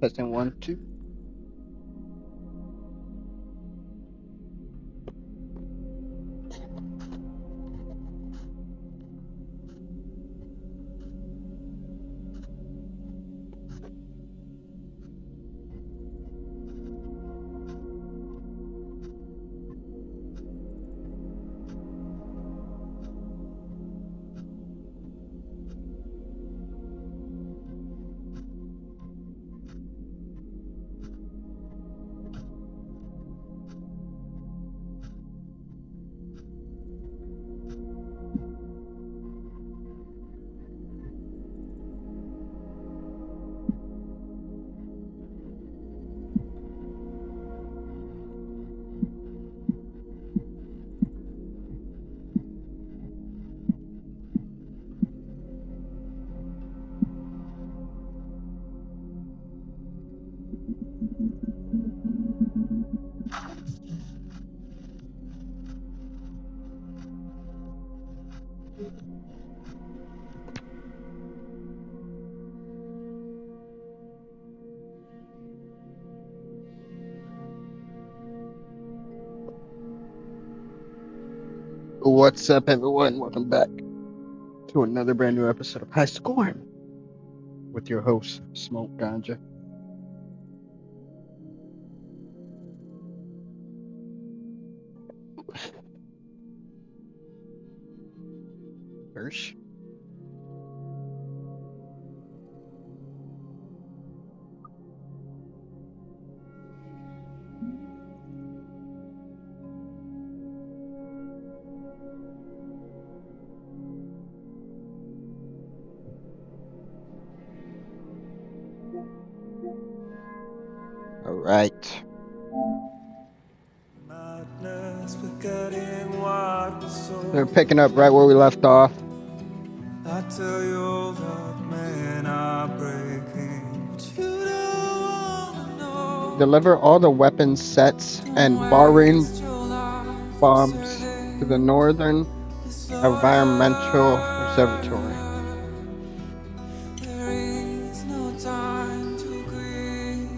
Testing 1, 2. What's up, everyone? Welcome back to another brand new episode of High Score with your host, Smoke Ganja. Hirsch. All right. They're picking up right where we left off. I tell you all that men are breaking, but you don't wanna know. Deliver all the weapons sets and barring bombs to the Northern Environmental Observatory. There is no time to grieve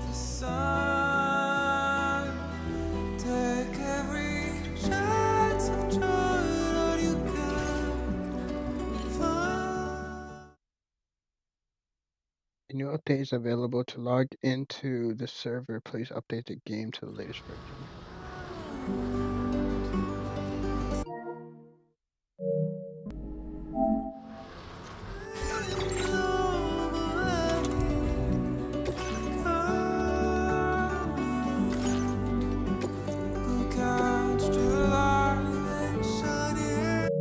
the sun. Take every chance of joy that you can find. A new update is available to log into the server. Please update the game to the latest version. Go catch the light and shine it.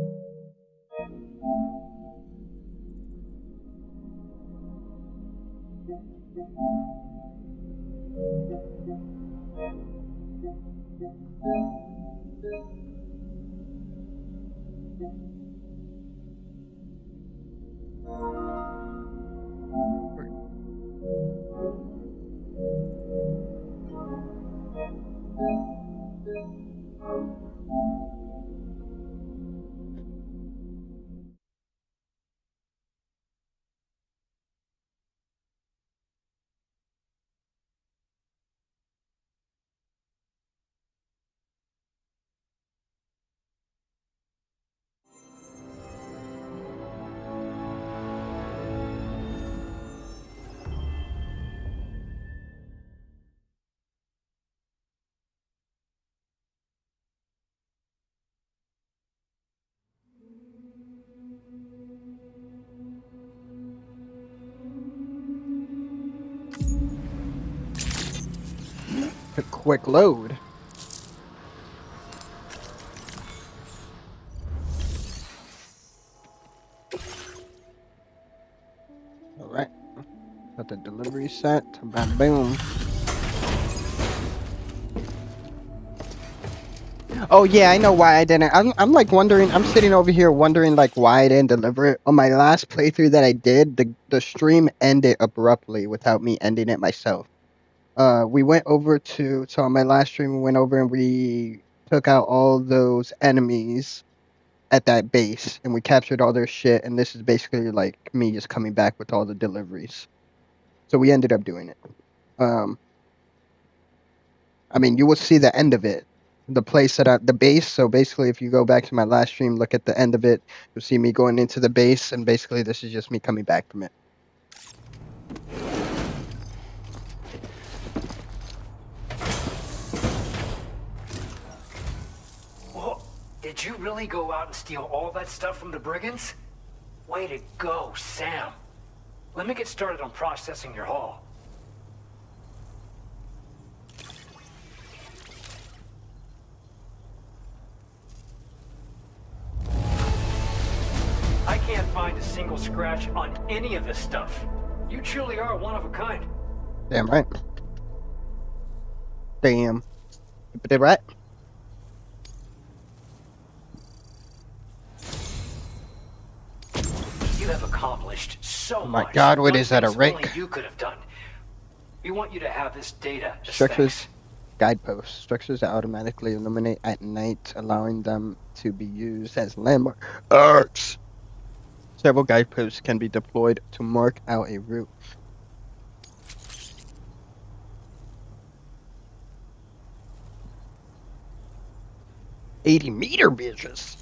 A quick load. All right. Got the delivery set. Bam, boom. Oh yeah, I know why I didn't. I'm like wondering. I'm sitting over here wondering like why I didn't deliver it. On my last playthrough that I did, the stream ended abruptly without me ending it myself. We went over to so on my last stream we went over and we took out all those enemies at that base and we captured all their shit. And this is basically like me just coming back with all the deliveries. So we ended up doing it. Um, I mean, you will see the end of it. The place that the base. So basically, if you go back to my last stream, look at the end of it. You'll see me going into the base, and basically, this is just me coming back from it. Whoa, did you really go out and steal all that stuff from the brigands? Way to go, Sam. Let me get started on processing your haul. I can't find a single scratch on any of this stuff. You truly are one of a kind. Damn right. Damn. But right. You have accomplished so Oh my much. God, what Done is that, a things only rake? you could have done. We want you to have this data as Structures. thanks. Guideposts. Structures that automatically illuminate at night, allowing them to be used as landmarks. Several guideposts can be deployed to mark out a route. "80-meter bridges."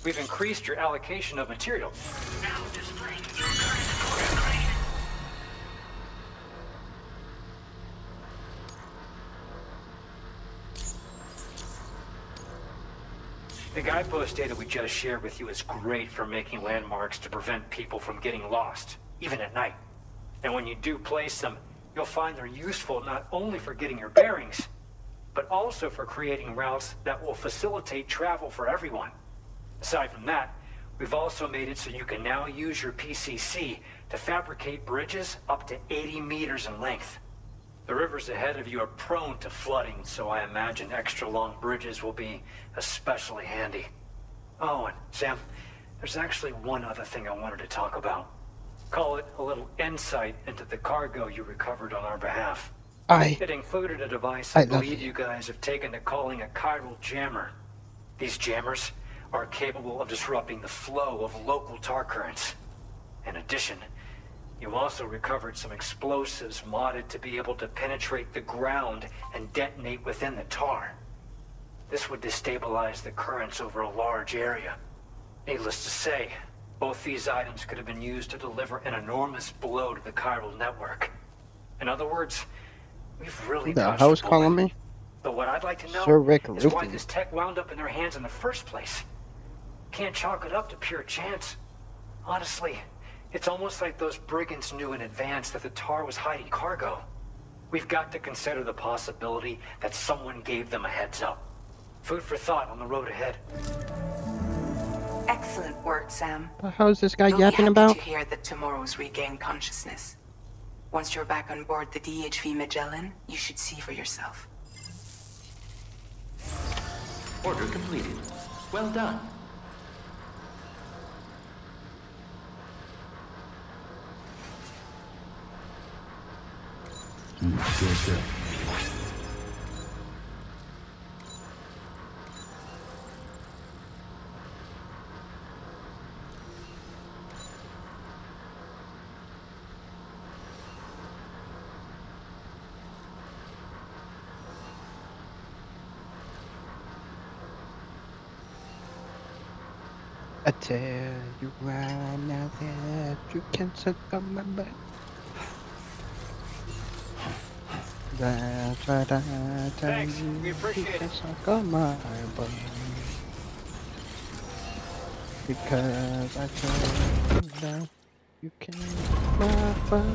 We've increased your allocation of material. Now displaying your current program grade. The guidepost data we just shared with you is great for making landmarks to prevent people from getting lost, even at night. And when you do place them, you'll find they're useful not only for getting your bearings, but also for creating routes that will facilitate travel for everyone. Aside from that, we've also made it so you can now use your PCC to fabricate bridges up to 80 meters in length. The rivers ahead of you are prone to flooding, so I imagine extra long bridges will be especially handy. Oh, and Sam, there's actually one other thing I wanted to talk about. Call it a little insight into the cargo you recovered on our behalf. It included a device I believe you guys have taken to calling a chiral jammer. These jammers are capable of disrupting the flow of local tar currents. In addition, you also recovered some explosives modded to be able to penetrate the ground and detonate within the tar. This would destabilize the currents over a large area. Needless to say, both these items could have been used to deliver an enormous blow to the chiral network. In other words, we've really The touched house a bullet. calling me? But what I'd like to know Sir Rick is why Luffy. this tech wound up in their hands in the first place. Can't chalk it up to pure chance. Honestly, it's almost like those brigands knew in advance that the tar was hiding cargo. We've got to consider the possibility that someone gave them a heads up. Food for thought on the road ahead. Excellent work, Sam. The hell is this guy You'll be yapping happy about? to hear that tomorrow's regained consciousness. Once you're back on board the DHV Magellan, you should see for yourself. Order completed. Well done. Good. I tell you right now that you can suck on my butt. That's right, I tell Thanks, you we appreciate you can it. suck on my butt. Because I tell you that you can suck my butt.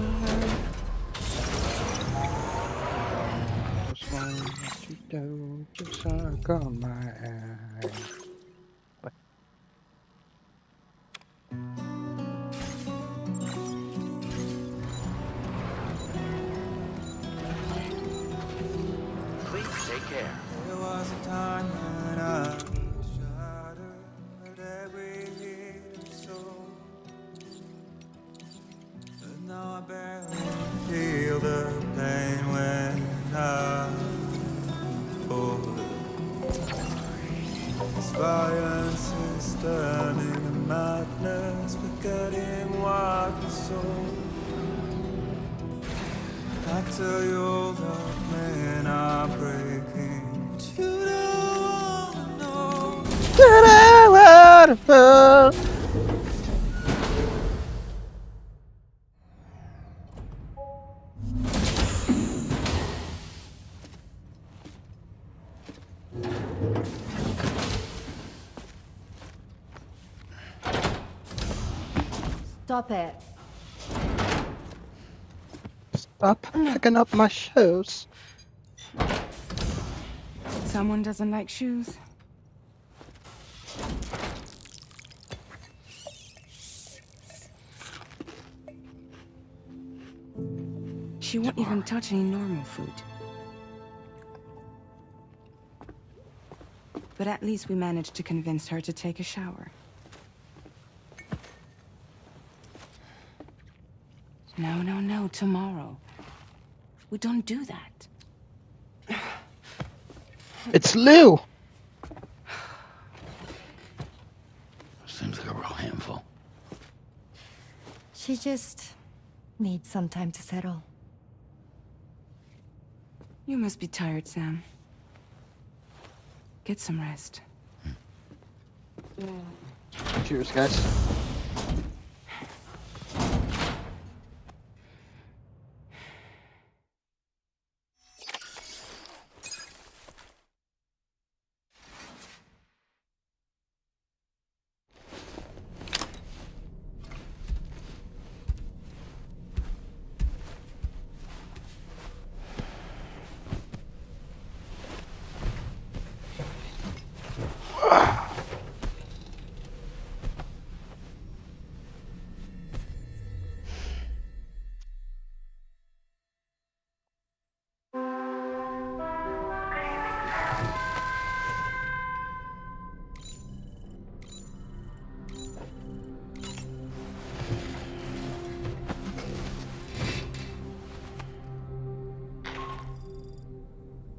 Just want you to suck on my ass. Please take care. There was a time when I shattered every hidden soul, but now I barely feel the pain when I fall. This violence is turning to madness. endless, forgetting what we sold. I tell you, all the men are breaking. But you don't wanna know. Stop it. Stop picking up my shoes. Someone doesn't like shoes? She won't even touch any normal food. But at least we managed to convince her to take a shower. No, no, no, tomorrow. We don't do that. It's Lou. Seems like a real handful. She just needs some time to settle. You must be tired, Sam. Get some rest. Cheers, guys.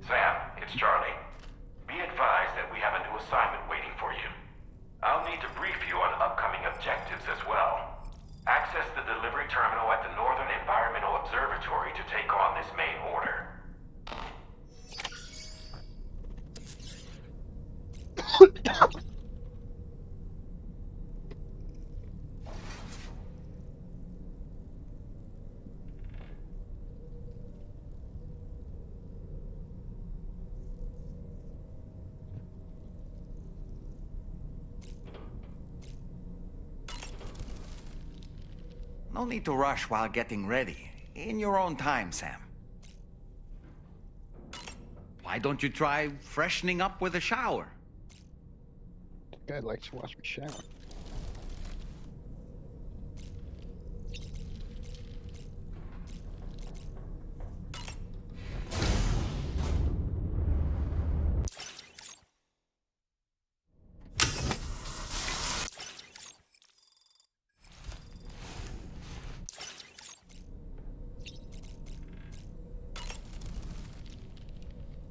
Sam, it's Charlie. Be advised that we have a new assignment waiting for you. I'll need to brief you on upcoming objectives as well. Access the delivery terminal at the Northern Environmental Observatory to take on this main order. No need to rush while getting ready. In your own time, Sam. Why don't you try freshening up with a shower? The guy likes to watch me shower.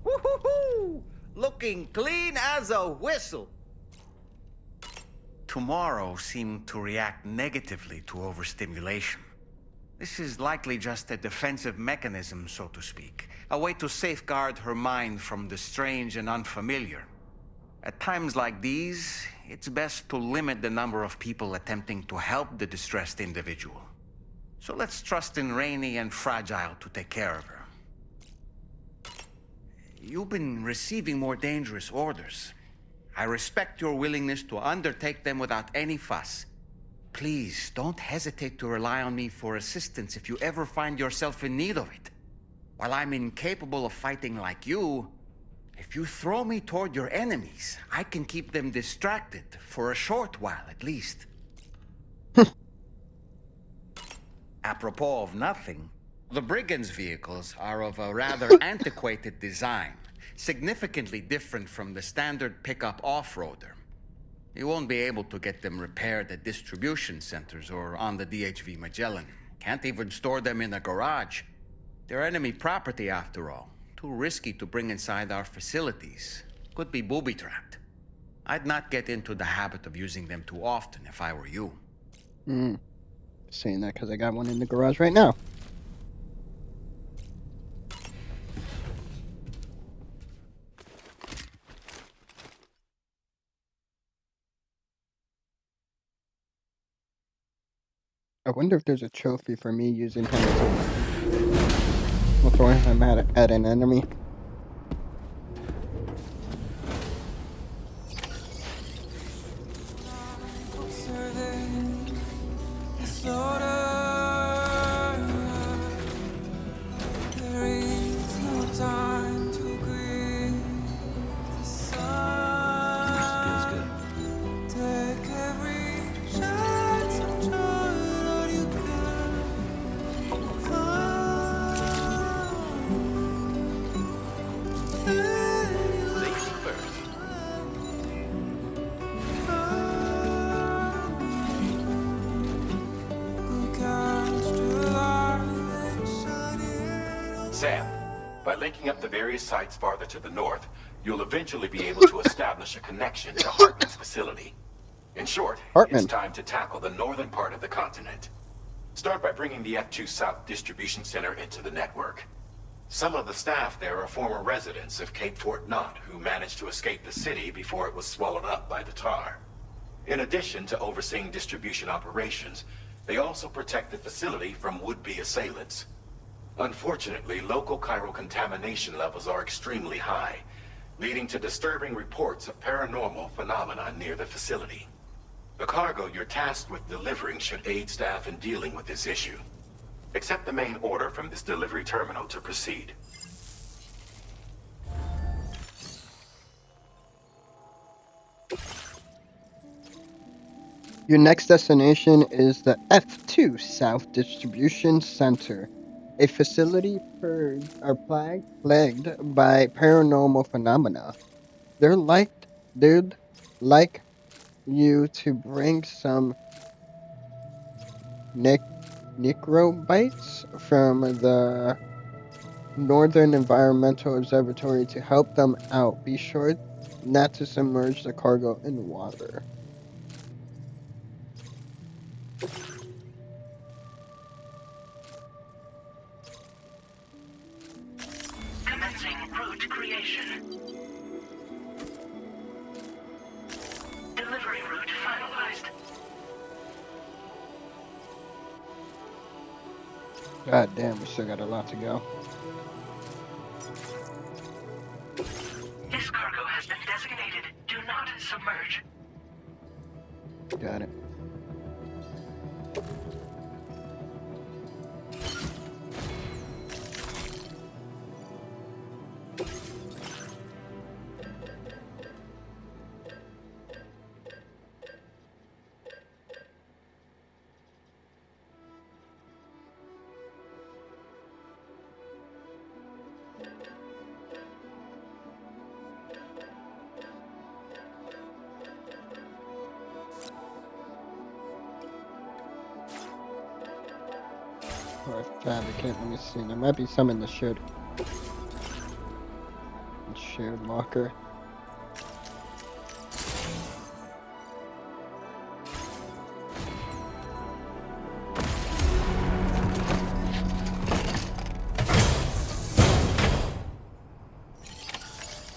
Woo-hoo-hoo! Looking clean as a whistle. Tomorrow seemed to react negatively to overstimulation. This is likely just a defensive mechanism, so to speak. A way to safeguard her mind from the strange and unfamiliar. At times like these, it's best to limit the number of people attempting to help the distressed individual. So let's trust in Rainey and Fragile to take care of her. You've been receiving more dangerous orders. I respect your willingness to undertake them without any fuss. Please, don't hesitate to rely on me for assistance if you ever find yourself in need of it. While I'm incapable of fighting like you, if you throw me toward your enemies, I can keep them distracted for a short while at least. Apropos of nothing, the brigands' vehicles are of a rather antiquated design, significantly different from the standard pickup off-roader. You won't be able to get them repaired at distribution centers or on the DHV Magellan. Can't even store them in a garage. They're enemy property after all. Too risky to bring inside our facilities. Could be booby-trapped. I'd not get into the habit of using them too often if I were you. Hmm. Saying that because I got one in the garage right now. I wonder if there's a trophy for me using him as a weapon. We'll throw him at an enemy. Observing this order, there is no time to grieve the Feels sun. good. Take every chance of joy that you can find. Safety first. Sam, by linking up the various sites farther to the north, you'll eventually be able to establish a connection to Hartman's facility. In short, it's Hartman. time to tackle the northern part of the continent. Start by bringing the F2 South Distribution Center into the network. Some of the staff there are former residents of Cape Fort Knott who managed to escape the city before it was swallowed up by the tar. In addition to overseeing distribution operations, they also protect the facility from would-be assailants. Unfortunately, local chiral contamination levels are extremely high, leading to disturbing reports of paranormal phenomena near the facility. The cargo you're tasked with delivering should aid staff in dealing with this issue. Accept the main order from this delivery terminal to proceed. Your next destination is the F2 South Distribution Center, a facility plagued by paranormal phenomena. They'd like you to bring some necrobites from the Northern Environmental Observatory to help them out. Be sure not to submerge the cargo in water. Commencing route creation. Delivery route finalized. God damn, we still got a lot to go. This cargo has been designated Do Not Submerge. Got it. Or fabricate, let me see. There might be some in the shared locker.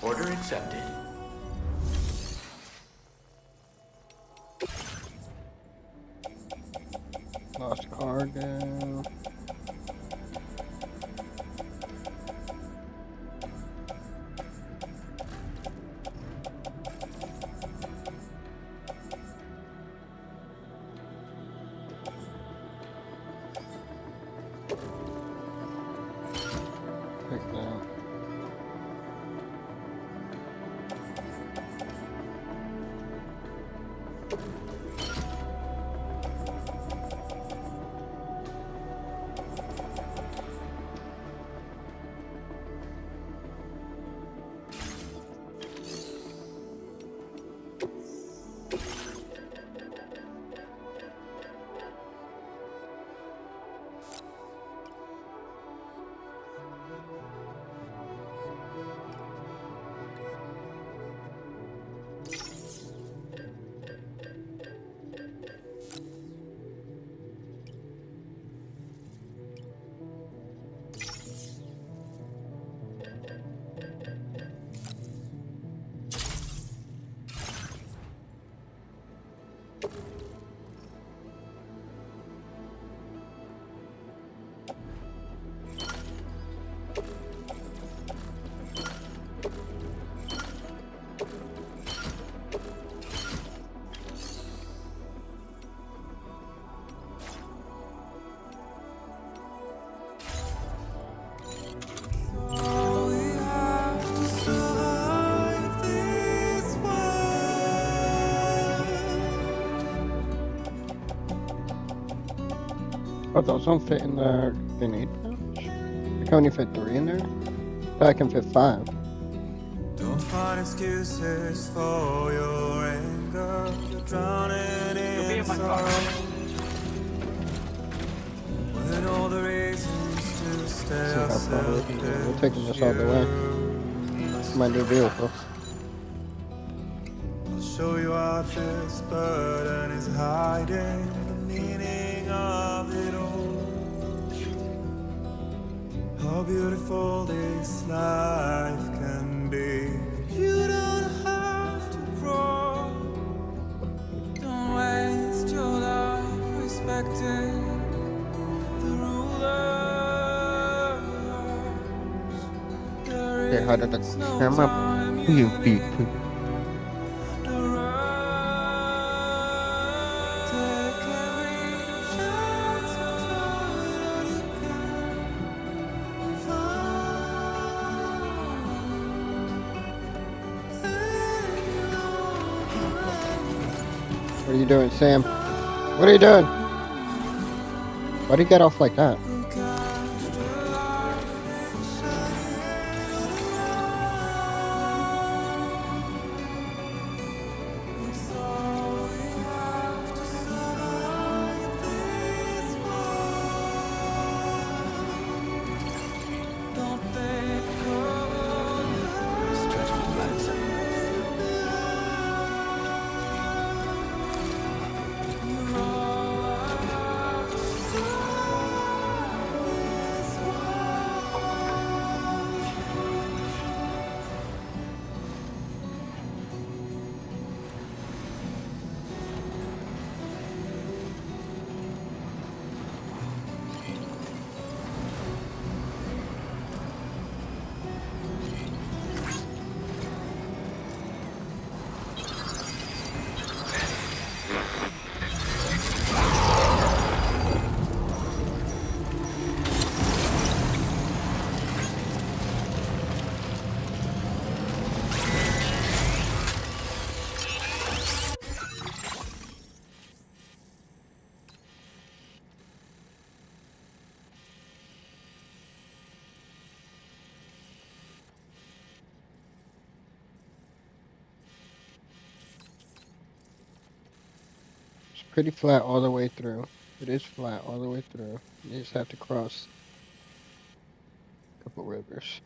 Order accepted. Lost cargo. Pick that. Oh, those don't fit in the grenade pouch? I can only fit 3 in there? I can fit 5. Don't find excuses for your anger. You're drowning You'll be in in my car. sorrow. When all the reasons to stay Let's see are how far we can go. We're taking selfish, this all the way. My new vehicle. I'll show you what this burden is hiding, the meaning of it all. How beautiful this life can be. You don't have to grow. Don't waste your life respecting the rulers. Okay, how did the There is no camera time be? you need to run. Take every chance and try all you can What are you doing, Sam? What are you doing? Why'd he get off like that? Stretch my legs. It's pretty flat all the way through. It is flat all the way through. You just have to cross a couple rivers.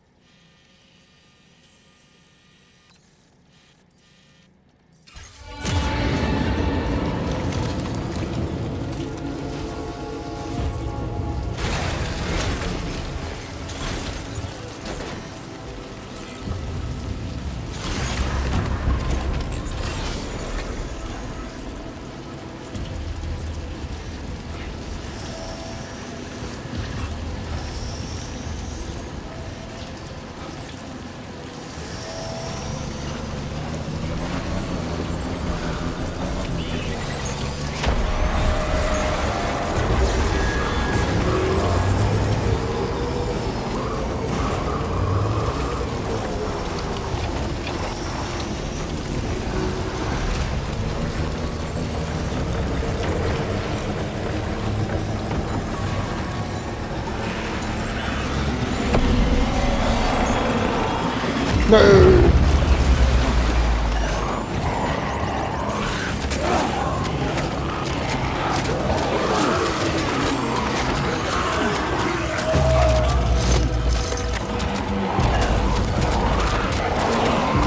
No!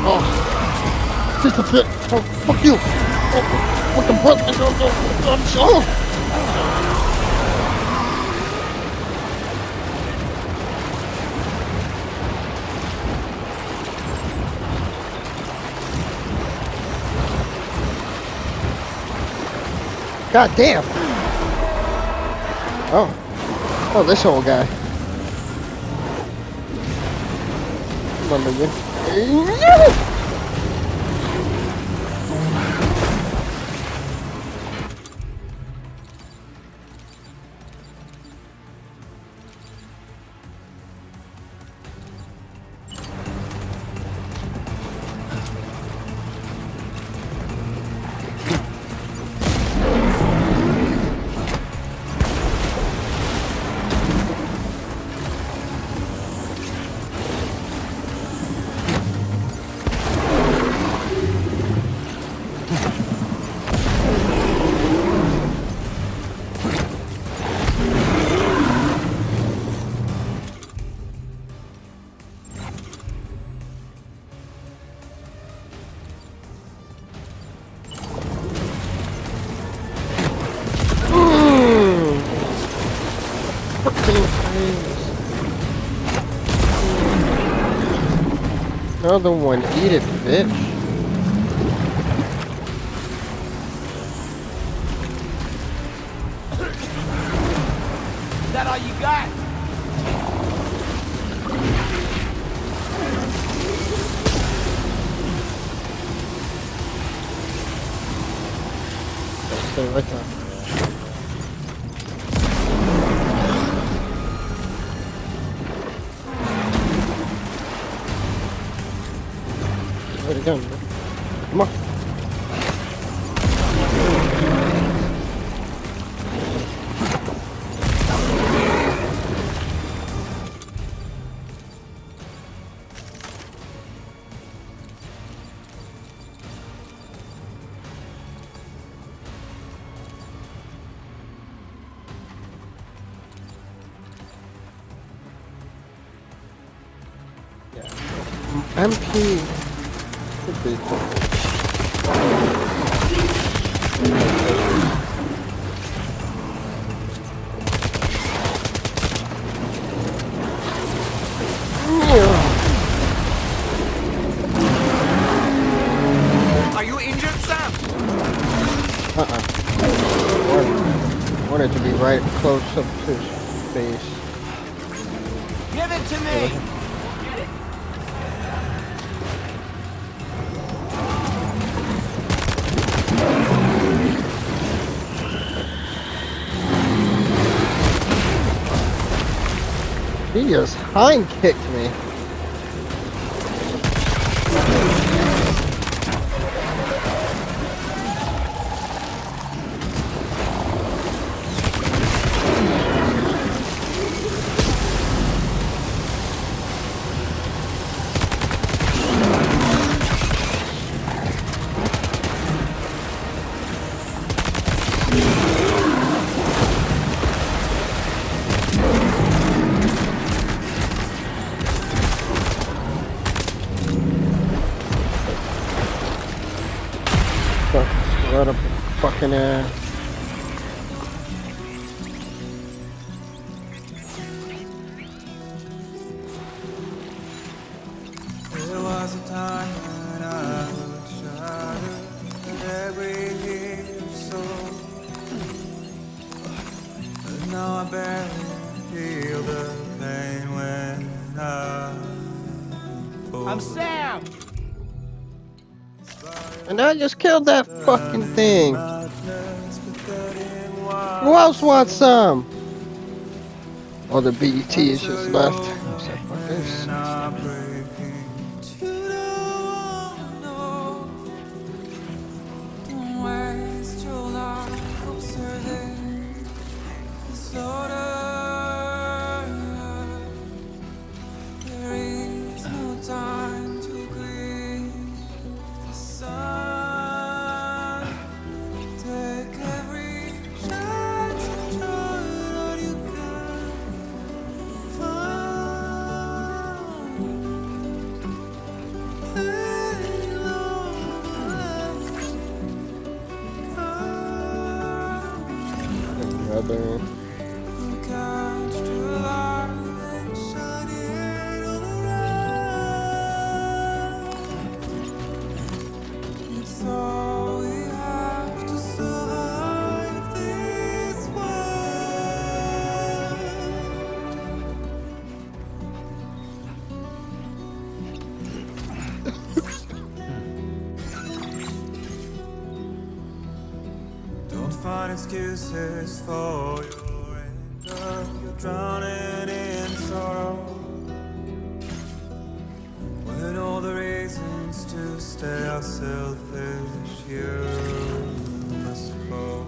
Oh, just a bit. Oh, fuck you! Oh, what the fuck? Oh. God damn! Oh. Oh, this old guy. Remember you. Another one. Eat it, bitch. Is that all you got? Stay right there. Do it again, man. Come on. MP. Could be. Are you injured, Sam? Wanted to be right close up to his face. Give it to me! He just hind kicked me. Right up the fucking ass. There was a time when I would shatter every hero soul, but now I barely feel the pain when I fall. I'm Sam! And I just killed that fucking thing. Who else wants some? Oh, the BET is just left. I said, fuck this. Brother. Don't find excuses for your anger. You're drowning in sorrow. When all the reasons to stay are selfish, you must go.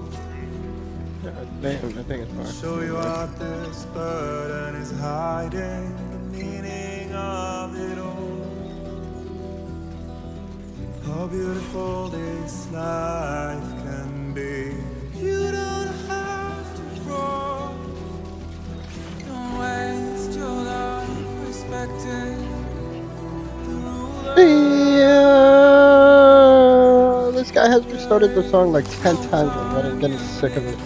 God damn, I think it's fine. Show you what this burden is hiding, the meaning of it all. How beautiful this life can be. You don't have to grow. Don't waste your life respecting the ruler. This guy has restarted the song like 10 times already. I'm getting sick of it.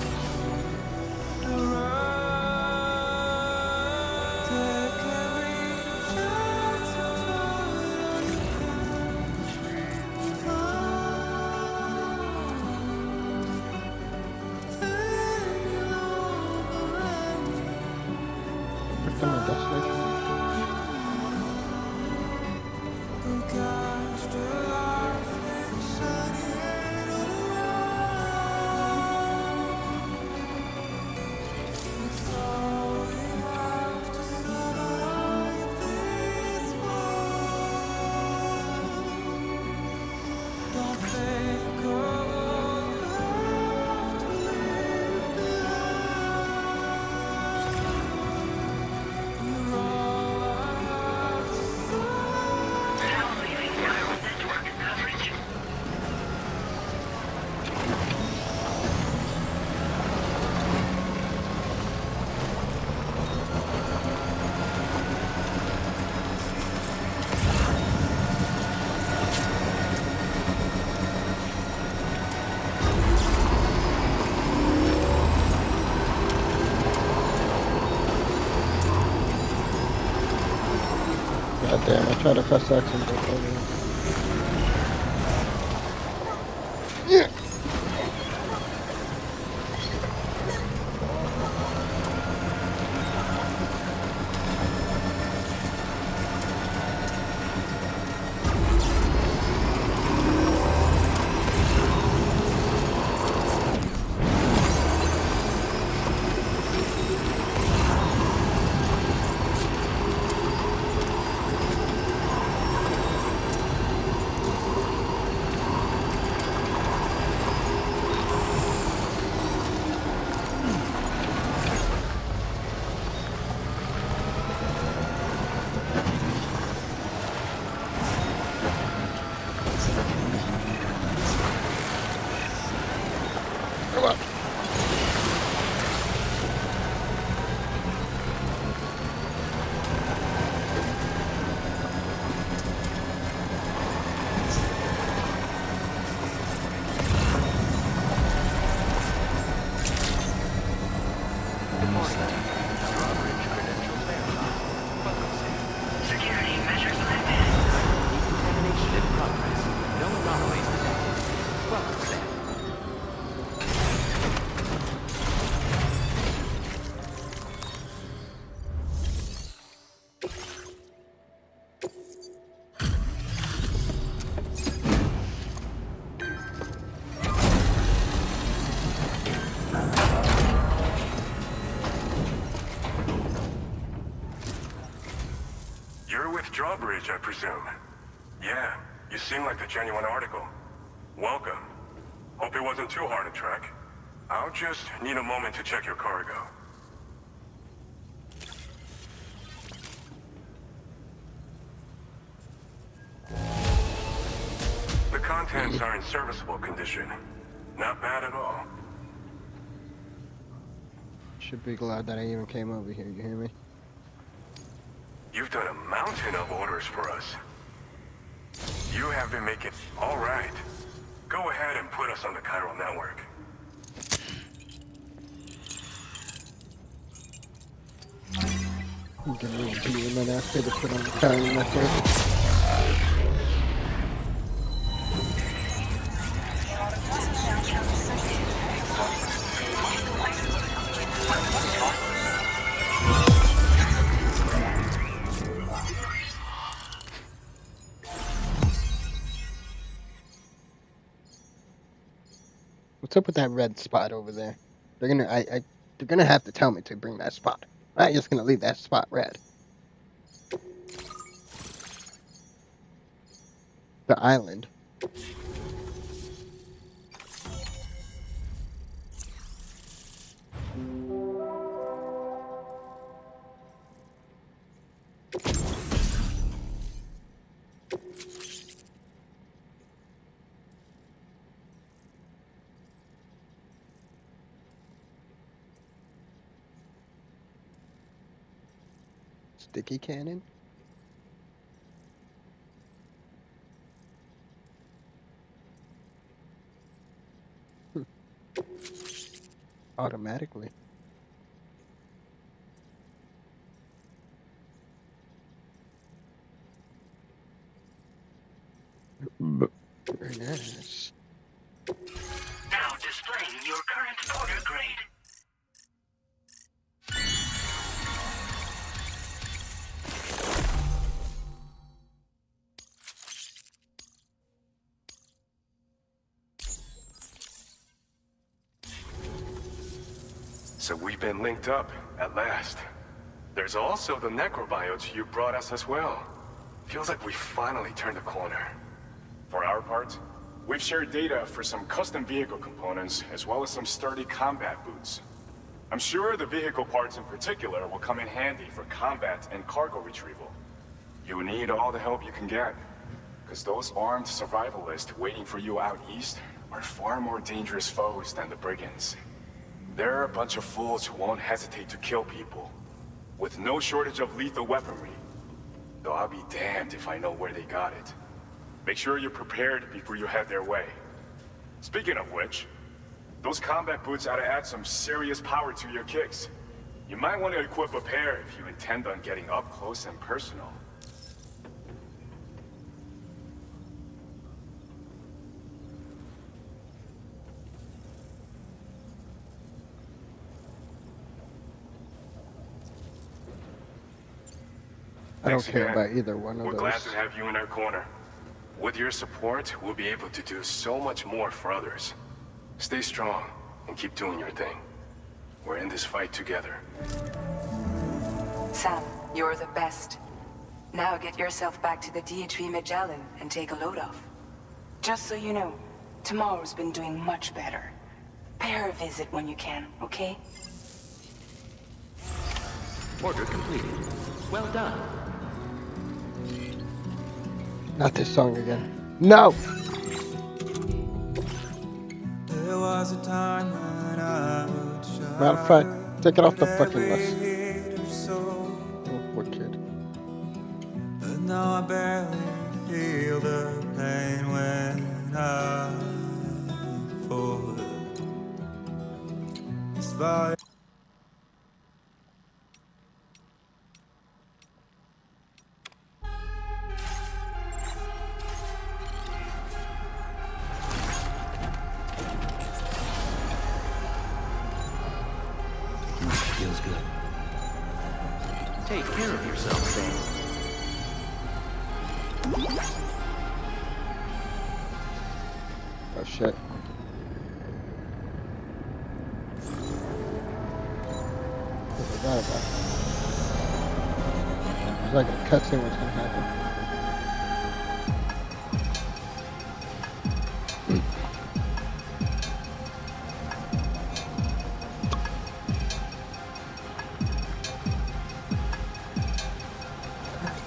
damn, I tried to press X and go forward. Yeah. Come on. Security measures lifted. Decontamination in progress. No anomalies detected. Welcome, Sam. You're with Drawbridge, I presume. Yeah, you seem like the genuine article. Welcome. Hope it wasn't too hard to track. I'll just need a moment to check your cargo. The contents are in serviceable condition. Not bad at all. Should be glad that I even came over here, you hear me? You've done a mountain of orders for us. You have been making... All right. Go ahead and put us on the chiral network. I'm getting a little beam and ask her to put on the carrying network. What's up with that red spot over there? They're gonna have to tell me to bring that spot. I'm not just gonna leave that spot red. The island. Sticky cannon? Automatically. Very nice. Now displaying your current order grade. So we've been linked up, at last. There's also the necrobiotes you brought us as well. Feels like we finally turned a corner. For our part, we've shared data for some custom vehicle components, as well as some sturdy combat boots. I'm sure the vehicle parts in particular will come in handy for combat and cargo retrieval. You need all the help you can get, because those armed survivalists waiting for you out east are far more dangerous foes than the brigands. They're a bunch of fools who won't hesitate to kill people, with no shortage of lethal weaponry. Though I'll be damned if I know where they got it. Make sure you're prepared before you head their way. Speaking of which, those combat boots ought to add some serious power to your kicks. You might want to equip a pair if you intend on getting up close and personal. I don't Thanks care again. about either one of We're those. glad to have you in our corner. With your support, we'll be able to do so much more for others. Stay strong and keep doing your thing. We're in this fight together. Sam, you're the best. Now get yourself back to the DHV Magellan and take a load off. Just so you know, Tomorrow's been doing much better. Pay her a visit when you can, okay? Order completed. Well done. Not this song again. No! There was a time when I would shine. Matter of fact, take it off the fucking list. So, Oh, poor kid. but now I barely feel the pain when I fall. It's by Feels good. Take care of yourself, Sam. Oh shit. I forgot about it. It's like a cutscene was gonna happen.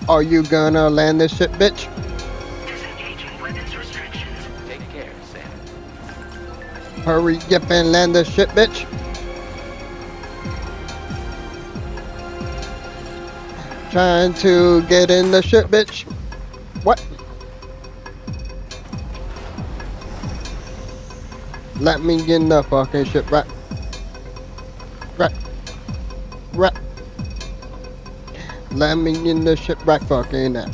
Are you gonna land this shit, bitch? Disengaging weapons restrictions. Take care, Sam. Hurry up and land this shit, bitch. Trying to get in the shit, bitch. What? Let me in the fucking shit, right? Right. Right. Let me in the shit right fucking now.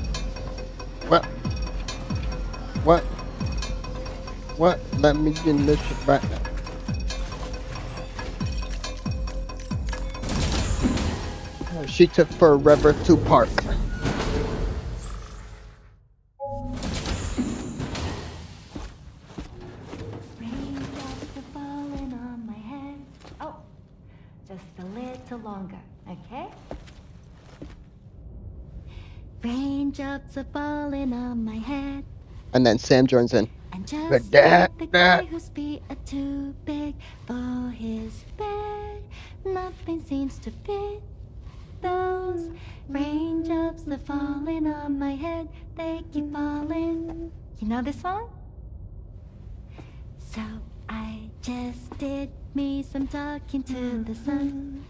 What? What? What? Let me in the shit right now. She took forever to park. Raindrops are falling on my head. Oh, just a little longer, okay? Raindrops are falling on my head. And then Sam joins in. And just But like the guy that. whose feet are too big for his bed, nothing seems to fit. Those raindrops are falling on my head, they keep falling. You know this song? So I just did me some talking to the sun.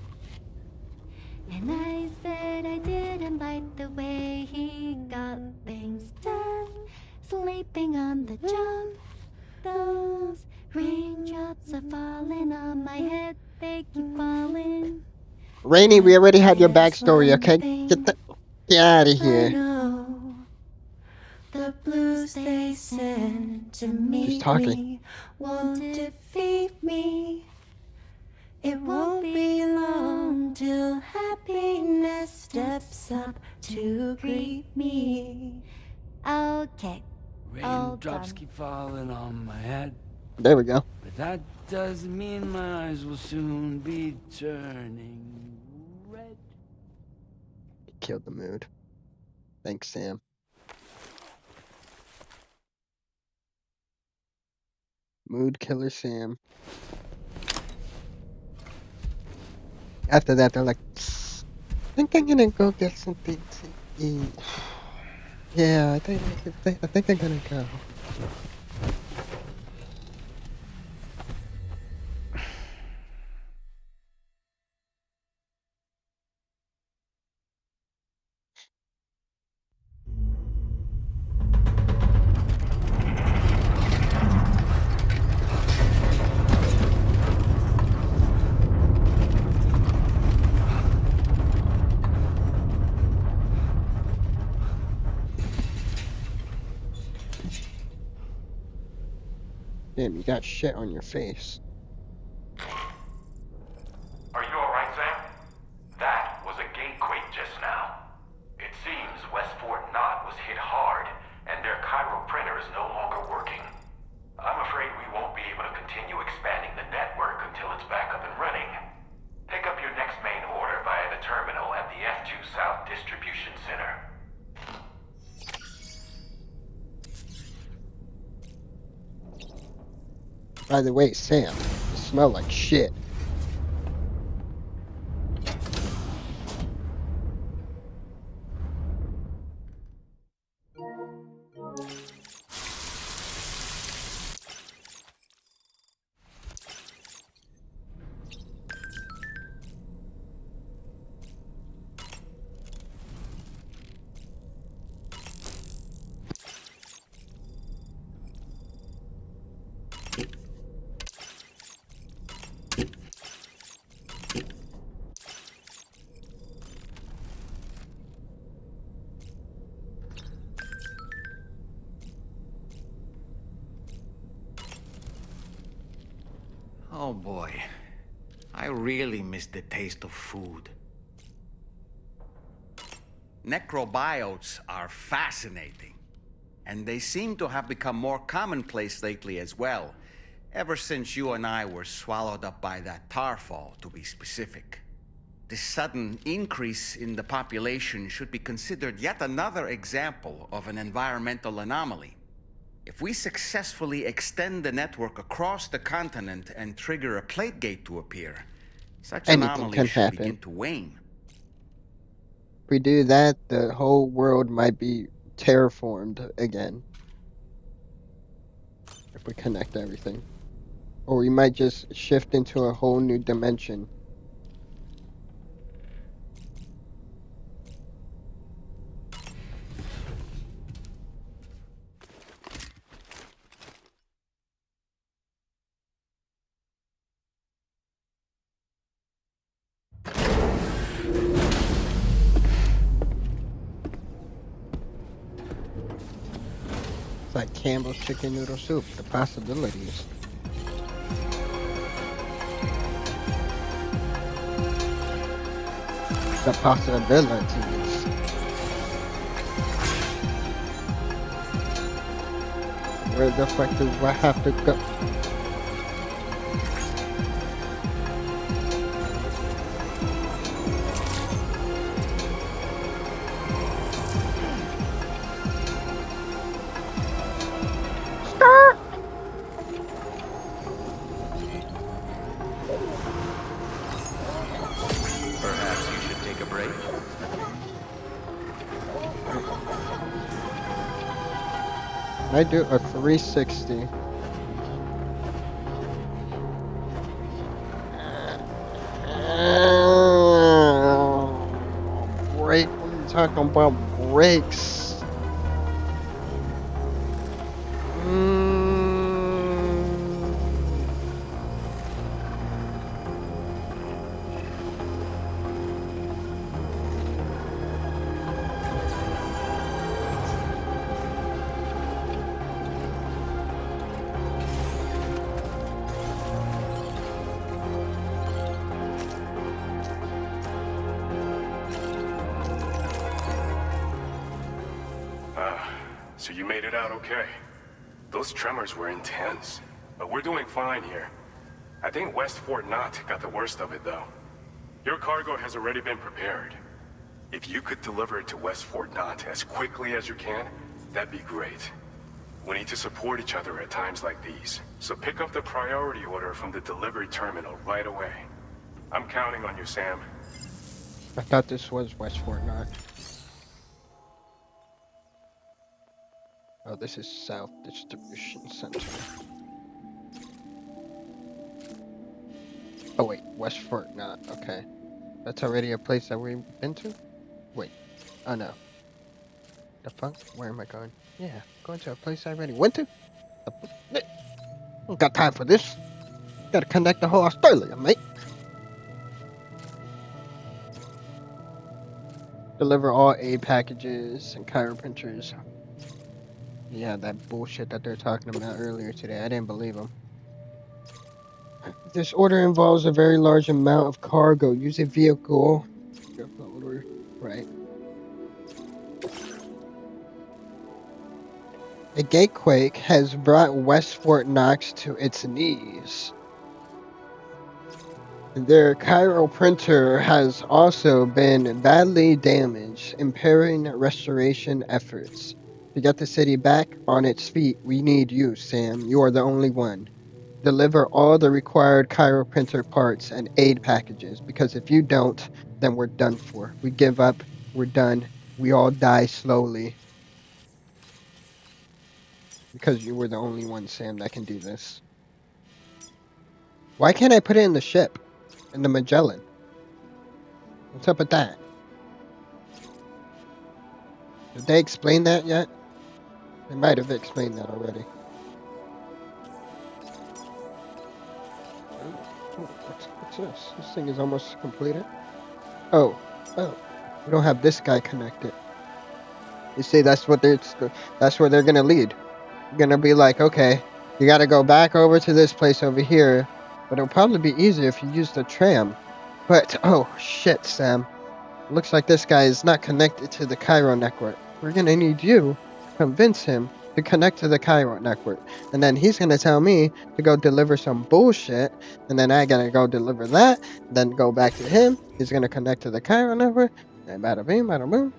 And I said I didn't like the way he got things done. Sleeping on the job. Those raindrops are falling on my head, they keep falling. Rainy, we already had your backstory, okay? Get out of I here. know the blues they send to She's meet talking. me won't defeat me. It won't be long till happiness steps up to greet me. Okay. Raindrops keep falling on my head, There we go. but that doesn't mean my eyes will soon be turning red. Killed the mood. Thanks, Sam. Mood killer Sam. After that, they're like, I think I'm gonna go get something to eat. Yeah, I think I'm gonna go. Damn, you got shit on your face. Are you alright, Sam? That was a gatequake just now. It seems By the way, Sam, you smell like shit. Oh boy. I really miss the taste of food. Necrobiotes are fascinating, and they seem to have become more commonplace lately as well, ever since you and I were swallowed up by that tarfall, to be specific. This sudden increase in the population should be considered yet another example of an environmental anomaly. If we successfully extend the network across the continent and trigger a plague gate to appear, such Anything can anomalies should happen. begin to wane. If we do that, the whole world might be terraformed again. If we connect everything. Or we might just shift into a whole new dimension. It's like Campbell's chicken noodle soup, the possibilities. The possibilities. Where the fuck do I have to go? Stop! Perhaps you should take a break. I do a 360. Break? What are you talking about? Breaks? So you made it out okay. Those tremors were intense, but we're doing fine here. I think West Fort Knott got the worst of it, though. Your cargo has already been prepared. If you could deliver it to West Fort Knott as quickly as you can, that'd be great. We need to support each other at times like these, so pick up the priority order from the delivery terminal right away. I'm counting on you, Sam. I thought this was West Fort Knox. Oh, this is South Distribution Center. Oh wait, West Fort Knox. Okay, that's already a place that we've been to. Wait, oh no. The fuck? Where am I going? Yeah, going to a place I already went to. Don't got time for this. Gotta connect the whole Australia, mate. Deliver all aid packages and chiroprinters. Yeah, that bullshit that they're talking about earlier today. I didn't believe them. This order involves a very large amount of cargo. Use a vehicle. Right. A gatequake has brought West Fort Knox to its knees. Their Cairo printer has also been badly damaged, impairing restoration efforts. To get the city back on its feet, we need you, Sam. You are the only one. deliver all the required chiroprinter parts and aid packages, because if you don't, then we're done for. We give up, we're done, we all die slowly. Because you were the only one, Sam, that can do this. Why can't I put it in the ship? In the Magellan? What's up with that? Did they explain that yet? They might have explained that already. What's this? This thing is almost completed. Oh, we don't have this guy connected. You see, that's where they're gonna lead. They're gonna be like, okay, you gotta go back over to this place over here, but it'll probably be easier if you use the tram. But oh shit, Sam. Looks like this guy is not connected to the Cairo network. We're gonna need you to convince him to connect to the Cairo network. And then he's gonna tell me to go deliver some bullshit. And then I gotta go deliver that. Then go back to him. He's gonna connect to the Cairo network. And bada bing, bada boom.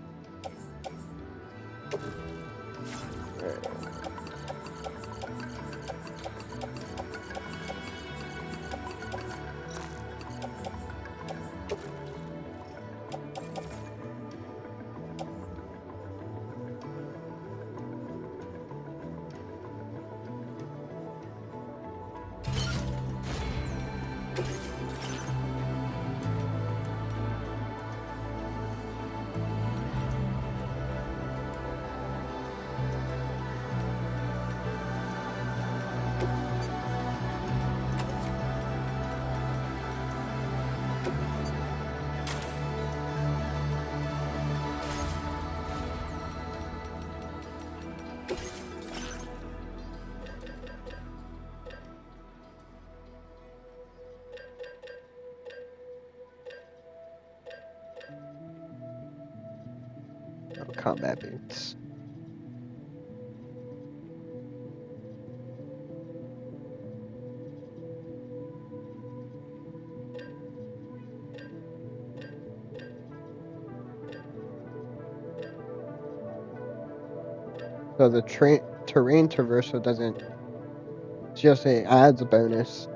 Combat boots. So the terrain traversal doesn't just say adds a bonus.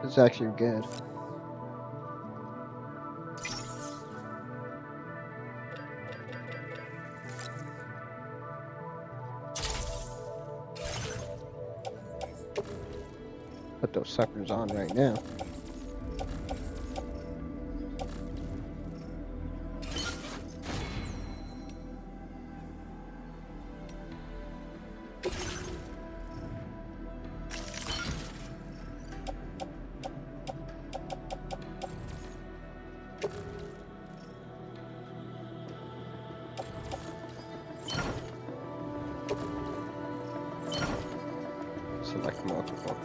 It's actually good. Put those suckers on right now. Select multiple.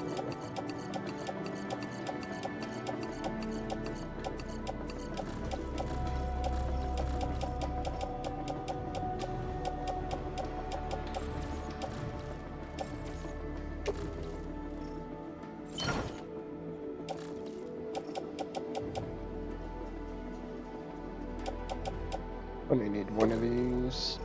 Only need one of these.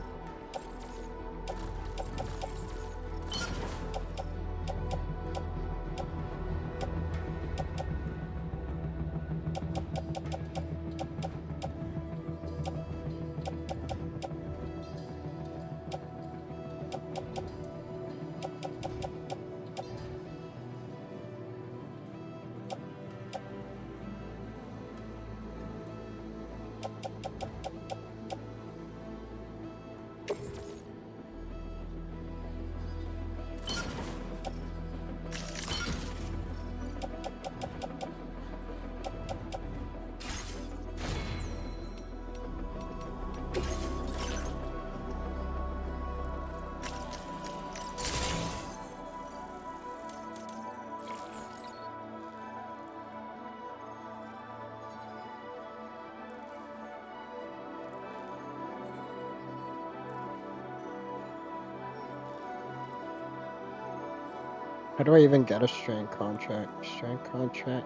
How do I even get a strand contract? Strand contract?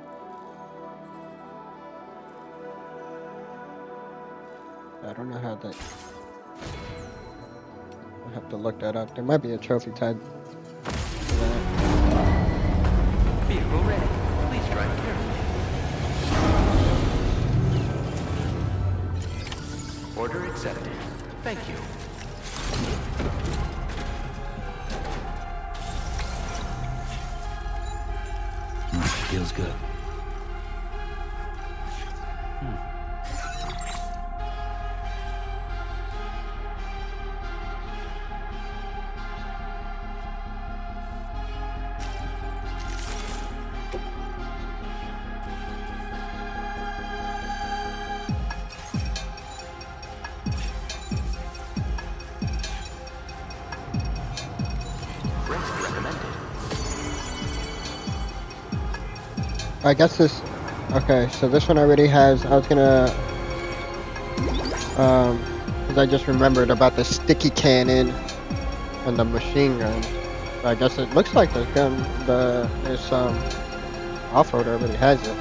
I don't know how that... I have to look that up. There might be a trophy tied to that. Phew. Vehicle ready. Please drive carefully. Order accepted. Thank you. Feels good. Rest recommended. I guess this. Okay, so this one already has. I was gonna. Because I just remembered about the sticky cannon and the machine gun. So I guess it looks like the gun. This off-road already has it.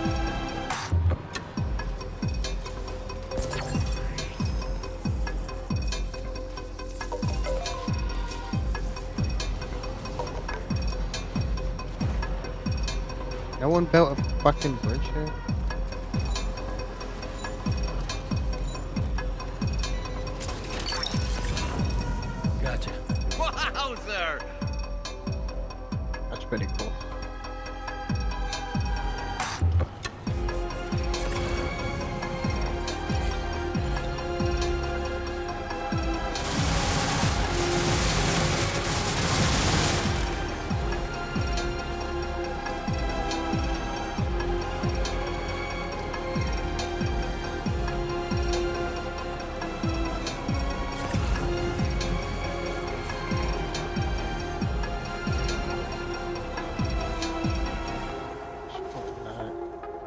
No one built a fucking bridge here? Gotcha. Wowzer! That's pretty cool.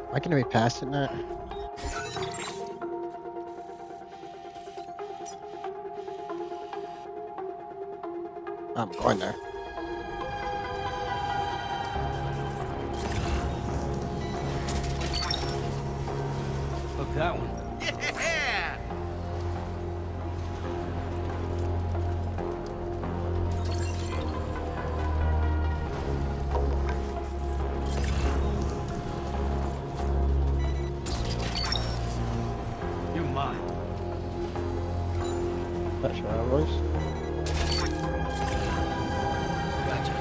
Am I gonna be passing that? I'm going there. Look, that one. Yeah! You're mine. That's where I was. Gotcha.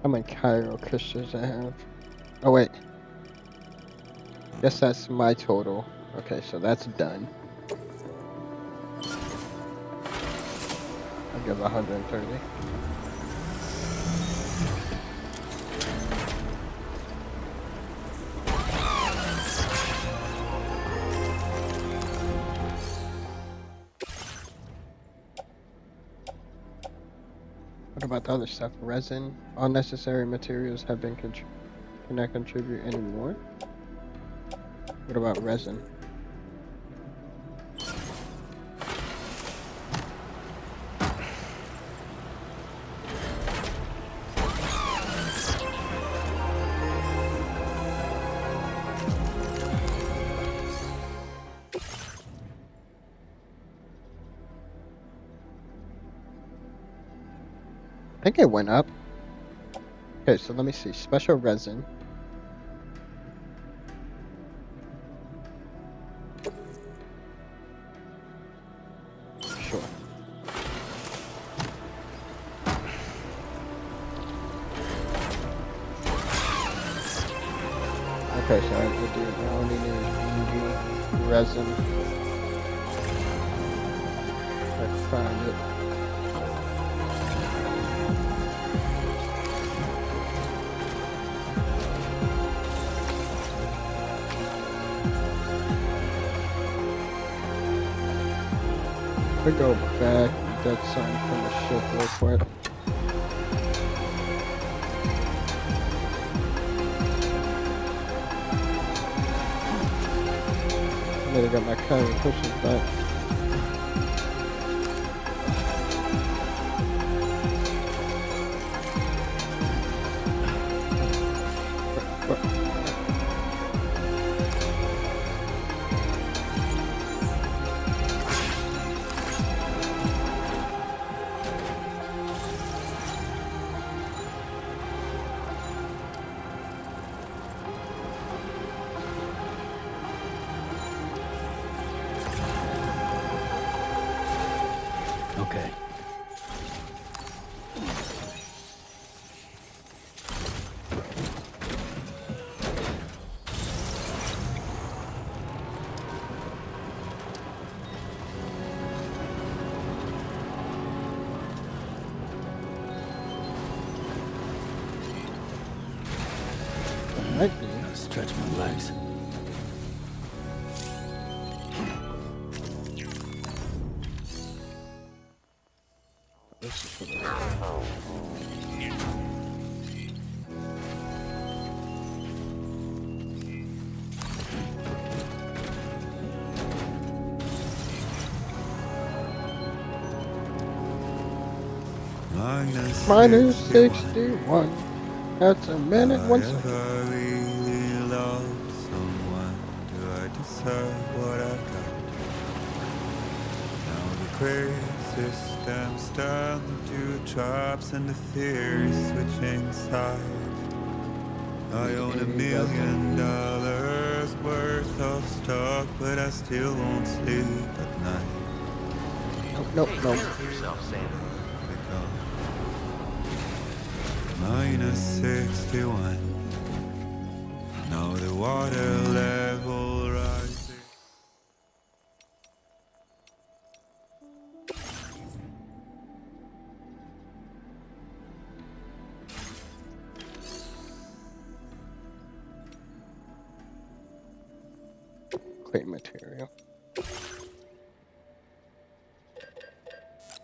How many Cairo crystals I have? Oh wait. Guess that's my total. Okay, so that's done. I'll give 130. What about the other stuff? Resin? All necessary materials have been cannot contribute anymore? What about resin? I think it went up. Okay, so let me see. Special resin. Sure. Okay, so I have to do. I only need resin. Let's find it. We go back, get something from the ship real quick. Gotta get my car and push it back. Okay. Might be. Gotta stretch my legs. This is for the minus 61. That's a minute, 1 second. Ever really love someone? Do I deserve what I've got? Now the crazy systems turn into traps and the fear is switching sides. I own $1 million worth of stock, but I still won't sleep at night. Nope, Take nope. care of yourself, Sam. Minus 61. Now the water level rises. Clay material.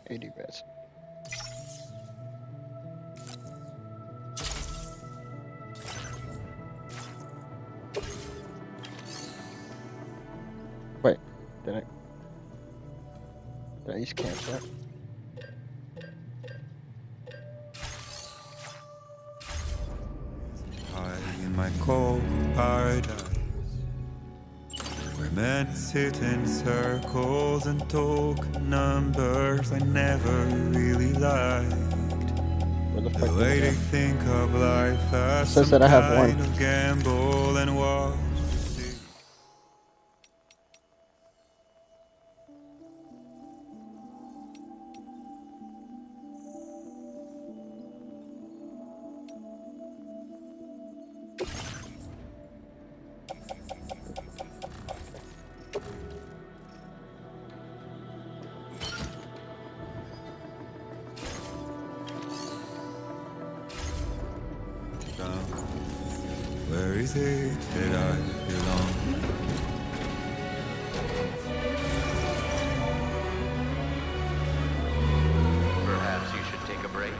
80 resin. Wait, did I just cancel it? High in my cold paradise, where men sit in circles and talk numbers I never really liked. The way they think of life as says some that I have one. kind of gamble and watch. Where is it that I belong? Perhaps you should take a break.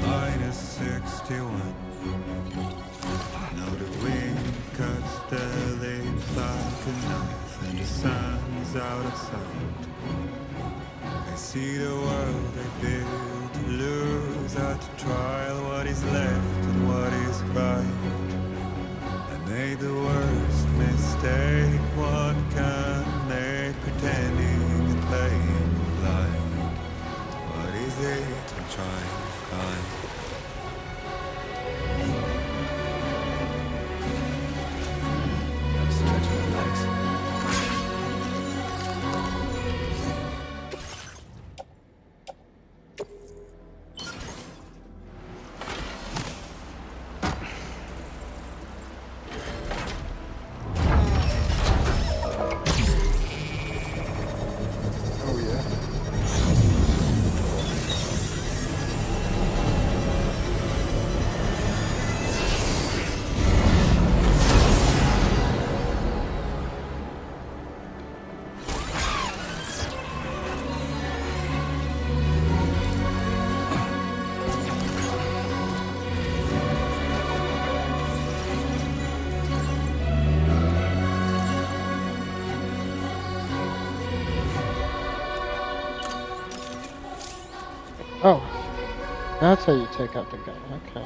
Minus 61. Now the wind cuts the leaves like a knife, and the sun is out of sight. I see the world I built to lose. such a trial, what is left and what is right. I made the worst mistake one can make, pretending and playing blind. What is it I'm trying to find? Stretch my legs. Oh yeah. Oh, that's how you take out the gun. Okay.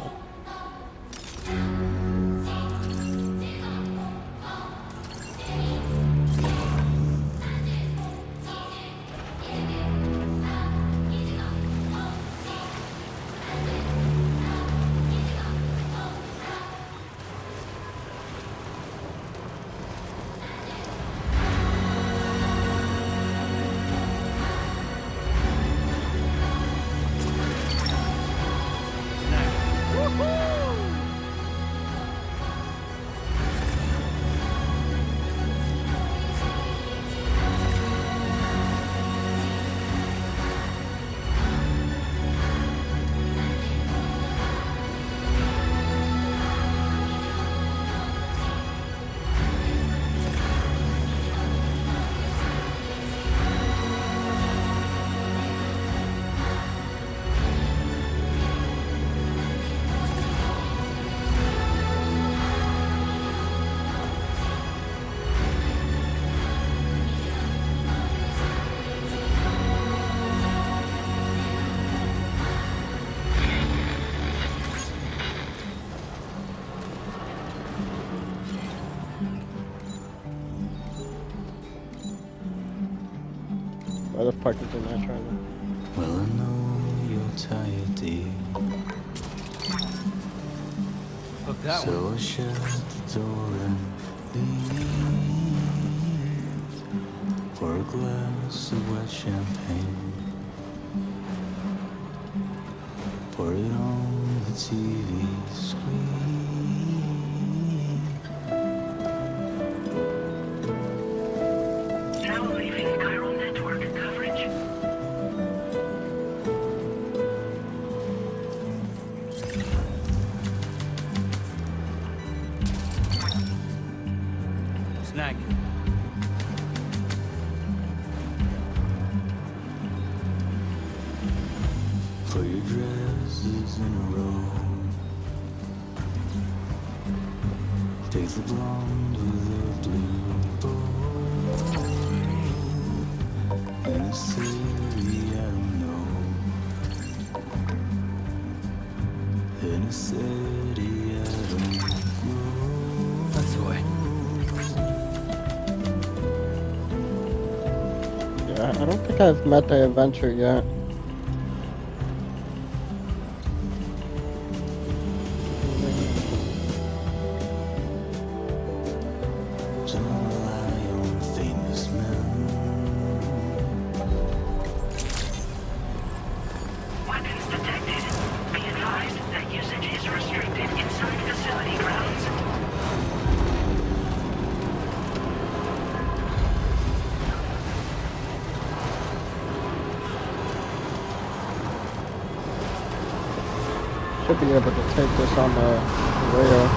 Why the fuck is it not trying to? Well, I know you're tired, dear. Look that So one. I shut the door and leave for a glass of wet champagne. Pour it on the TV screen. Now leaving chiral network coverage. Snag. Put your dresses in a row. Take the blonde with the blue bow. In a city I don't know. In a city I don't know. That's the way. Yeah, I don't think I've met the adventure yet. Don't rely on famous men. Weapons detected. Be advised that usage is restricted inside facility grounds. Should be able to take this on the rail.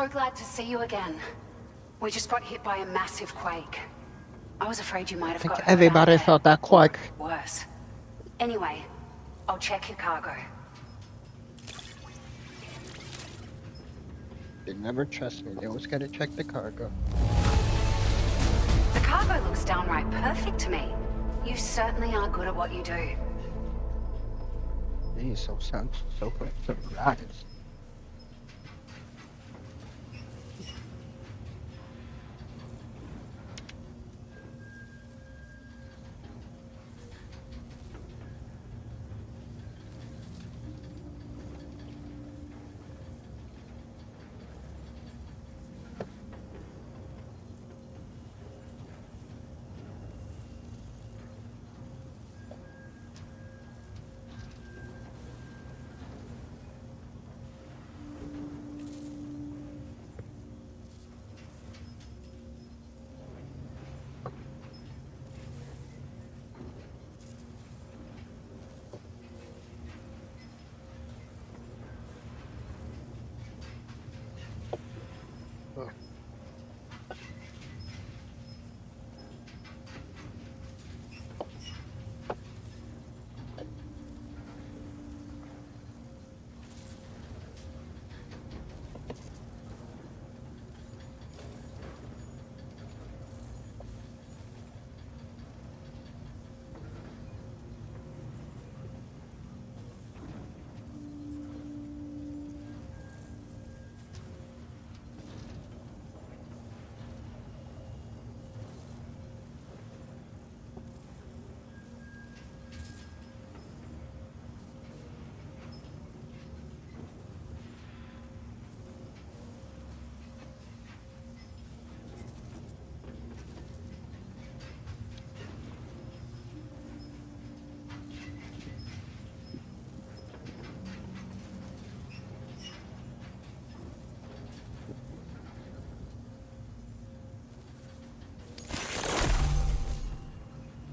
So glad to see you again. We just got hit by a massive quake. I was afraid you might I have think got hurt out everybody there. felt that Or quake. worse. Anyway, I'll check your cargo. They never trust me. They always gotta check the cargo. The cargo looks downright perfect to me. You certainly are good at what you do. These so sounds so surprised.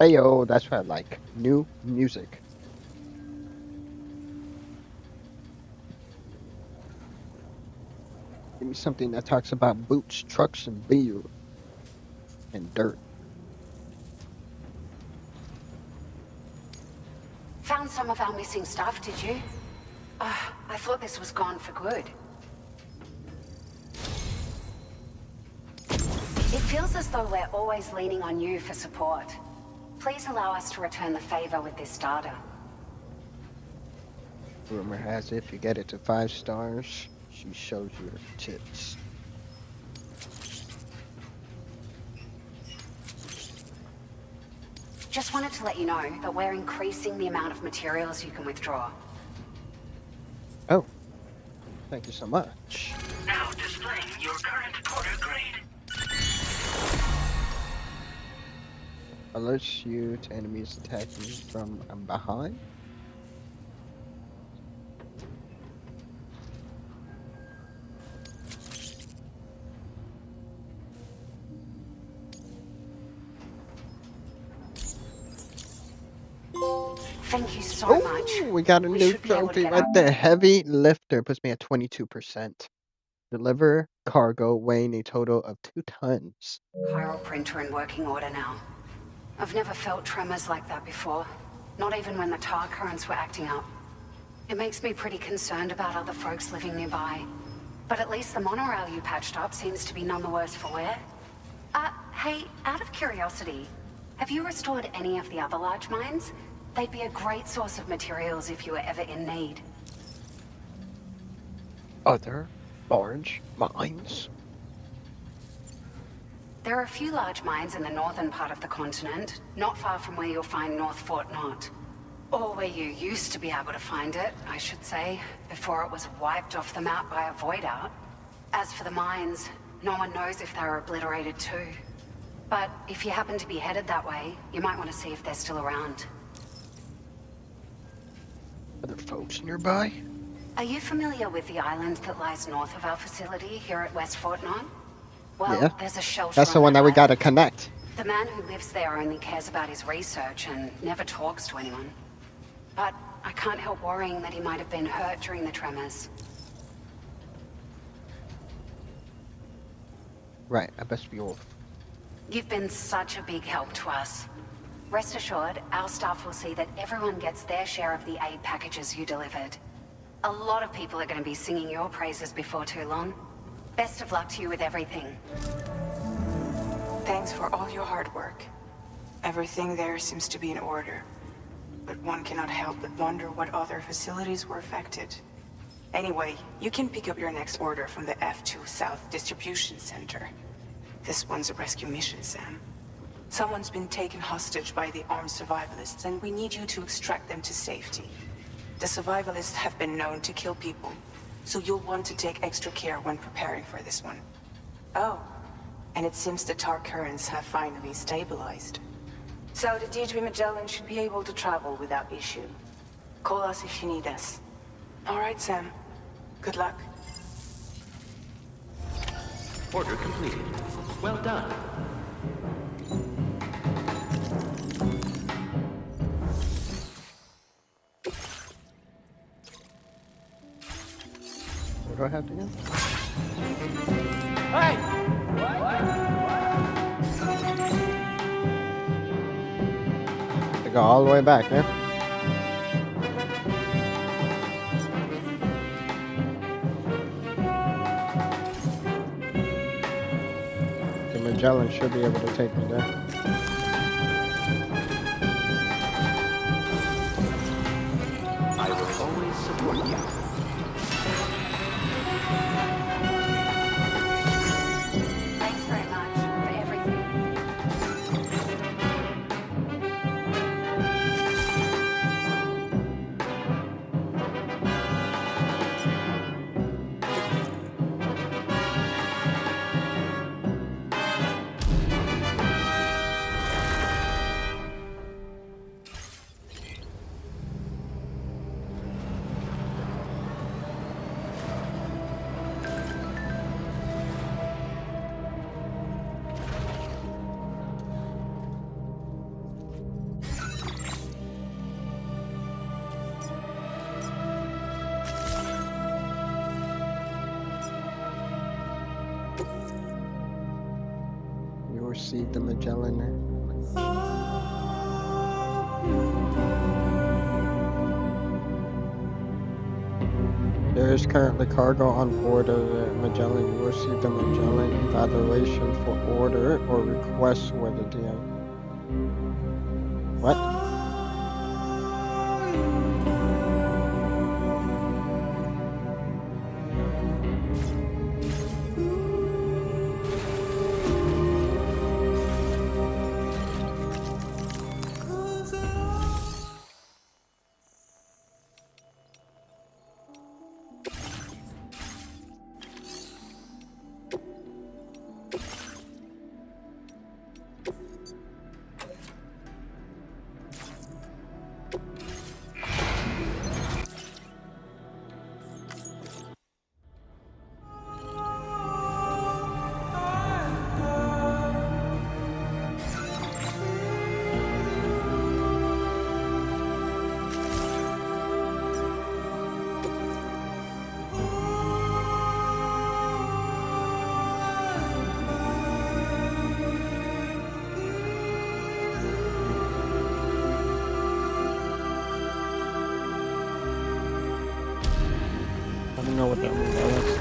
Hey yo, that's what I like. New music. Give me something that talks about boots, trucks, and beer and dirt. Found some of our missing stuff, did you? I thought this was gone for good. It feels as though we're always leaning on you for support. Please allow us to return the favor with this data. Rumor has it, if you get it to 5 stars, she shows you her tits. Just wanted to let you know that we're increasing the amount of materials you can withdraw. Oh, thank you so much. Now displaying your current quarter grade. Alerts you to enemies attacking from behind. Thank you so much. Oh, we got a new should be able to trophy get right out. there. Heavy lifter puts me at 22%. Deliver cargo weighing a total of 2 tons. Chiral printer in working order now. I've never felt tremors like that before. Not even when the tar currents were acting up. It makes me pretty concerned about other folks living nearby. But at least the monorail you patched up seems to be none the worse for wear. Hey, out of curiosity, have you restored any of the other large mines? They'd be a great source of materials if you were ever in need. Other large mines? There are a few large mines in the northern part of the continent, not far from where you'll find North Fort Knot. Or where you used to be able to find it, I should say, before it was wiped off the map by a void out. As for the mines, no one knows if they were obliterated too. But if you happen to be headed that way, you might want to see if they're still around. Other folks nearby? Are you familiar with the island that lies north of our facility here at West Fort Knot? Well, Yeah. there's a shelter That's the on one that we gotta island. connect. The man who lives there only cares about his research and never talks to anyone. But I can't help worrying that he might have been hurt during the tremors. Right, I best be off. You've been such a big help to us. Rest assured, our staff will see that everyone gets their share of the aid packages you delivered. A lot of people are going to be singing your praises before too long. Best of luck to you with everything. Thanks for all your hard work. Everything there seems to be in order. But one cannot help but wonder what other facilities were affected. Anyway, you can pick up your next order from the F2 South Distribution Center. This one's a rescue mission, Sam. Someone's been taken hostage by the armed survivalists, and we need you to extract them to safety. The survivalists have been known to kill people, so you'll want to take extra care when preparing for this one. Oh, and it seems the tar currents have finally stabilized. So the DHV Magellan should be able to travel without issue. Call us if you need us. All right, Sam. Good luck. Order completed. Well done. Where do I have to go? Hey! To go all the way back, yeah? The Magellan should be able to take me there. I will always support you. Thanks very much for everything. You received the Magellan there. There is currently cargo on board of the Magellan. You received the Magellan evaluation for order or request with the DM. What? I don't know what that was.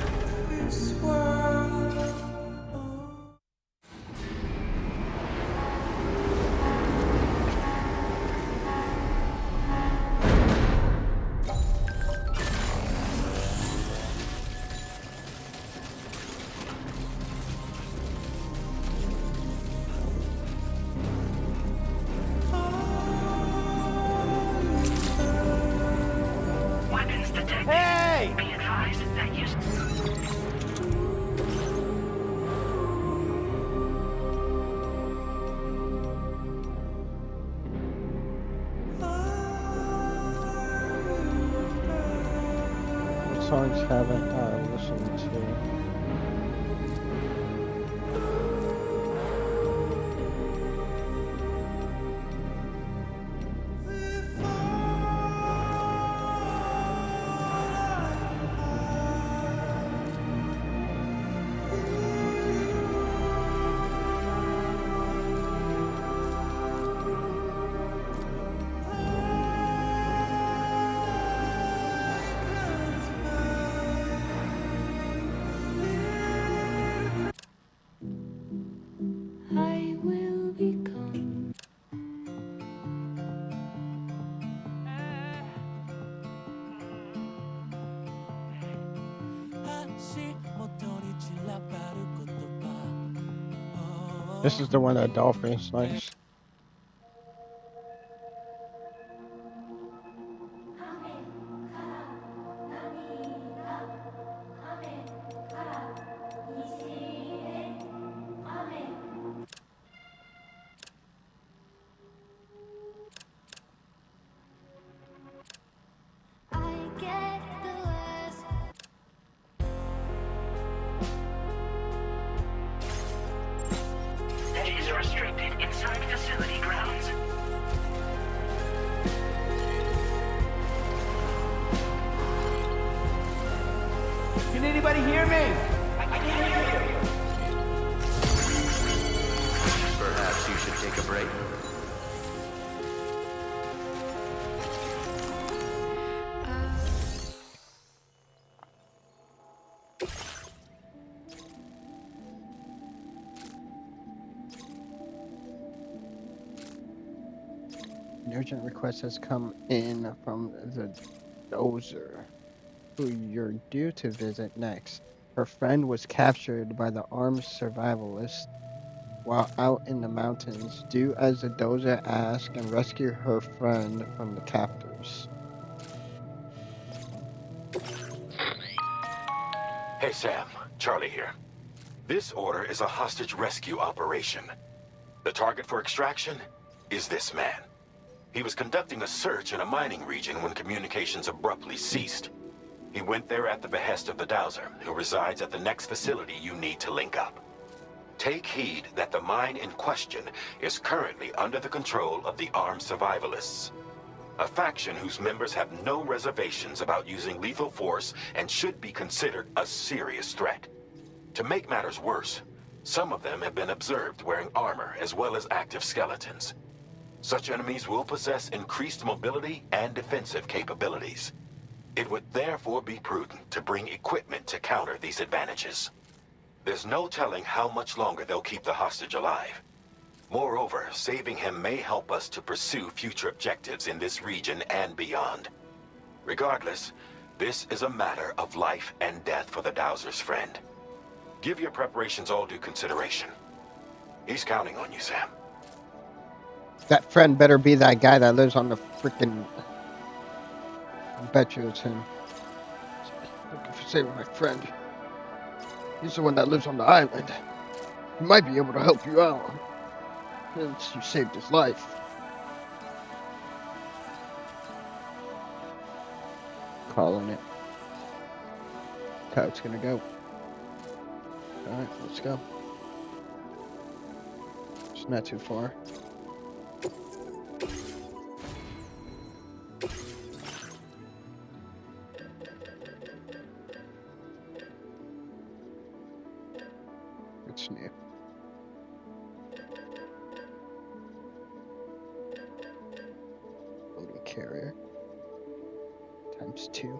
Weapons detected. Hey! Be advised that use... What songs haven't I listened to? This is the one that Dolphin's likes. Edges are restricted inside facility grounds. Can anybody hear me? Perhaps you should take a break. An urgent request has come in from the Dozer, who you're due to visit next. Her friend was captured by the armed survivalists while out in the mountains. Do as the Dozer asks and rescue her friend from the captors. Hey Sam, Charlie here. This order is a hostage rescue operation. The target for extraction is this man. He was conducting a search in a mining region when communications abruptly ceased. He went there at the behest of the Dowser, who resides at the next facility you need to link up. Take heed that the mine in question is currently under the control of the armed survivalists, a faction whose members have no reservations about using lethal force and should be considered a serious threat. To make matters worse, some of them have been observed wearing armor as well as active skeletons. Such enemies will possess increased mobility and defensive capabilities. It would therefore be prudent to bring equipment to counter these advantages. There's no telling how much longer they'll keep the hostage alive. Moreover, saving him may help us to pursue future objectives in this region and beyond. Regardless, this is a matter of life and death for the Dowser's friend. Give your preparations all due consideration. He's counting on you, Sam. That friend better be that guy that lives on the freaking. I bet you it's him. Looking for saving my friend. He's the one that lives on the island. He might be able to help you out. Since you saved his life. Calling it. That's how it's gonna go. Alright, let's go. It's not too far. It's new. Loading carrier. ×2.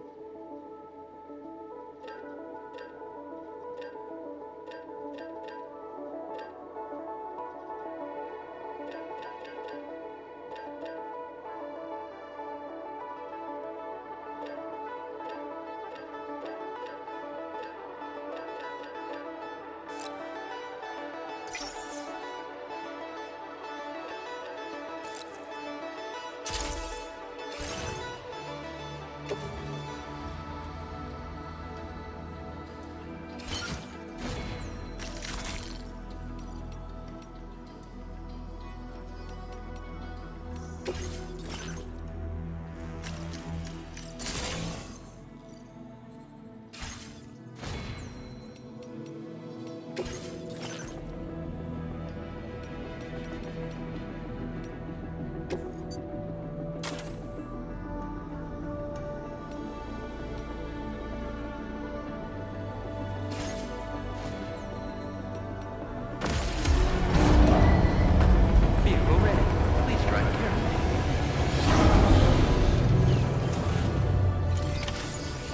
Vehicle ready. Please drive carefully.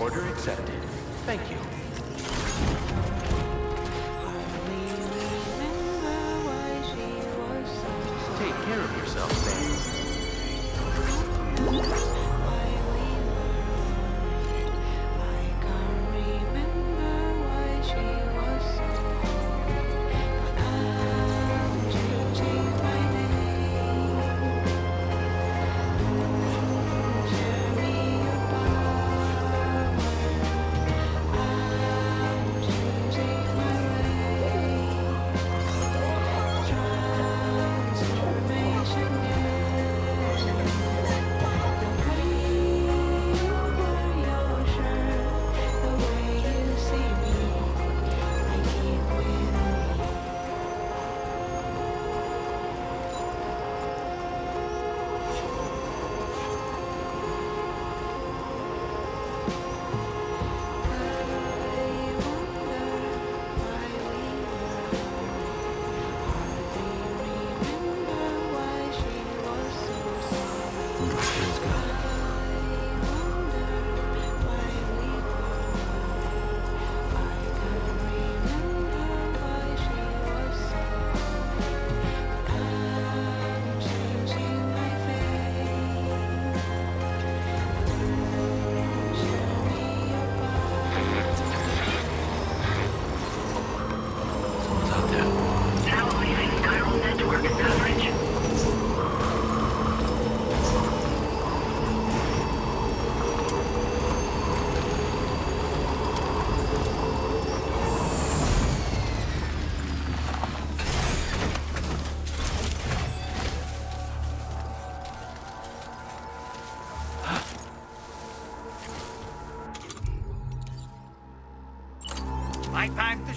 Order accepted. Thank you. Take care of yourself, Sam.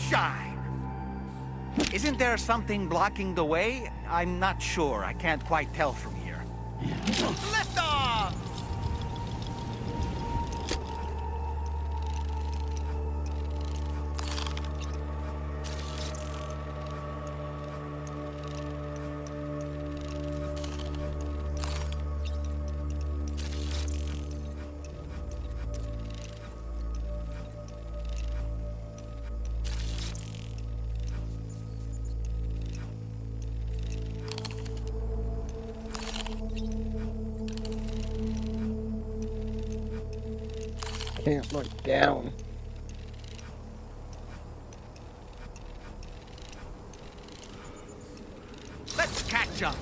Sunshine! Isn't there something blocking the way? I'm not sure. I can't quite tell from here. Lift off! Can't look down. Let's catch up.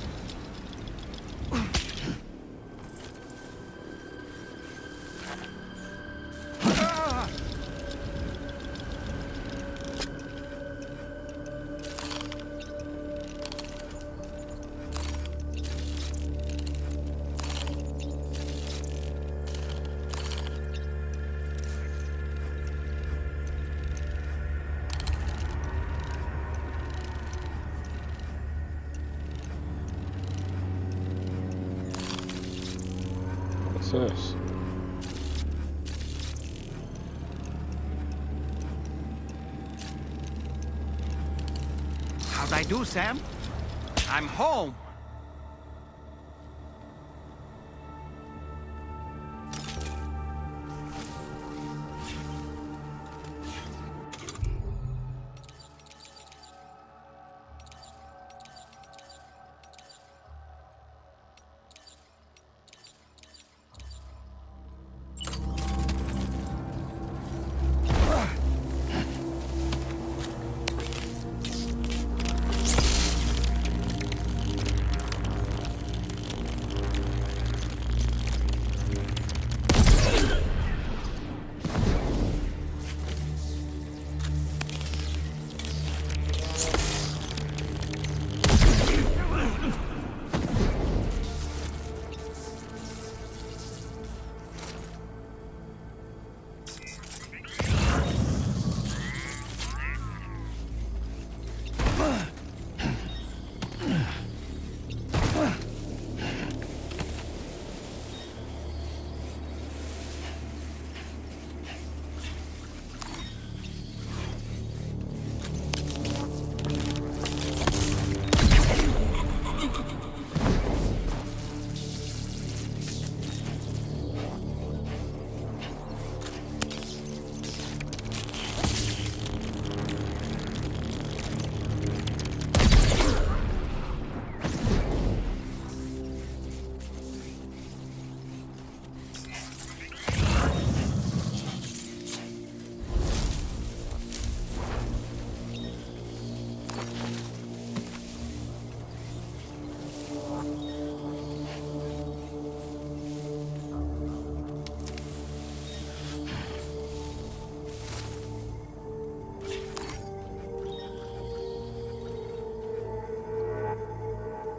What's this? How'd I do, Sam? I'm home.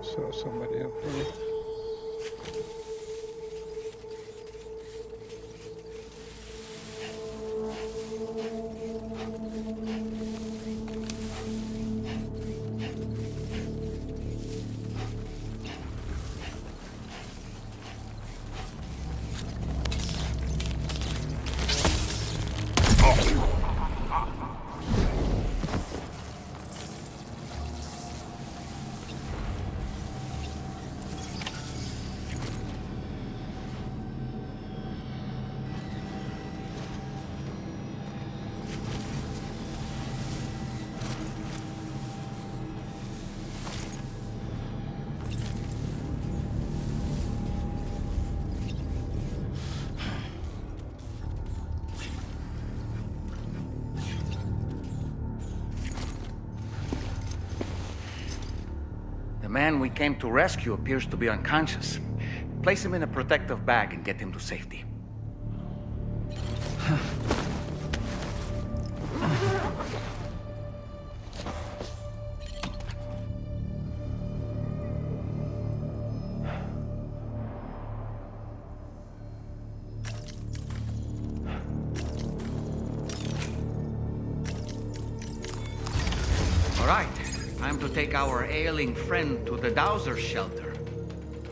So somebody up there. The man we came to rescue appears to be unconscious. Place him in a protective bag and get him to safety. time to take our ailing friend to the Dowser shelter.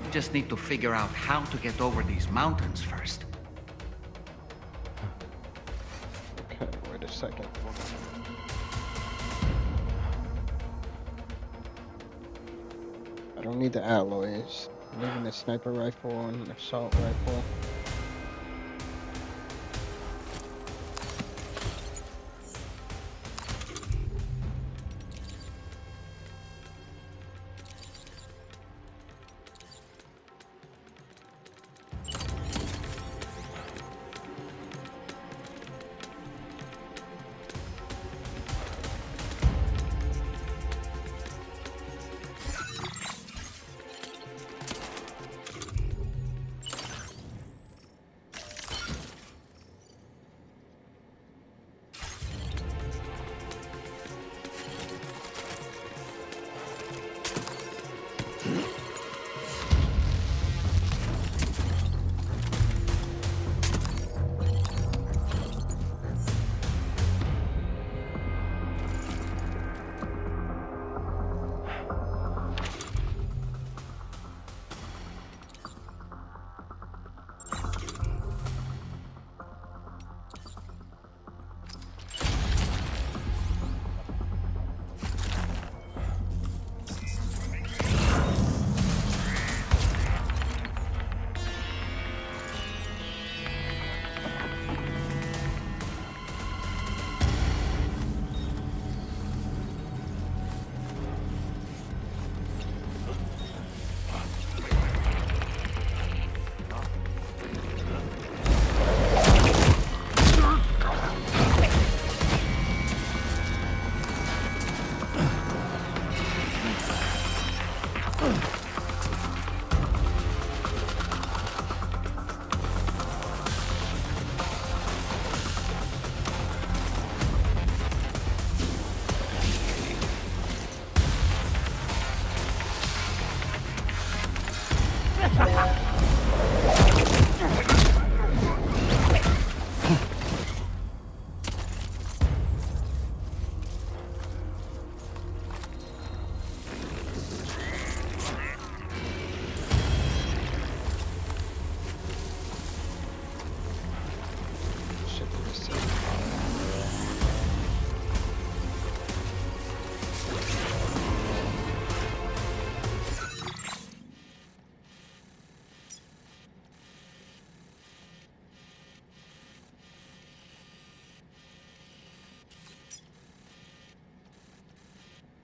We just need to figure out how to get over these mountains first. Okay, wait a second. I don't need the alloys. I'm leaving the sniper rifle and the assault rifle.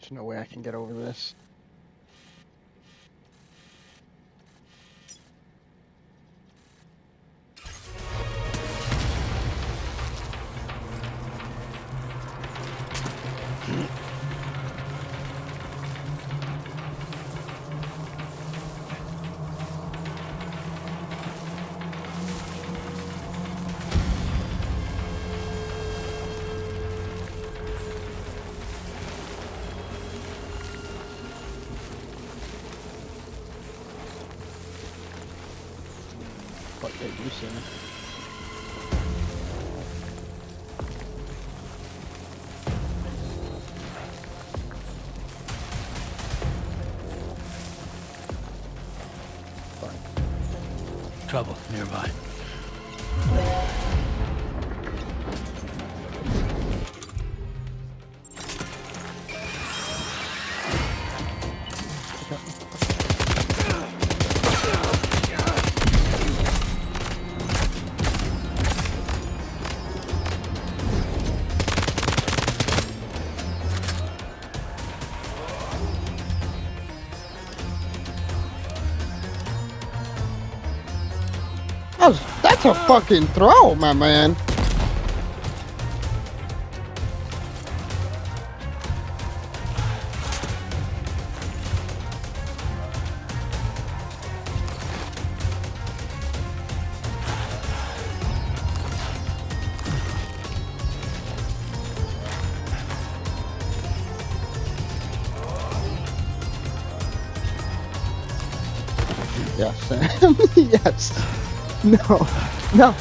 There's no way I can get over this. Fuck that, you see me. Trouble nearby. That's a fucking throw, my man. Yes, Sam. Yes. No. No.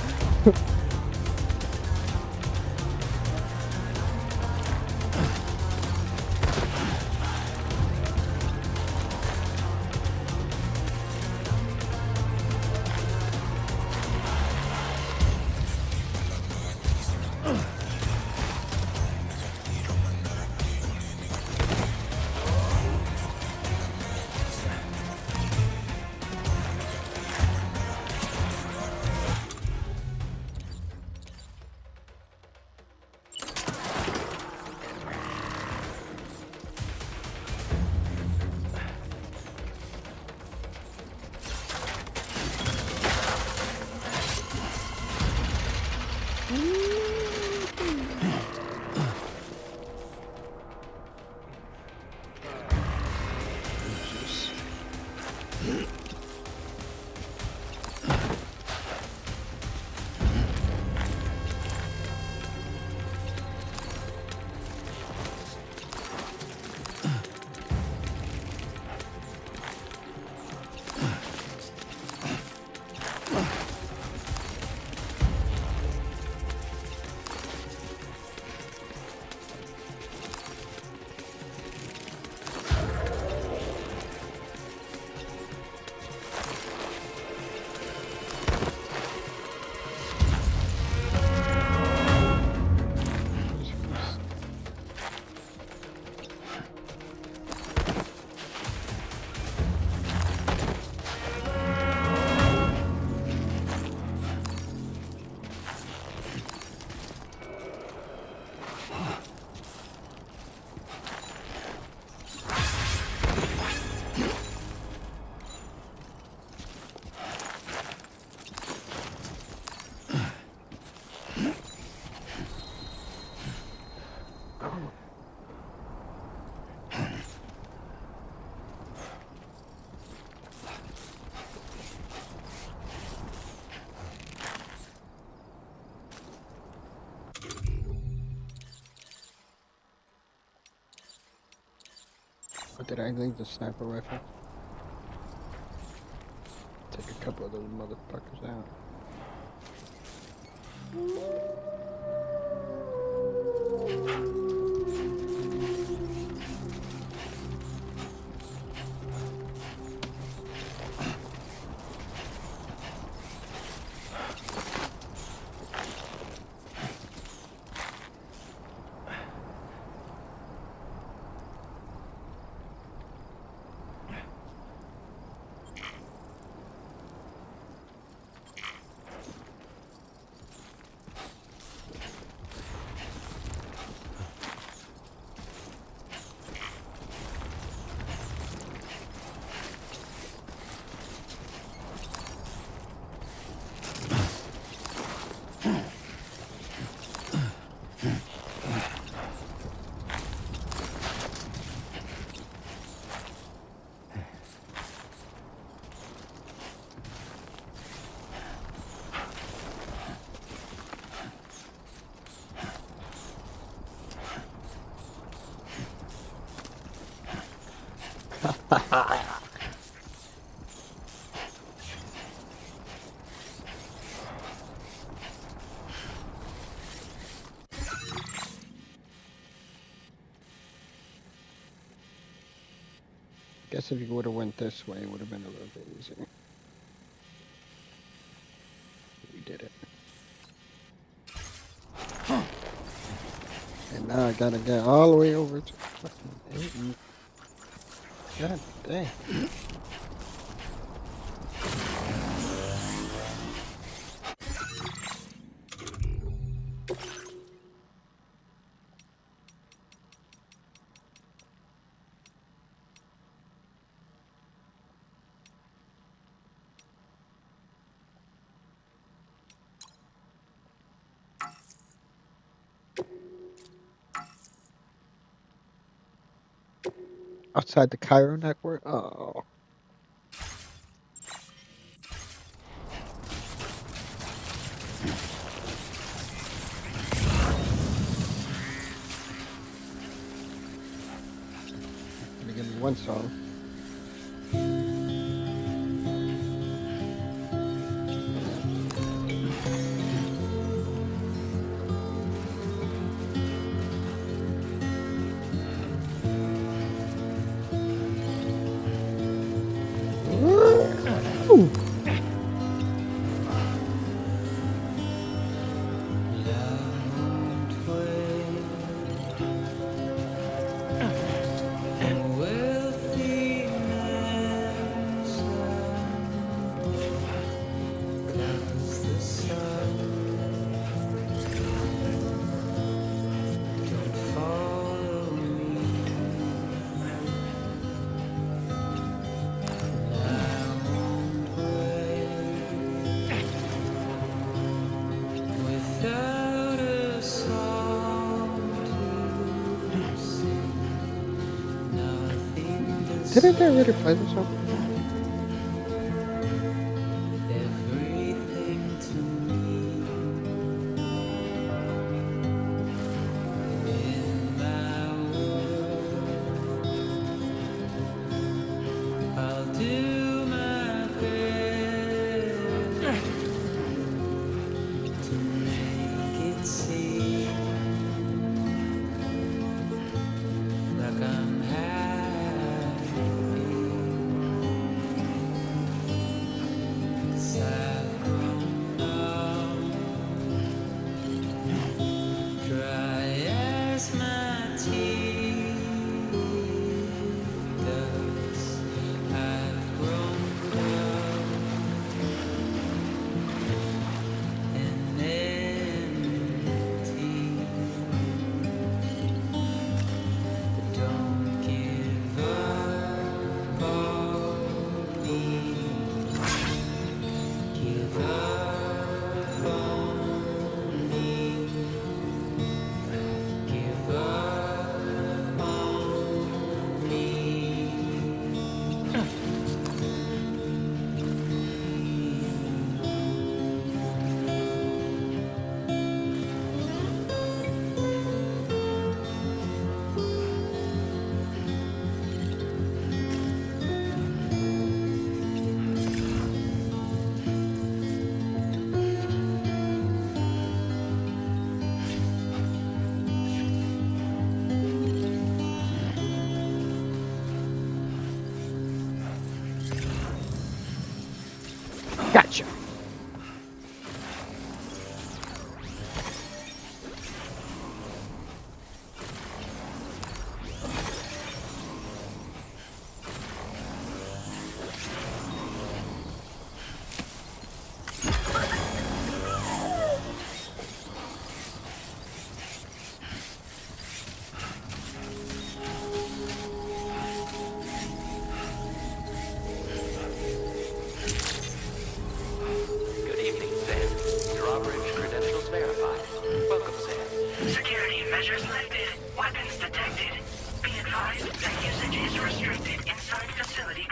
Or did I leave the sniper rifle? Take a couple of those motherfuckers out. Guess if you would have went this way, it would have been a little bit easier. We did it. And now I gotta get all the way over to fucking Aiden. God dang. Outside the Cairo network? Oh. Gonna give me one song. Woo! Didn't they already play this song? Gotcha. Good evening, Sam. Drawbridge credentials verified. Welcome, Sam. Security measures lifted. Weapons detected. Be advised that usage is restricted inside facility.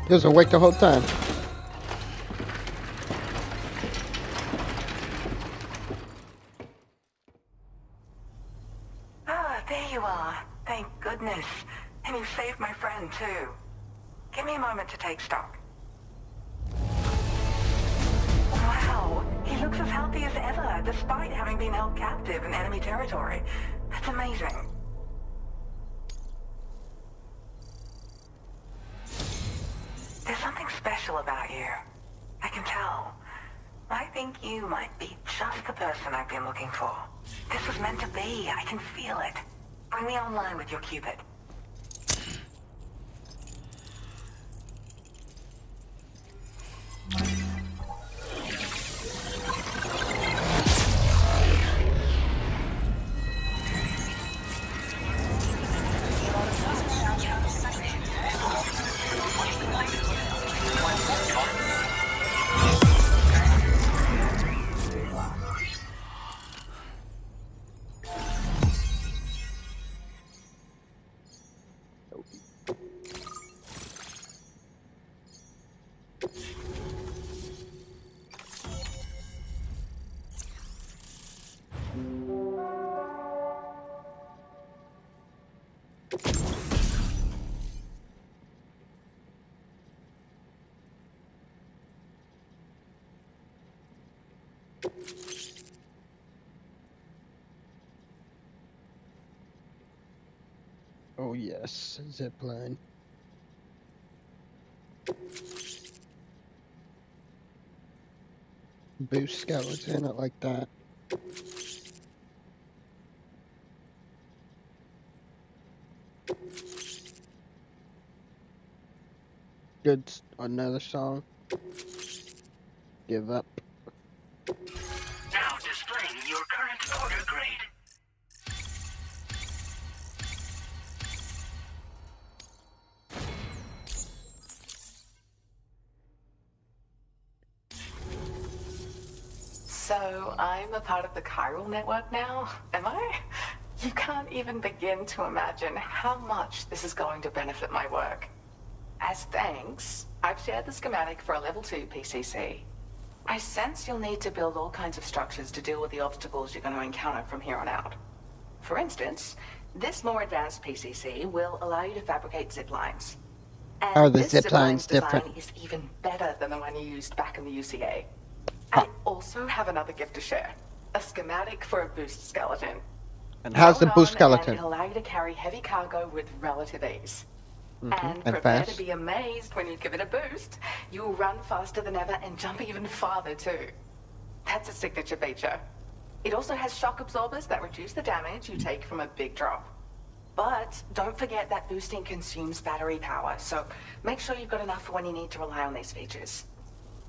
He was awake the whole time. Ah, there you are. Thank goodness. And you saved my friend, too. Give me a moment to take stock. Wow, he looks as healthy as ever, despite having been held captive in enemy territory. That's amazing. There's something special about you. I can tell. I think you might be just the person I've been looking for. This was meant to be. I can feel it. Bring me online with your Cupid. Oh yes, zipline. Boost skeleton, I like that. Good, another song. Give up. Now displaying your current order grade. So, I'm a part of the chiral network now, am I? You can't even begin to imagine how much this is going to benefit my work. As thanks, I've shared the schematic for a level 2 PCC. I sense you'll need to build all kinds of structures to deal with the obstacles you're going to encounter from here on out. For instance, this more advanced PCC will allow you to fabricate zip lines. And Are the this zip zip lines line's design different? is even better than the one you used back in the UCA. Huh. I also have another gift to share. A schematic for a boost skeleton. And how's the Hold boost on, skeleton? And it'll allow you to carry heavy cargo with relative ease. And And prepare fast. to be amazed when you give it a boost. You'll run faster than ever and jump even farther too. That's a signature feature. It also has shock absorbers that reduce the damage you take from a big drop. But don't forget that boosting consumes battery power, so make sure you've got enough for when you need to rely on these features.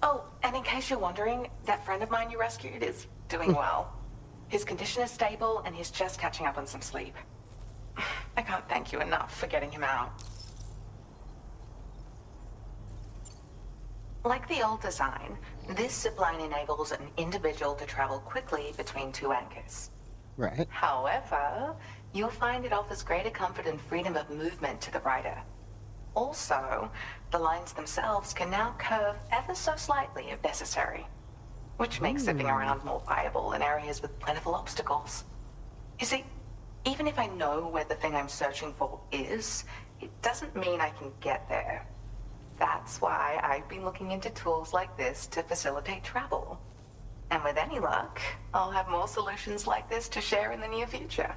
Oh, and in case you're wondering, that friend of mine you rescued is doing well. His condition is stable and he's just catching up on some sleep. I can't thank you enough for getting him out. Like the old design, this zipline enables an individual to travel quickly between two anchors. Right. However, you'll find it offers greater comfort and freedom of movement to the rider. Also, the lines themselves can now curve ever so slightly if necessary, which makes zipping around more viable in areas with plentiful obstacles. You see, even if I know where the thing I'm searching for is, it doesn't mean I can get there. That's why I've been looking into tools like this to facilitate travel. And with any luck, I'll have more solutions like this to share in the near future.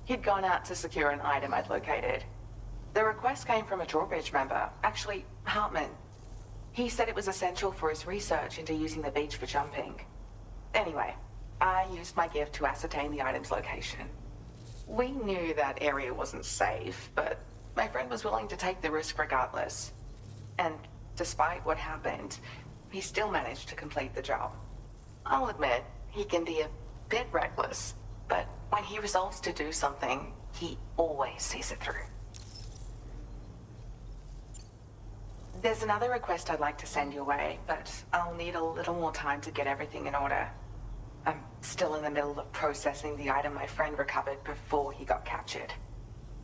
He'd gone out to secure an item I'd located. The request came from a drawbridge member, actually, Hartman. He said it was essential for his research into using the beach for jumping. Anyway, I used my gift to ascertain the item's location. We knew that area wasn't safe, but my friend was willing to take the risk regardless. And despite what happened, he still managed to complete the job. I'll admit, he can be a bit reckless, but when he resolves to do something, he always sees it through. There's another request I'd like to send your way, but I'll need a little more time to get everything in order. I'm still in the middle of processing the item my friend recovered before he got captured.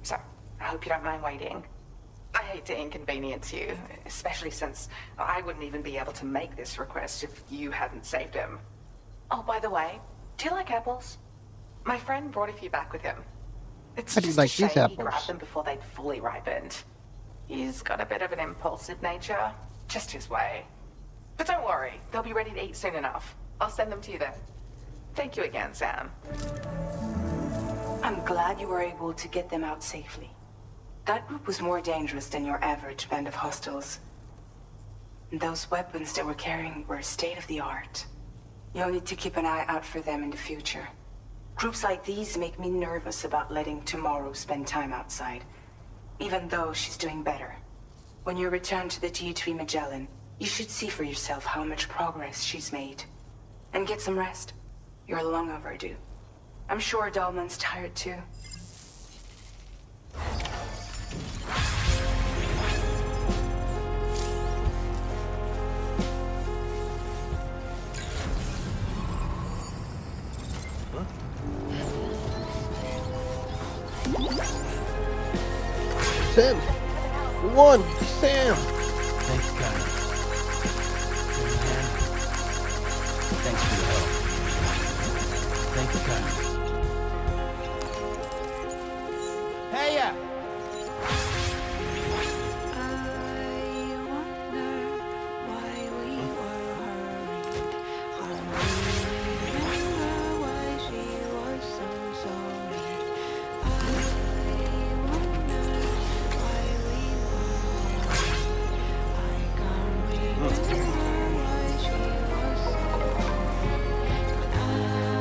So, I hope you don't mind waiting. I hate to inconvenience you, especially since I wouldn't even be able to make this request if you hadn't saved him. Oh, by the way, do you like apples? My friend brought a few back with him. It's How do you just like a shame these he apples? grabbed them before they'd fully ripened. He's got a bit of an impulsive nature, just his way. But don't worry, they'll be ready to eat soon enough. I'll send them to you then. Thank you again, Sam. I'm glad you were able to get them out safely. That group was more dangerous than your average band of hostiles. Those weapons they were carrying were state-of-the-art. You'll need to keep an eye out for them in the future. Groups like these make me nervous about letting Tomorrow spend time outside, even though she's doing better. When you return to the DH3 Magellan, you should see for yourself how much progress she's made. And get some rest. You're long overdue. I'm sure Dahlman's tired too. Sam! One! Sam! Thanks, guys. Thanks for your help. Thank you, guys. Hey, ya!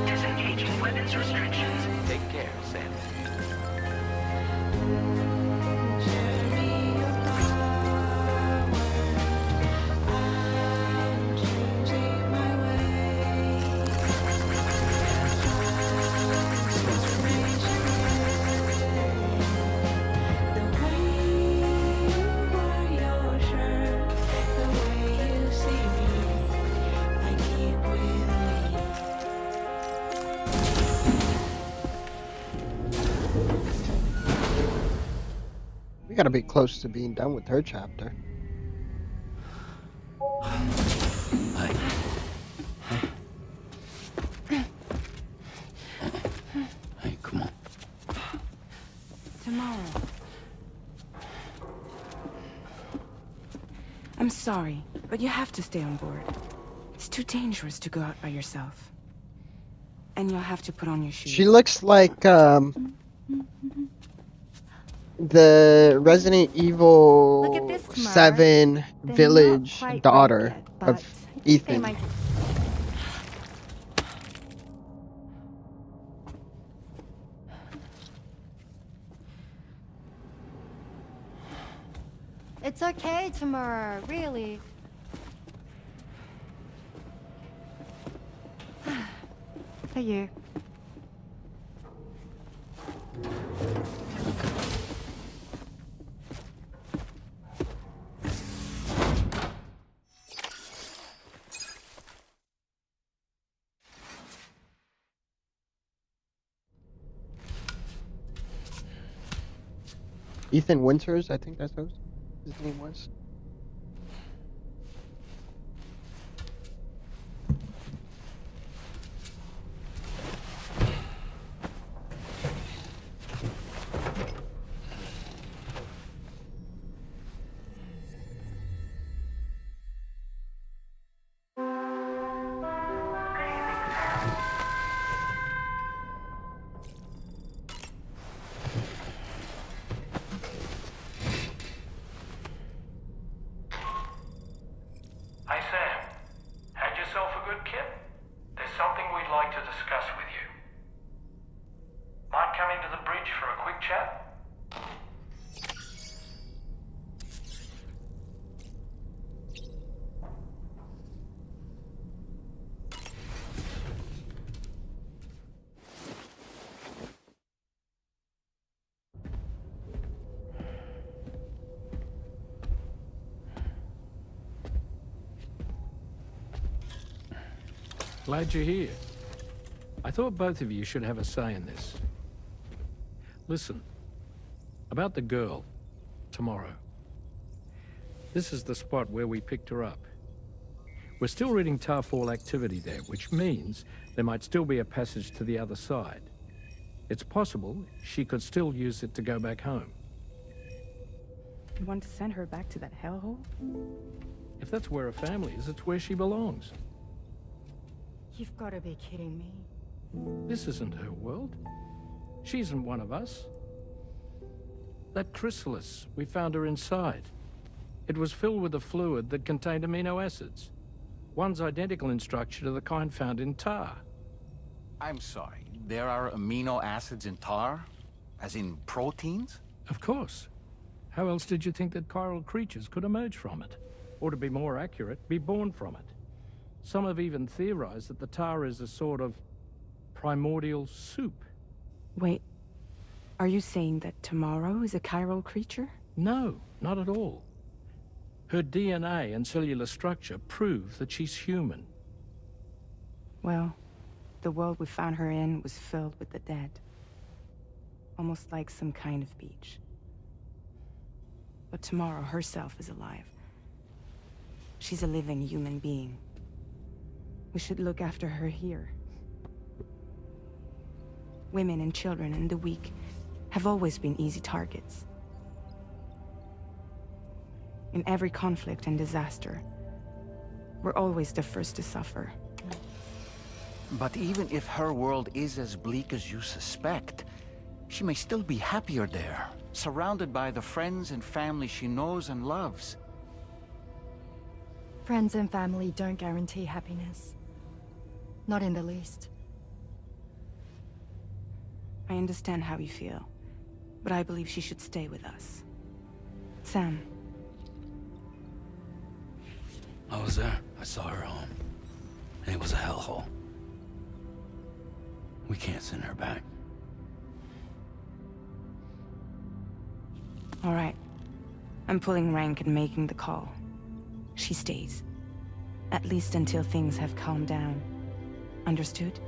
Disengaging weapons restrictions. Take care, Sam. We gotta be close to being done with her chapter. Hey, come on. Tomorrow. I'm sorry, but you have to stay on board. It's too dangerous to go out by yourself. And you'll have to put on your shoes. She looks like the Resident Evil Look at this, Tamara. 7 They're not village quite daughter ripe yet, but of I think they Ethan. might- It's okay, Tamara, really. For you. Ethan Winters, I think that's what his name was. Hey Sam, had yourself a good kip? There's something we'd like to discuss with you. Mind coming to the bridge for a quick chat? Glad you're here. I thought both of you should have a say in this. Listen, about the girl, tomorrow. This is the spot where we picked her up. We're still reading Tarfall activity there, which means there might still be a passage to the other side. It's possible she could still use it to go back home. You want to send her back to that hellhole? If that's where her family is, it's where she belongs. You've got to be kidding me. This isn't her world. She isn't one of us. That chrysalis, we found her inside. It was filled with a fluid that contained amino acids. One's identical in structure to the kind found in tar. I'm sorry, there are amino acids in tar? As in proteins? Of course. How else did you think that chiral creatures could emerge from it? Or to be more accurate, be born from it? Some have even theorized that the tar is a sort of primordial soup. Wait, are you saying that tomorrow is a chiral creature? No, not at all. Her DNA and cellular structure prove that she's human. Well, the world we found her in was filled with the dead. Almost like some kind of beach. But tomorrow herself is alive. She's a living human being. We should look after her here. Women and children and the weak have always been easy targets. In every conflict and disaster, we're always the first to suffer. But even if her world is as bleak as you suspect, she may still be happier there, surrounded by the friends and family she knows and loves. Friends and family don't guarantee happiness. Not in the least. I understand how you feel, but I believe she should stay with us. Sam. I was there. I saw her home. And it was a hellhole. We can't send her back. All right. I'm pulling rank and making the call. She stays. At least until things have calmed down. Understood?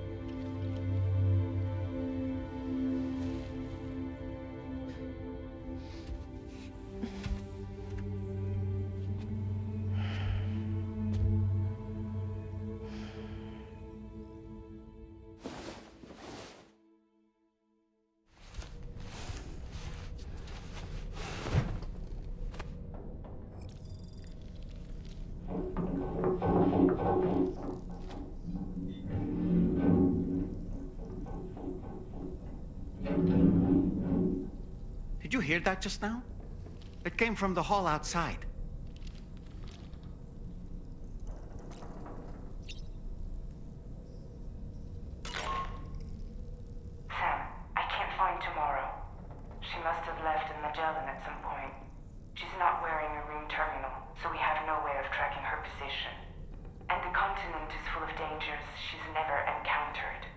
Did you hear that just now? It came from the hall outside. Sam, I can't find tomorrow. She must have left in Magellan at some point. She's not wearing a room terminal, so we have no way of tracking her position. And the continent is full of dangers she's never encountered.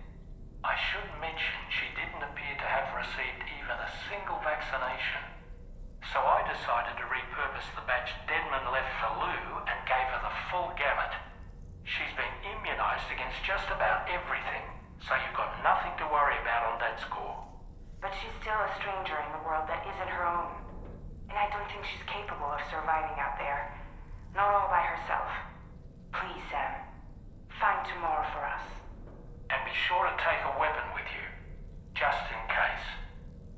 I should mention she didn't appear to have received even a single vaccination. So I decided to repurpose the batch Deadman left for Lou and gave her the full gamut. She's been immunized against just about everything, so you've got nothing to worry about on that score. But she's still a stranger in the world that isn't her own. and I don't think she's capable of surviving out there. Not all by herself. Please, Sam. Find tomorrow for us. And be sure to take a weapon with you, just in case.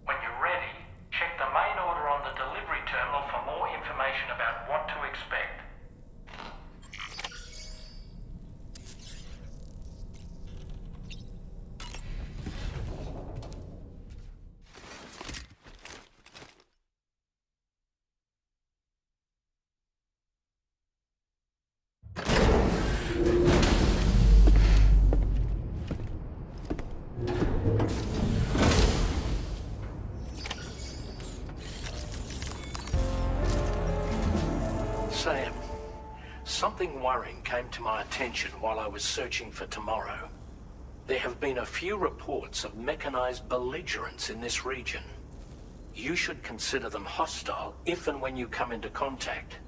When you're ready, check the main order on the delivery terminal for more information about what to expect. Sam, something worrying came to my attention while I was searching for Tomorrow. There have been a few reports of mechanized belligerents in this region. You should consider them hostile if and when you come into contact.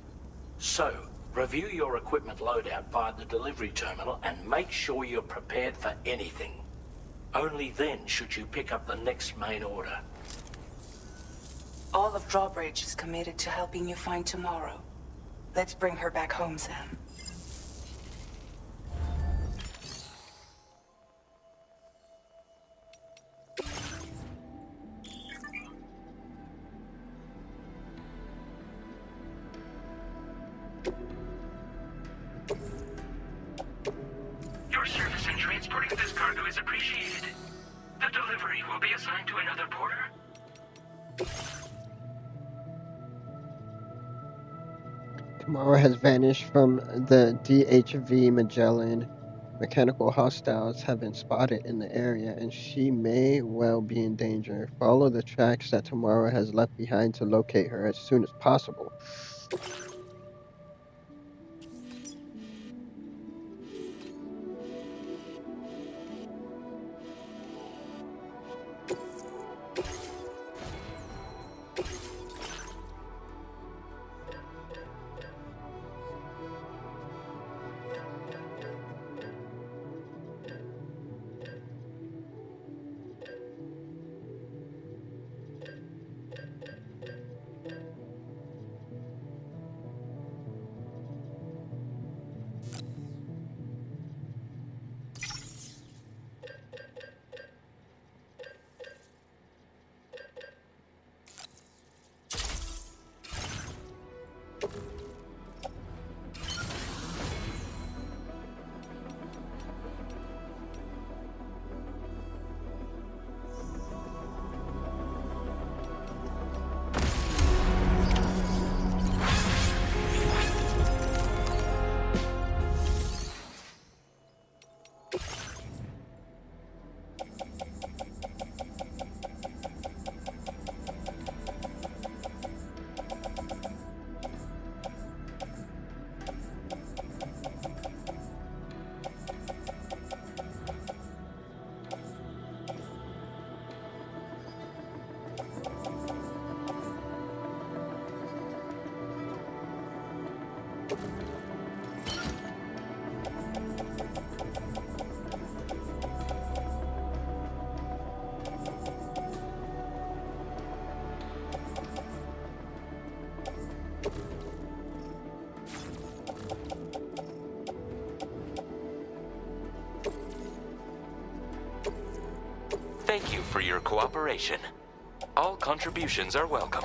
So, review your equipment loadout via the delivery terminal and make sure you're prepared for anything. Only then should you pick up the next main order. All of Drawbridge is committed to helping you find Tomorrow. Let's bring her back home, Sam. Your service in transporting this cargo is appreciated. The delivery will be assigned to another porter. Tomorrow has vanished from the DHV Magellan. Mechanical hostiles have been spotted in the area, and she may well be in danger. Follow the tracks that Tomorrow has left behind to locate her as soon as possible. Thank you for your cooperation. All contributions are welcome.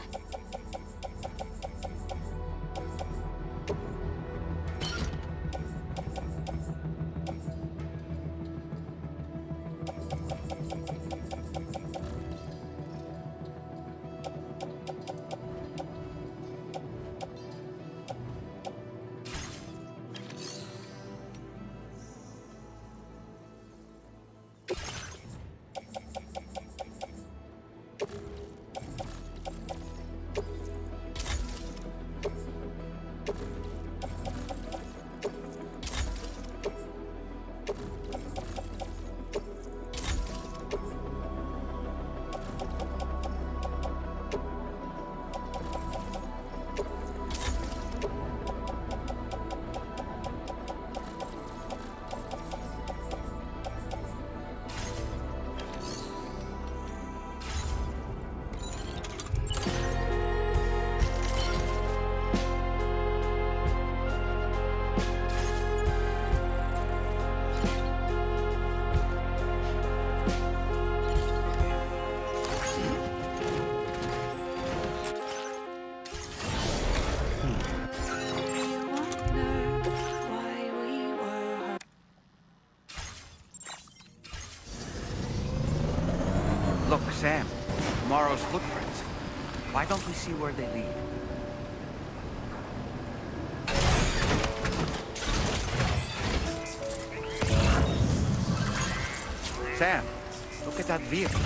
Tomorrow's footprints. Why don't we see where they lead? Sam, look at that vehicle.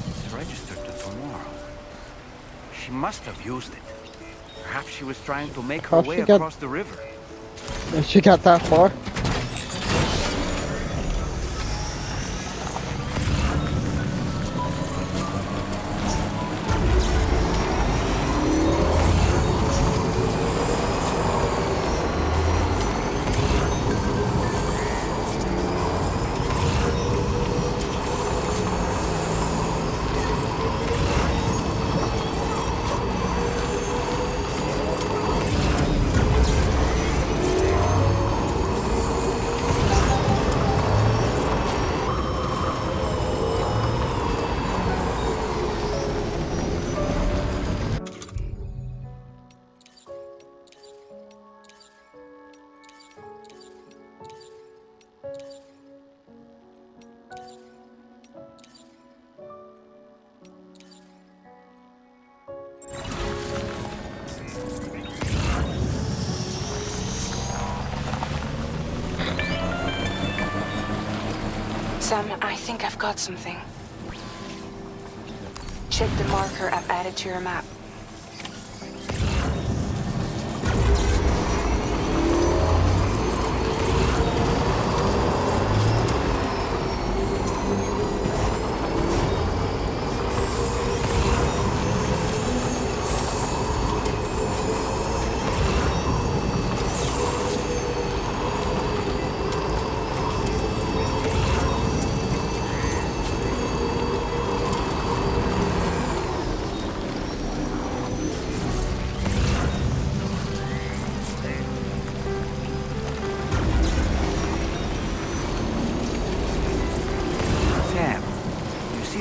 It's registered to tomorrow. She must have used it. Perhaps she was trying to make her Oh, way across the river. She got that far. Sam, I think I've got something. Check the marker I've added to your map.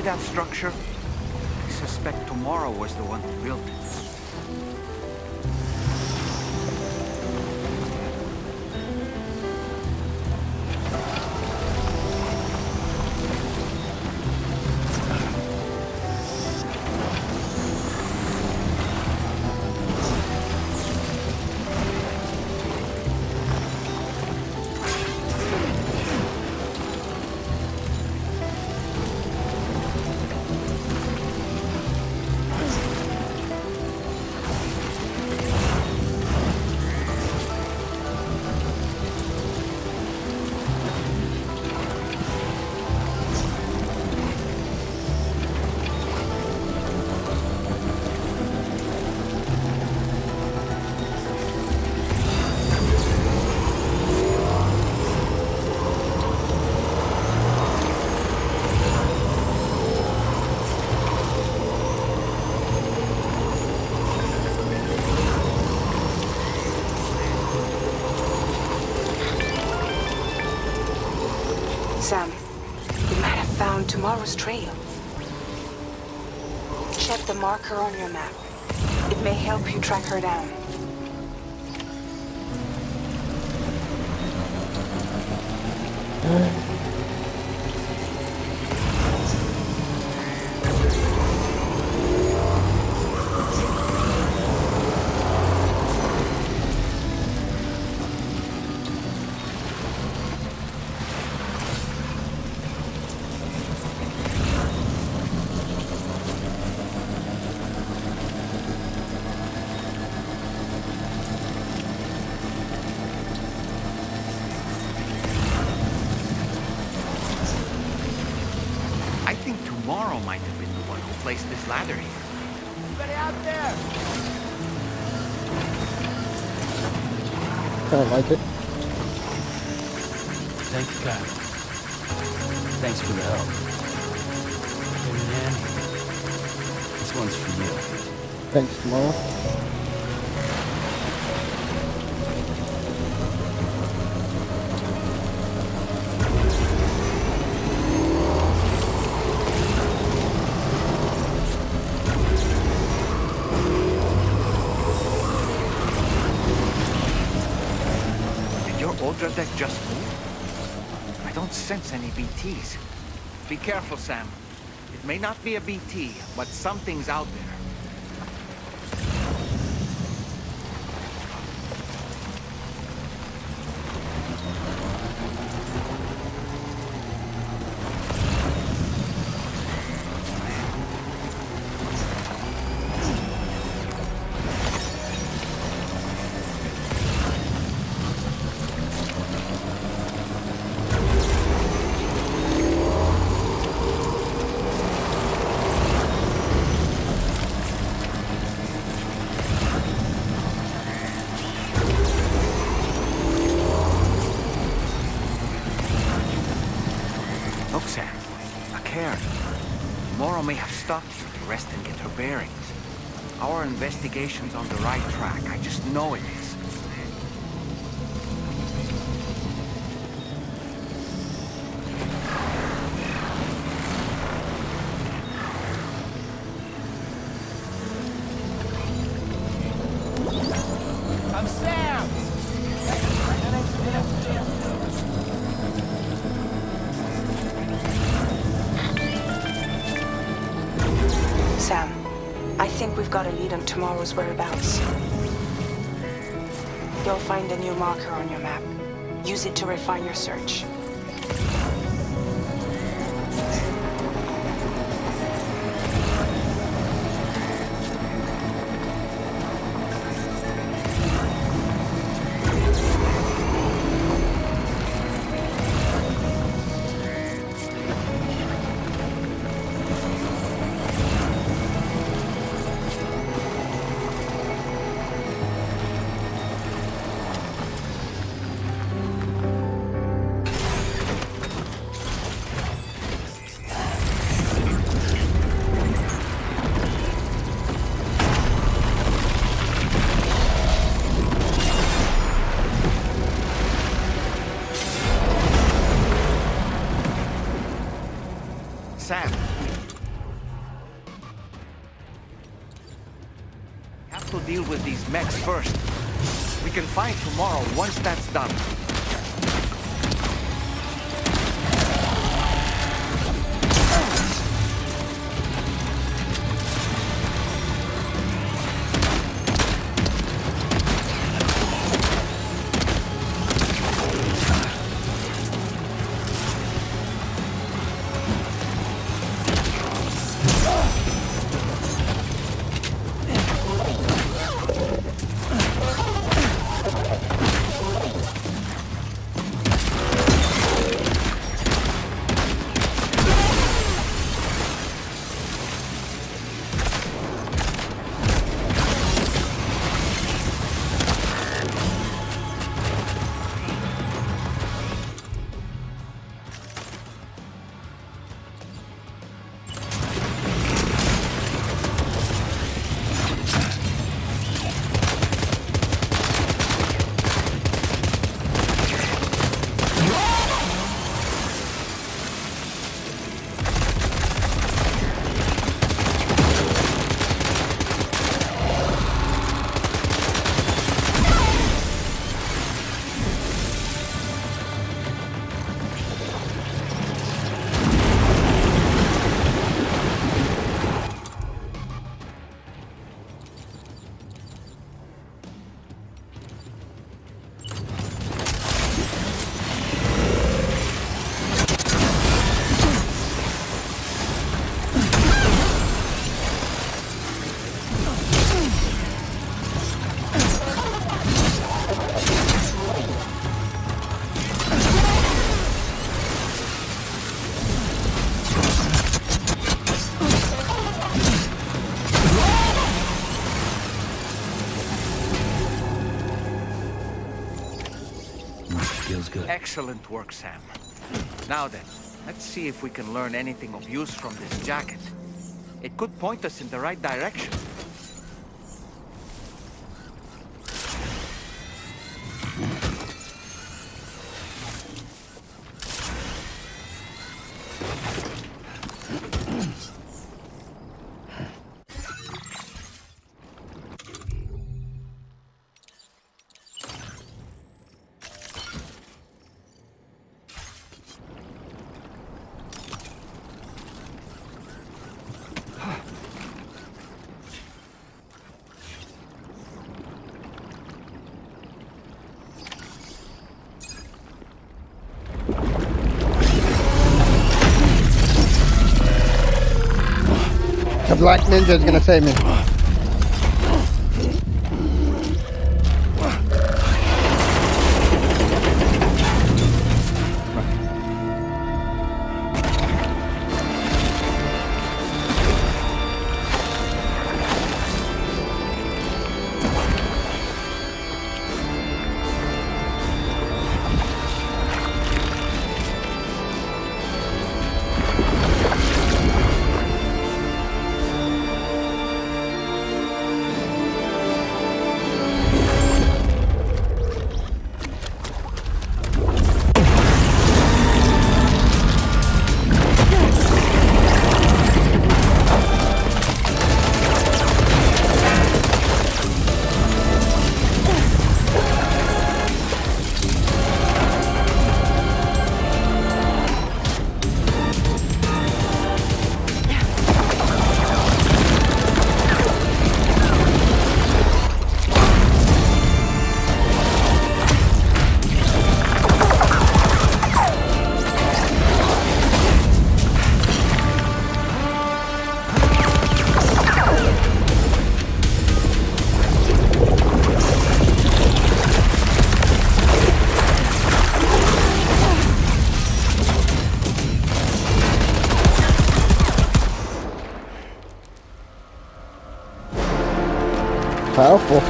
That structure? I suspect Tomorrow was the one who built it. Sam, we might have found Tomorrow's trail. Check the marker on your map. It may help you track her down. Tomorrow might have been the one who placed this ladder here. Anybody out there? I like it. Thank you, Kyle. Thanks for the help. Hey, man. This one's for you. Thanks, Tomorrow. Ultra deck just moved? I don't sense any BTs. Be careful, Sam. It may not be a BT, but something's out there. Look, Sam. A cairn. Mora may have stopped here to rest and get her bearings. Our investigation's on the right track. I just know it is. I'm Sam! Sam, I think we've got a lead on tomorrow's whereabouts. You'll find a new marker on your map. Use it to refine your search. Sam. Have to deal with these mechs first. We can find tomorrow once that's done. Excellent work, Sam. Now then, let's see if we can learn anything of use from this jacket. It could point us in the right direction. The black ninja is gonna save me. Powerful.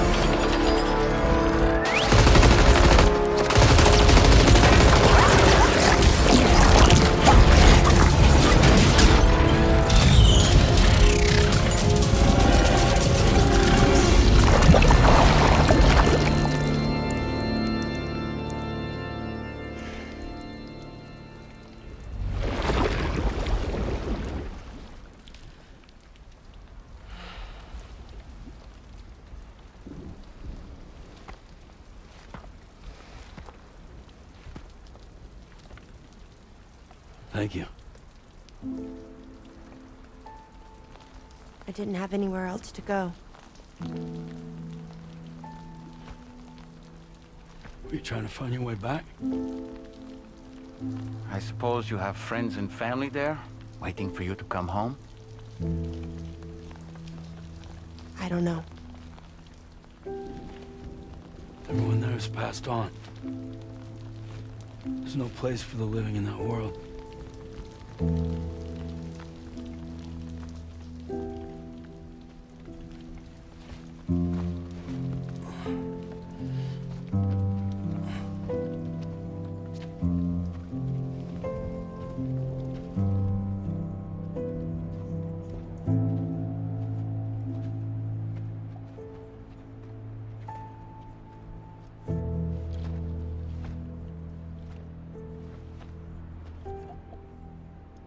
Thank you. I didn't have anywhere else to go. Were you trying to find your way back? I suppose you have friends and family there, waiting for you to come home? I don't know. Everyone there has passed on. There's no place for the living in that world.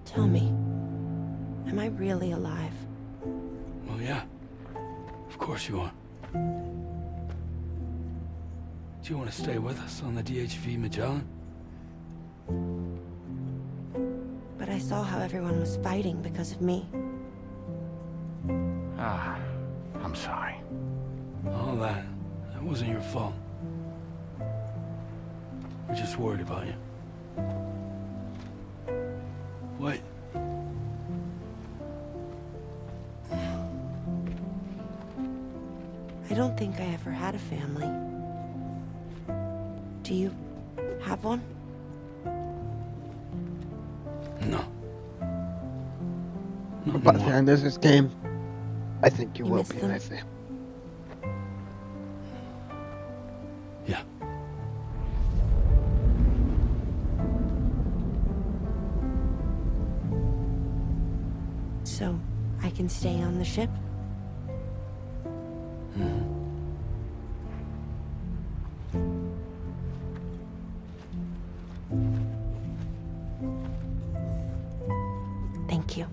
Tell me, am I really alive? Well, yeah. Of course you are. Do you want to stay with us on the DHV Magellan? But I saw how everyone was fighting because of me. Ah, I'm sorry. All that wasn't your fault. We're just worried about you. Wait. I don't think I ever had a family. Do you have one? No. By the end of this game, I think you will miss be them? my family. Yeah. So, I can stay on the ship? Thank you.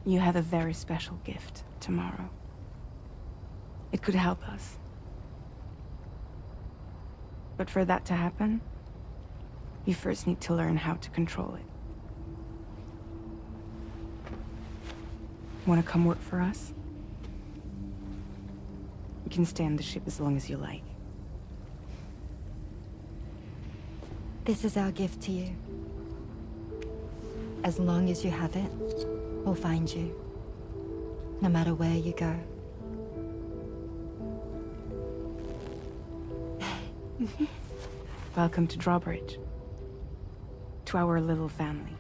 You have a very special gift tomorrow. It could help us. But for that to happen, you first need to learn how to control it. Want to come work for us? You can stay on the ship as long as you like. This is our gift to you. As long as you have it, we'll find you. No matter where you go. Welcome to Drawbridge. To our little family.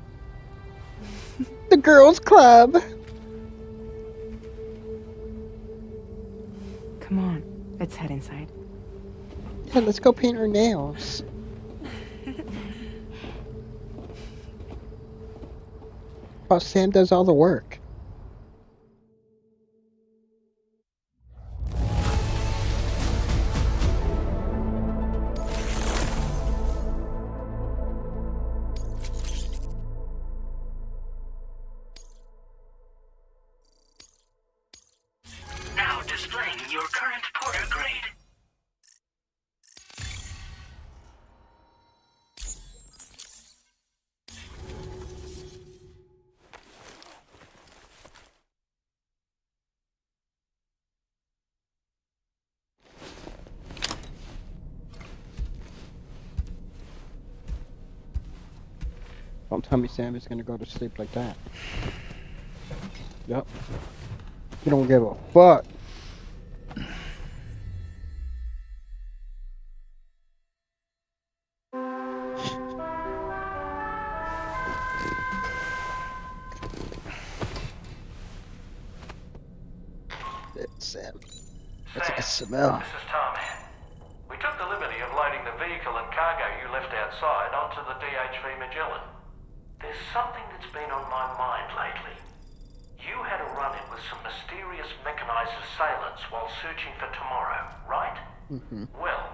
The girls' club. Come on, let's head inside. Yeah, let's go paint our nails. Oh, Sam does all the work. Now displaying your current porter grade. Don't tell me Sam is gonna go to sleep like that. Yep. You don't give a fuck. Sam. What's that smell? This is Tommy. We took the liberty of loading the vehicle and cargo you left outside onto the DHV Magellan. There's something that's been on my mind lately. You had a run-in with some mysterious mechanized assailants while searching for Tomorrow, right? Mm-hmm. Well,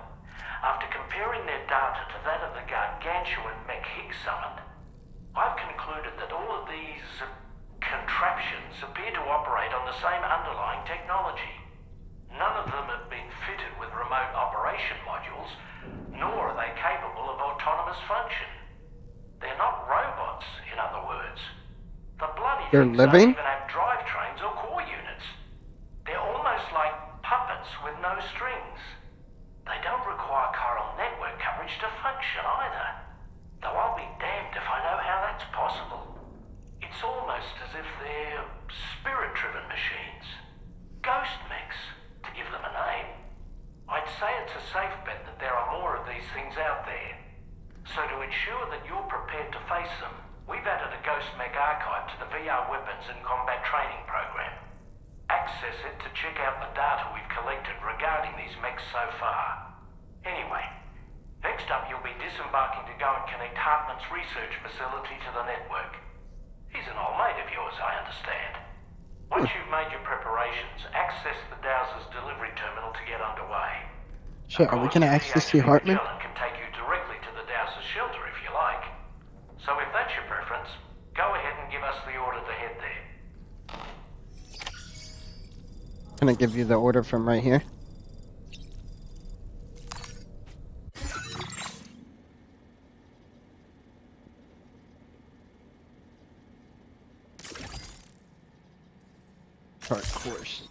after comparing their data to that of the gargantuan mech Higgs summoned, I've concluded that all of these contraptions appear to operate on the same underlying technology. None of them have been fitted with remote operation modules, nor are they capable of autonomous function. They're not robots, in other words. The bloody They're things living? don't even have drivetrains or core units. They're almost like puppets with no strings. They don't require chiral network coverage to function either. Though I'll be damned if I know how that's possible. It's almost as if they're spirit-driven machines. Ghost mechs, to give them a name. I'd say it's a safe bet that there are more of these things out there. So to ensure that you're prepared to face them, we've added a Ghost Mech archive to the VR Weapons and Combat Training program. Access it to check out the data we've collected regarding these mechs so far. Anyway, next up you'll be disembarking to go and connect Hartman's research facility to the network. He's an old mate of yours, I understand. Once you've made your preparations, access the Dowser's delivery terminal to get underway. Shit, are we gonna actually see Hartman? Magellan can take you directly to the Dowser's shelter if you like. So if that's your preference, go ahead and give us the order to head there. Can I give you the order from right here? Chart course.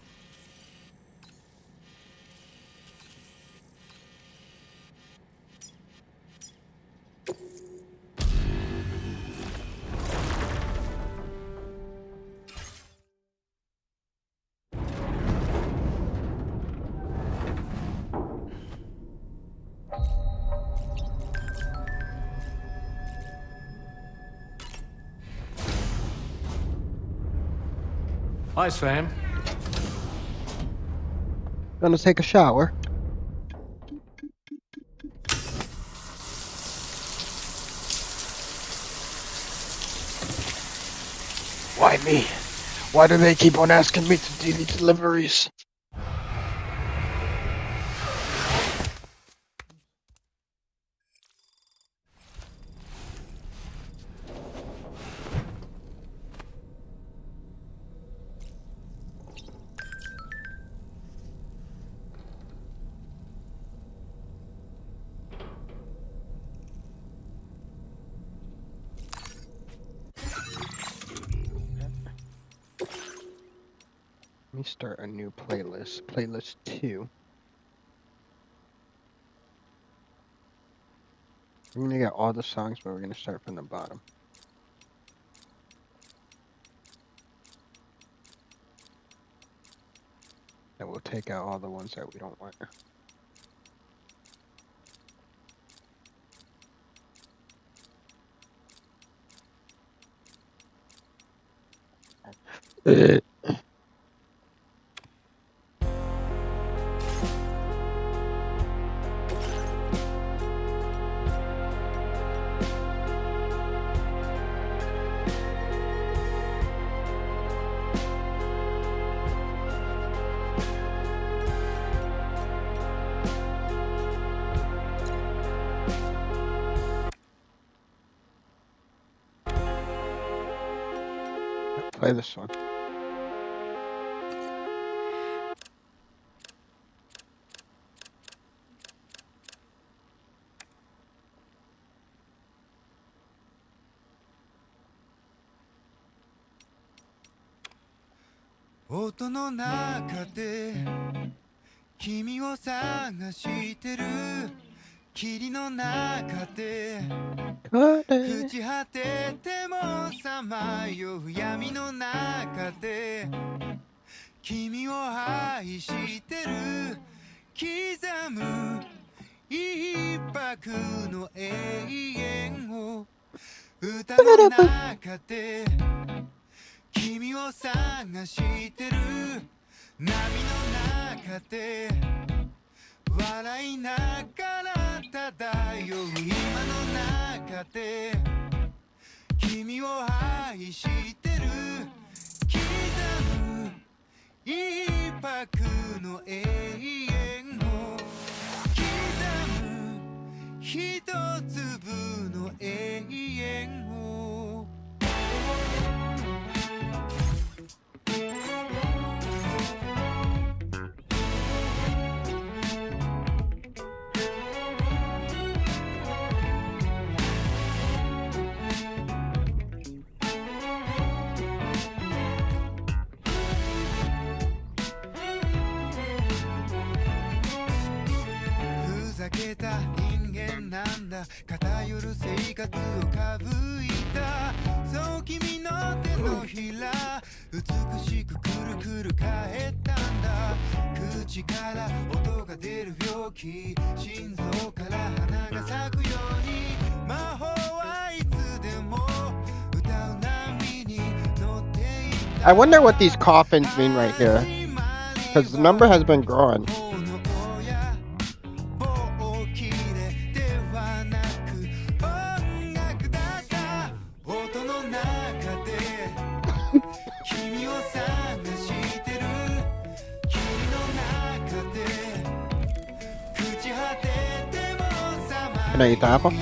Hi, Sam. Gonna take a shower. Why me? Why do they keep on asking me to do these deliveries? me start a new playlist. Playlist 2. We're gonna get all the songs, but we're gonna start from the bottom. And we'll take out all the ones that we don't want. Play this one.「音の中で君を探してる」「霧の中で朽ち果ててもさまよう闇の中で君を愛してる」「刻む一拍の永遠を歌の中で君を探してる」「波の中で笑いながら漂う今の中で君を愛してる」「刻む一拍の永遠を刻む一粒の永遠を」ふざけた人間なんだ偏る生活をかぶいたそう君の手のひら美しくくるくる返ったんだ口から音が出る病気心臓から花が咲くように魔法はいつでも歌う波に乗っていた I wonder what these coffins mean right here. Because the number has been growing. Can I eat the apple?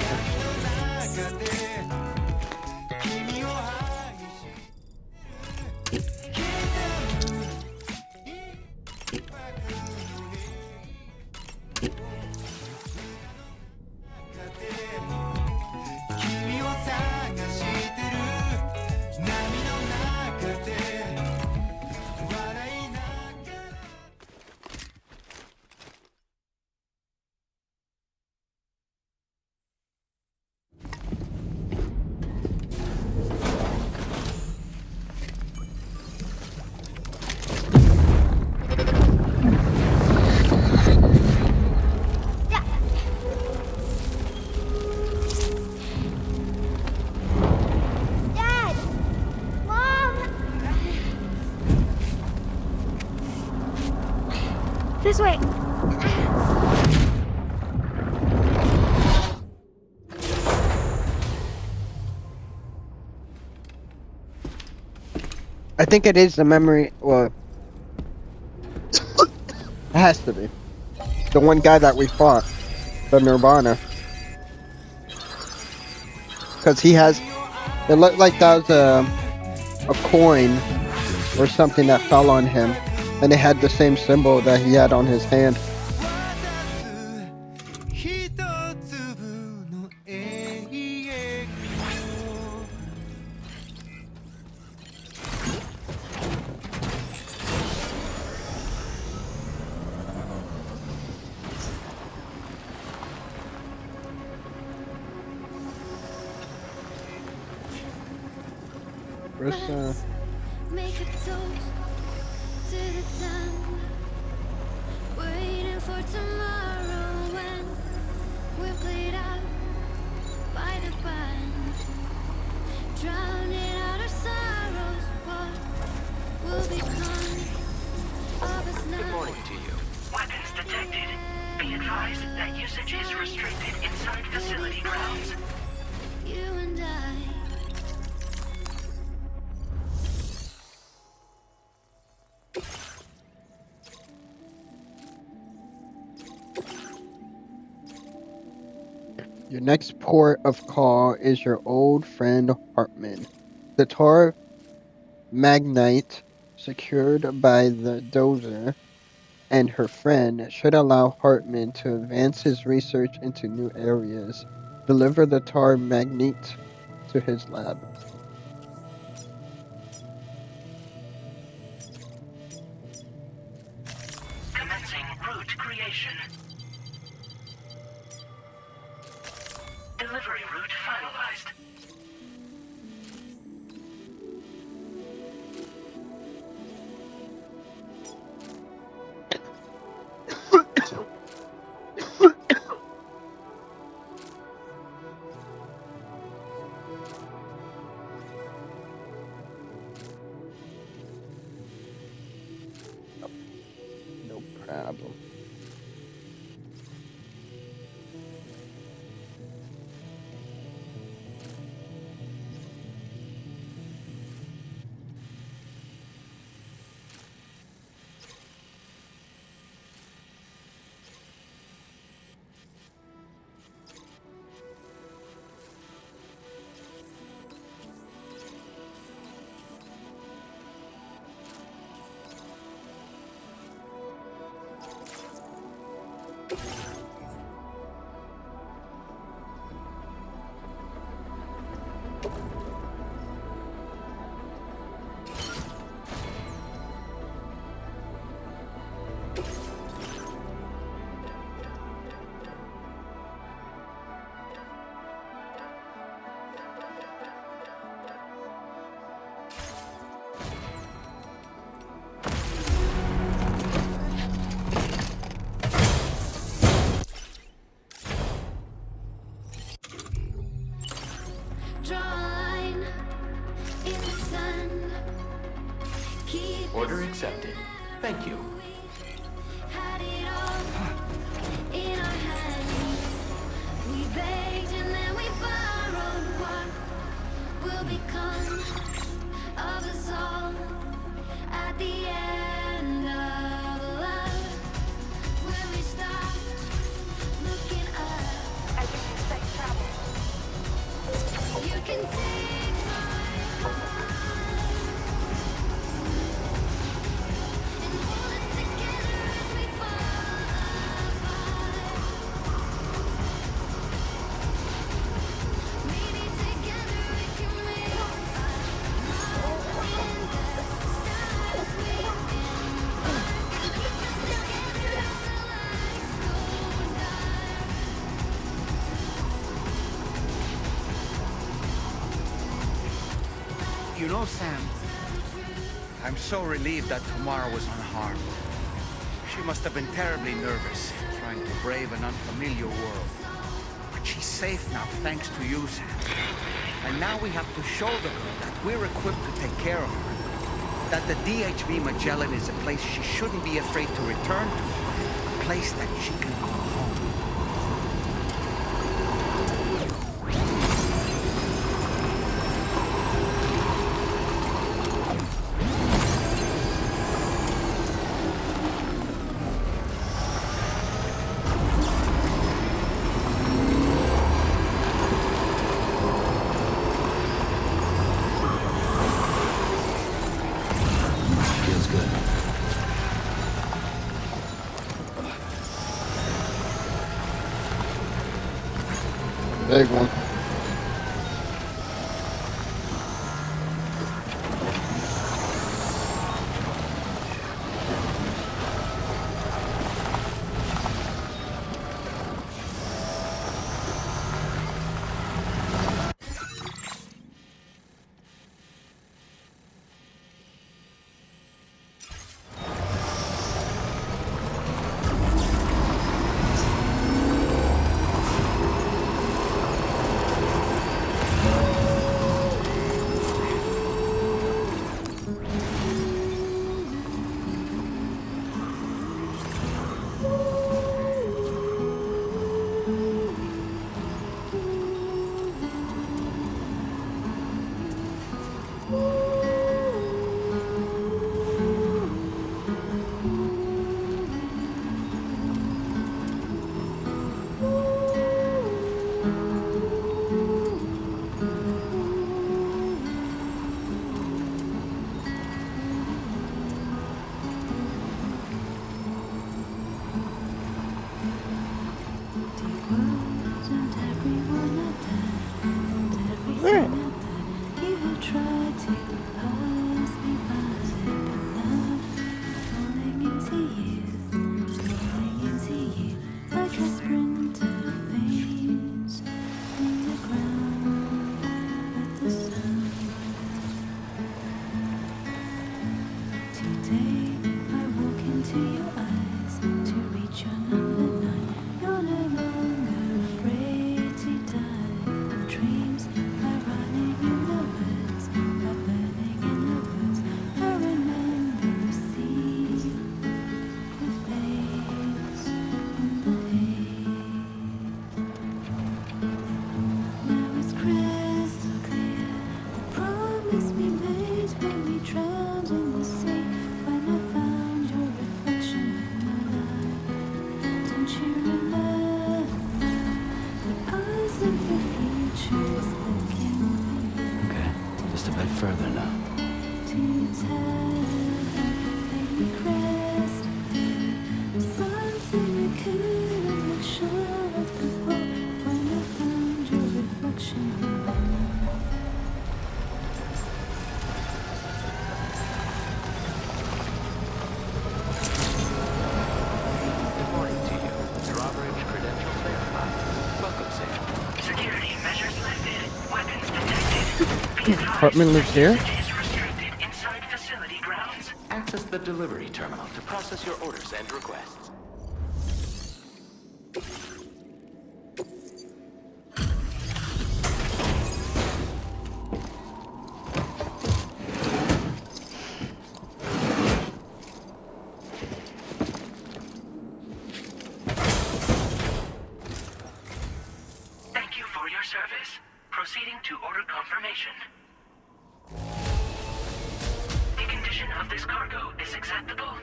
This way. I think it is the memory. Well, it has to be the one guy that we fought, the Nirvana, because he has. It looked like that was a coin or something that fell on him, and it had the same symbol that he had on his hand. Where's Make a toast to the time. Waiting for tomorrow when we're played out by the band. Drowning out our sorrows, what will become of us now? Good morning to you. Weapons detected. Be advised that usage is restricted inside facility grounds. You and I. Your next port of call is your old friend Hartman, the tar magnate secured by the Dozer, and her friend should allow Hartman to advance his research into new areas. Deliver the tar magnate to his lab. Commencing route creation. Delivery route finalized. No problem. Draw a line in the sun. Keep Order accepted. Thank you. had it all in our hands. We begged and then we borrowed. What will become of us all at the end of love? When we stop looking up, I wish you safe travel. You can take my heart and hold it together as we fall apart. Maybe together we can make a moment that starts within. Together as the lights go dark. You know, Sam, I'm so relieved that Tamara was unharmed. She must have been terribly nervous, trying to brave an unfamiliar world. But she's safe now, thanks to you, Sam. And now we have to show the girl that we're equipped to take care of her. That the DHV Magellan is a place she shouldn't be afraid to return to. A place that she can call home. Feels good. Big one. Hartman lives here? Access the delivery terminal to process your orders and requests. Thank you for your service. Proceeding to order confirmation. The condition of this cargo is acceptable.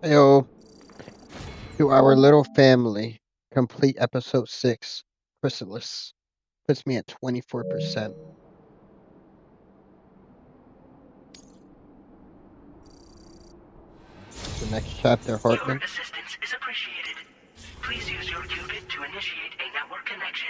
Heyo. To our little family. Complete episode 6. Chrysalis. Puts me at 24%. The next chapter, Hartman. Your assistance is appreciated. Please use your qubit to initiate a network connection.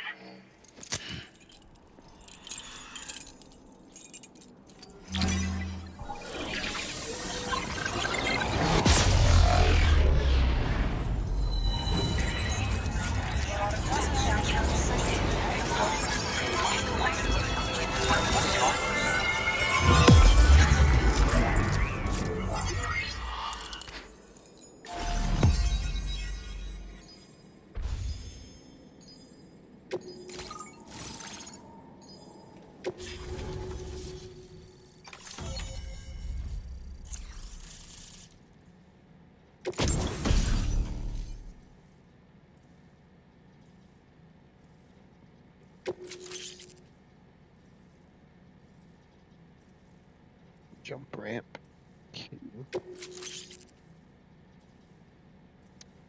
Jump ramp.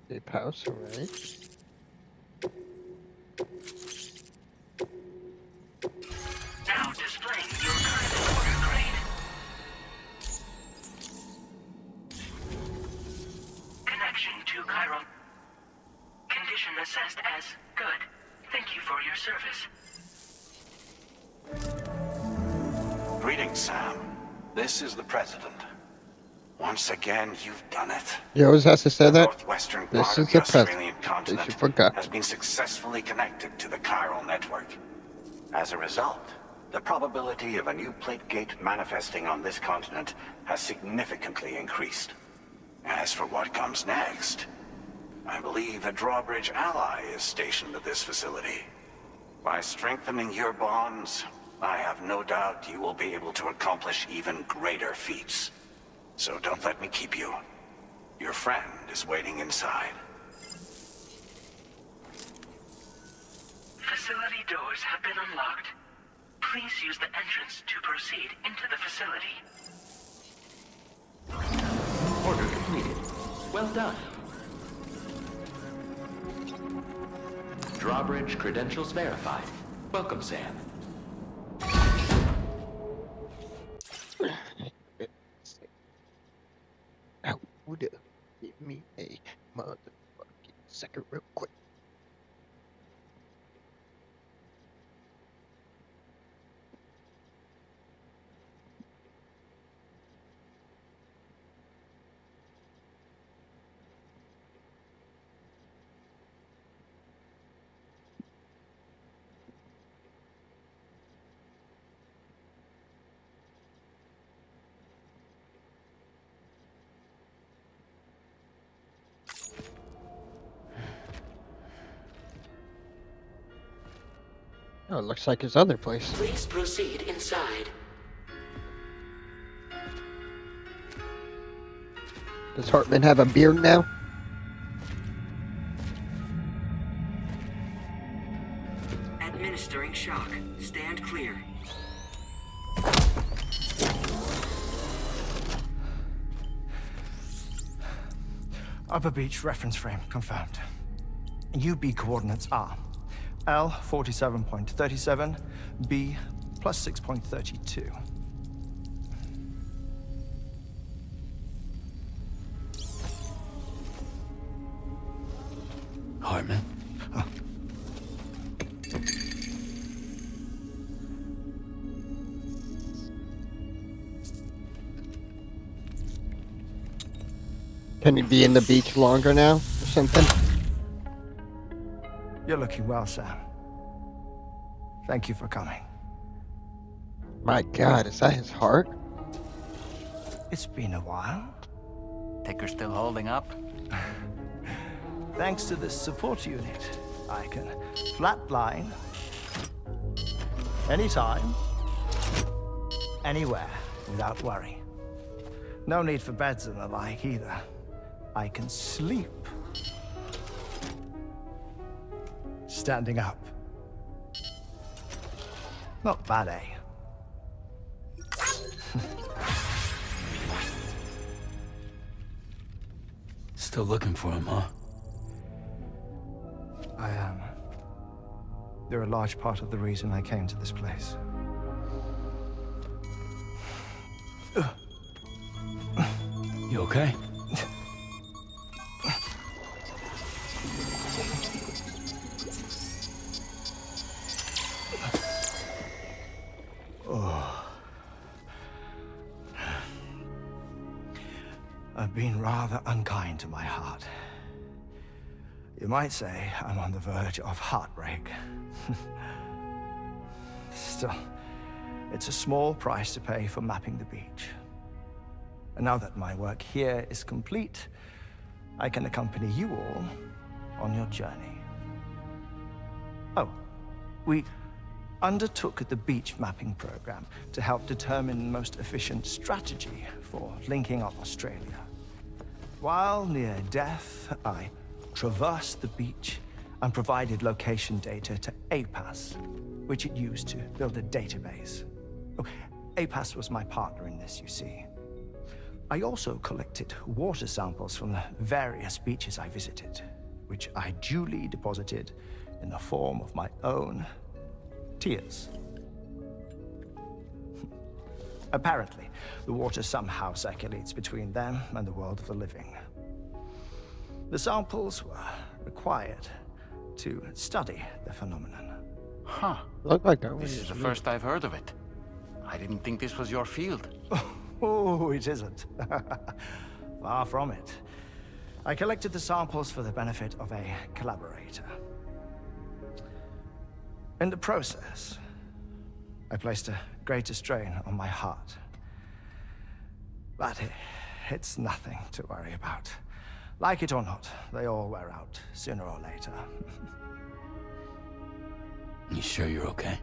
Safe house, alright. Now displaying your current order grade. Connection to Chiron. Condition assessed as good. Thank you for your service. Greetings, Sam. This is the President. Once again, you've done it. You always has to say that. Northwestern This part is of the the president. Australian They continent should forget. has been successfully connected to the chiral network. As a result, the probability of a new plate gate manifesting on this continent has significantly increased. As for what comes next, I believe a drawbridge ally is stationed at this facility. By strengthening your bonds, I have no doubt you will be able to accomplish even greater feats. So don't let me keep you. Your friend is waiting inside. Facility doors have been unlocked. Please use the entrance to proceed into the facility. Order completed. Well done. Drawbridge credentials verified. Welcome, Sam. Give me a motherfucking second real quick. Oh, it looks like his other place. Please proceed inside. Does Hartman have a beard now? Administering shock. Stand clear. Upper Beach reference frame confirmed. UB coordinates are L 47.37, B plus 6.32. Hartman? Can he be in the beach longer now or something? You're looking well, Sam. Thank you for coming. My God, is that his heart? It's been a while. Ticker's still holding up? Thanks to this support unit, I can flatline anytime, anywhere, without worry. No need for beds and the like either. I can sleep standing up. Not bad, eh? Still looking for him, huh? I am. They're a large part of the reason I came to this place. You okay? Oh. I've been rather unkind to my heart. You might say I'm on the verge of heartbreak. Still, it's a small price to pay for mapping the beach. And now that my work here is complete, I can accompany you all on your journey. Oh, we undertook the beach mapping program to help determine the most efficient strategy for linking up Australia. While near death, I traversed the beach and provided location data to APAS, which it used to build a database. Oh, APAS was my partner in this, you see. I also collected water samples from the various beaches I visited, which I duly deposited in the form of my own tears. Apparently, the water somehow circulates between them and the world of the living. The samples were required to study the phenomenon. Huh. Look like that. This is the first I've heard of it. I didn't think this was your field. Oh, it isn't. Far from it. I collected the samples for the benefit of a collaborator. In the process, I placed a greater strain on my heart. But it's nothing to worry about. Like it or not, they all wear out sooner or later. You sure you're okay?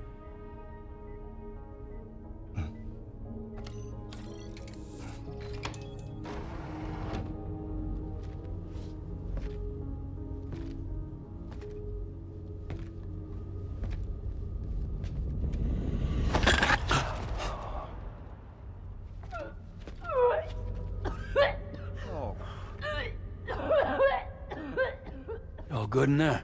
All good in there?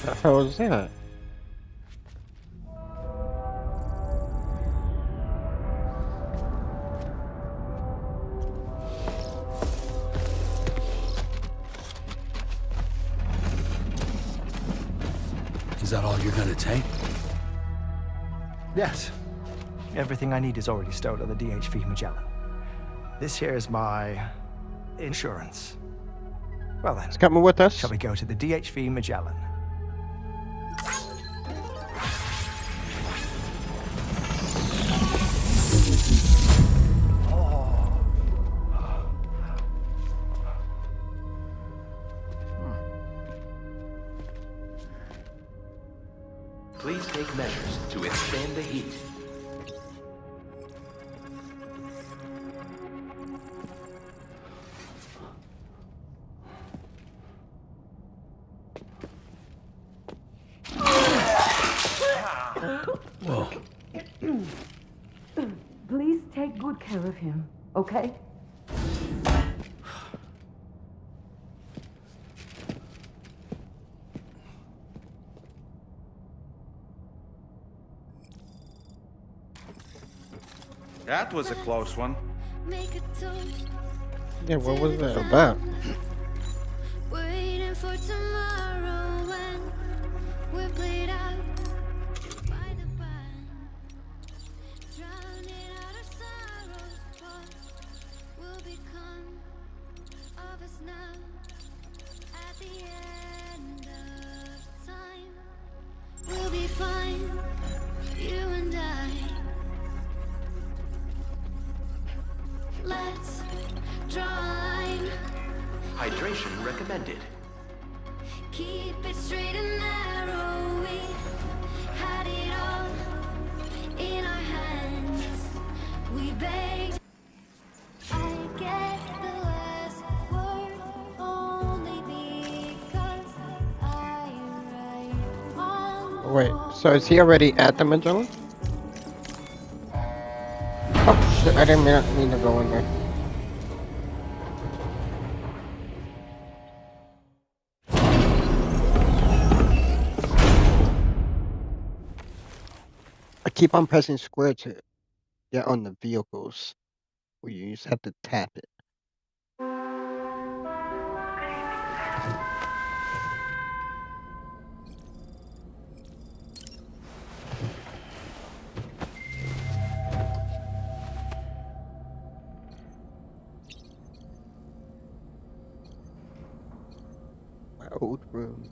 What the hell was that? Is that all you're gonna take? Yes. Everything I need is already stowed on the DHV Magellan. This here is my insurance. Well then, It's coming with us. shall we go to the DHV Magellan? Please take measures to withstand the heat. Whoa. Please take good care of him, okay? That was a close one. Yeah, what was that about? Waiting for tomorrow when we're played out by the band, drowning out our sorrows. What will become of us now at the end of time? drawline. Hydration recommended. Keep it straight and narrow. We had it all in our hands. We begged. I get the last word only because I write on. Wait, so is he already at the Magellan? Oh shit, I didn't mean to go in there. I keep on pressing square to get on the vehicles. Where you just have to tap it. My old room.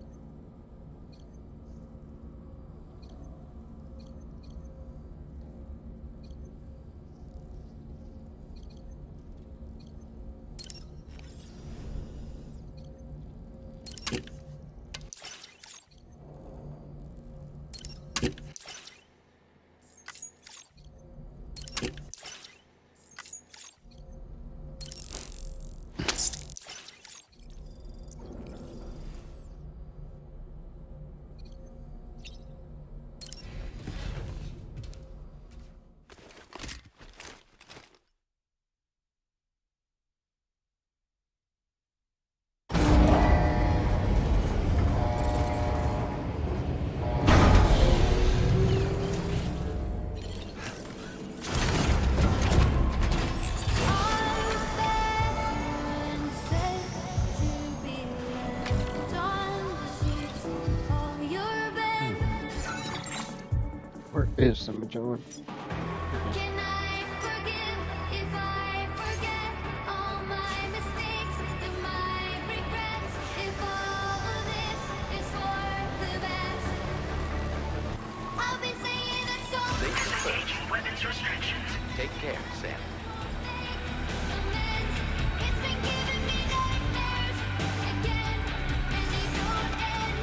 Where is the Magellan? Can I forgive if I forget all my mistakes and my regrets? If all of this is for the best. I've been saying that so. Disengaging weapons restrictions. Take care, Sam. It's been giving me nightmares again, and they don't end.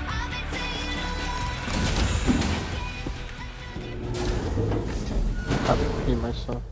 I've been saying I'll pee myself.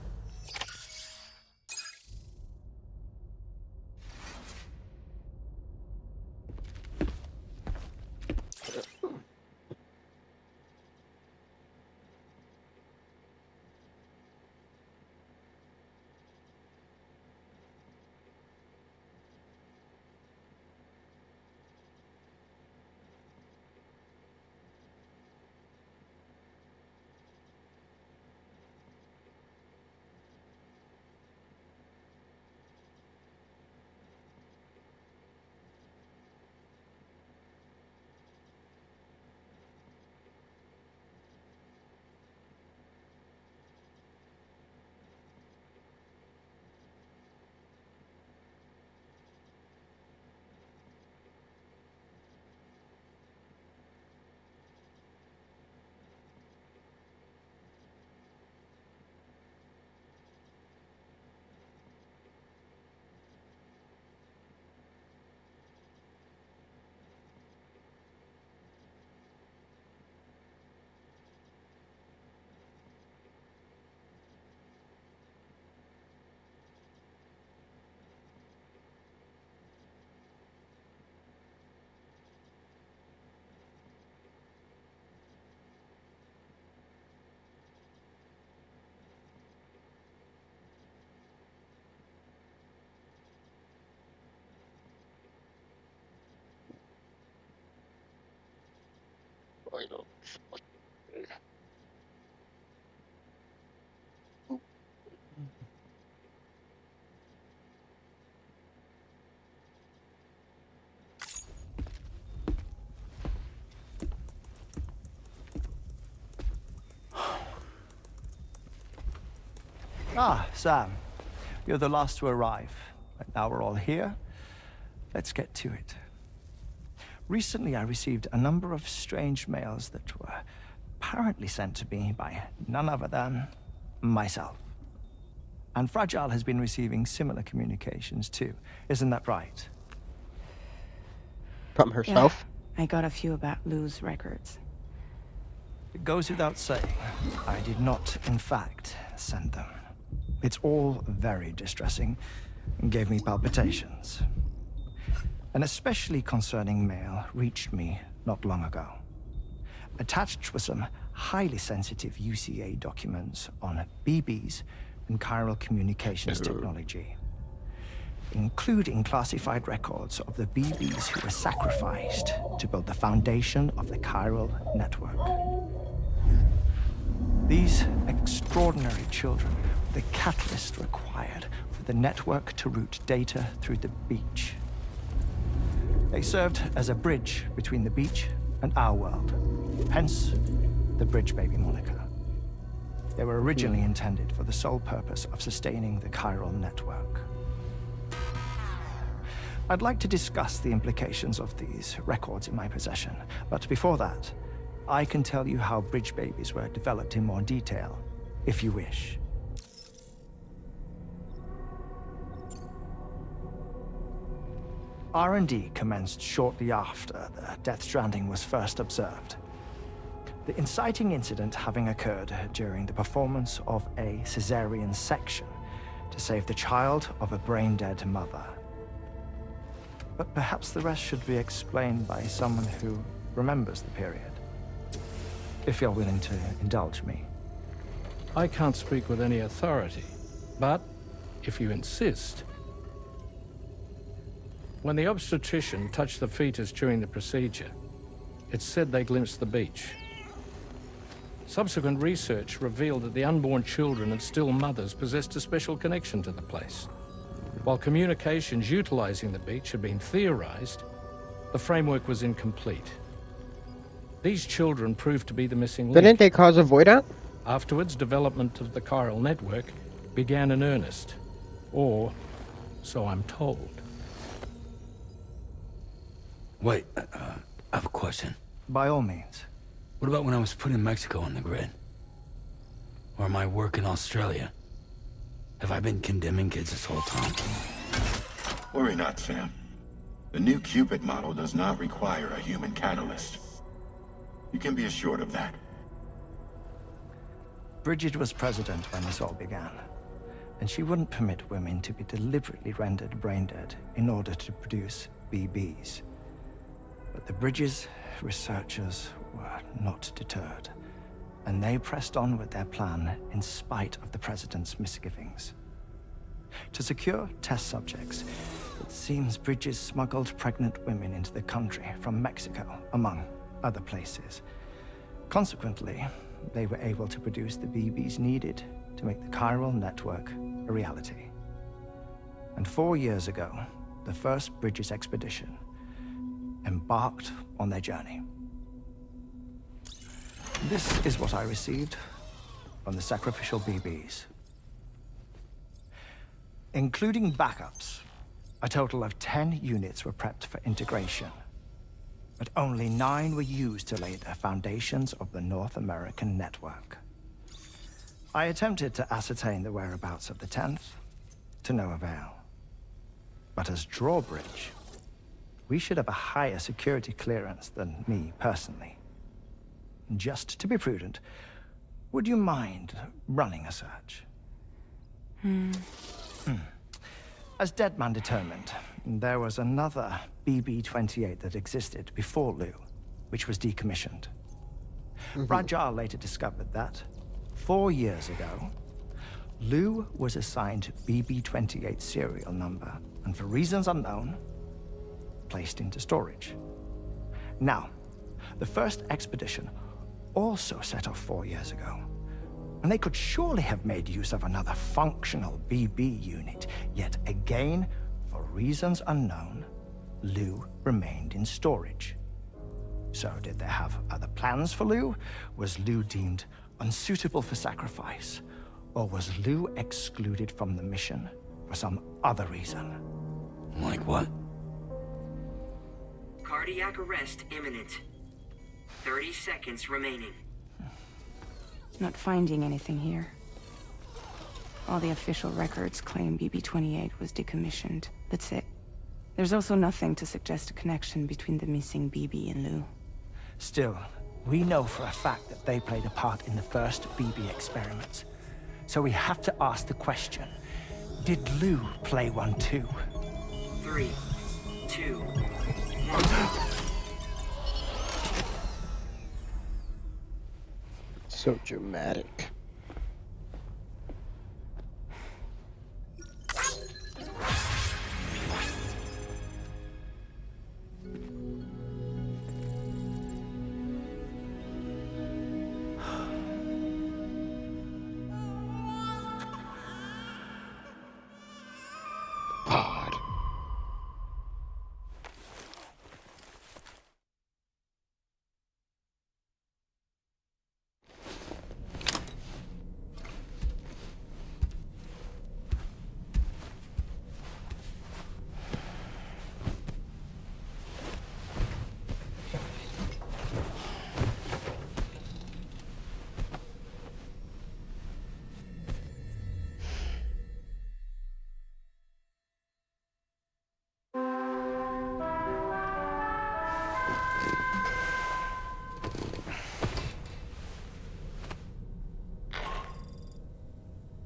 Ah, Sam. You're the last to arrive. And now we're all here. Let's get to it. Recently, I received a number of strange mails that were apparently sent to me by none other than myself. And Fragile has been receiving similar communications too. Isn't that right? From herself? Yeah, I got a few about Lou's records. It goes without saying, I did not, in fact, send them. It's all very distressing and gave me palpitations. An especially concerning mail reached me not long ago. Attached were some highly sensitive UCA documents on BBs and chiral communications technology, including classified records of the BBs who were sacrificed to build the foundation of the chiral network. These extraordinary children were the catalyst required for the network to route data through the beach. They served as a bridge between the beach and our world, hence the Bridge Baby moniker. They were originally intended for the sole purpose of sustaining the chiral network. I'd like to discuss the implications of these records in my possession, but before that, I can tell you how Bridge Babies were developed in more detail, if you wish. R&D commenced shortly after the Death Stranding was first observed. The inciting incident having occurred during the performance of a cesarean section to save the child of a brain-dead mother. But perhaps the rest should be explained by someone who remembers the period. If you're willing to indulge me. I can't speak with any authority, but if you insist. When the obstetrician touched the fetus during the procedure, it's said they glimpsed the beach. Subsequent research revealed that the unborn children and still mothers possessed a special connection to the place. While communications utilizing the beach had been theorized, the framework was incomplete. These children proved to be the missing link. Didn't they cause a void out? Afterwards, development of the chiral network began in earnest. Or, so I'm told. Wait, I have a question. By all means. What about when I was putting Mexico on the grid? Or my work in Australia? Have I been condemning kids this whole time? Worry not, Sam. The new Cupid model does not require a human catalyst. You can be assured of that. Bridget was president when this all began, and she wouldn't permit women to be deliberately rendered brain-dead in order to produce BBs. But the Bridges researchers were not deterred, and they pressed on with their plan in spite of the president's misgivings. To secure test subjects, it seems Bridges smuggled pregnant women into the country from Mexico, among other places. Consequently, they were able to produce the BBs needed to make the chiral network a reality. And 4 years ago, the first Bridges expedition embarked on their journey. This is what I received from the sacrificial BBs. Including backups, a total of 10 units were prepped for integration, but only 9 were used to lay the foundations of the North American network. I attempted to ascertain the whereabouts of the 10th, to no avail. But as drawbridge, we should have a higher security clearance than me personally. Just to be prudent, would you mind running a search? As Deadman determined, there was another BB-28 that existed before Lou, which was decommissioned. Fragile later discovered that, 4 years ago, Lou was assigned BB-28 serial number, and for reasons unknown, placed into storage. Now, the first expedition also set off 4 years ago, and they could surely have made use of another functional BB unit, yet again, for reasons unknown, Lou remained in storage. So did they have other plans for Lou? Was Lou deemed unsuitable for sacrifice? Or was Lou excluded from the mission for some other reason? Like what? Cardiac arrest imminent. 30 seconds remaining. Not finding anything here. All the official records claim BB-28 was decommissioned. That's it. There's also nothing to suggest a connection between the missing BB and Lou. Still, we know for a fact that they played a part in the first BB experiments. So we have to ask the question, did Lou play one too? 3, 2, 1. So dramatic.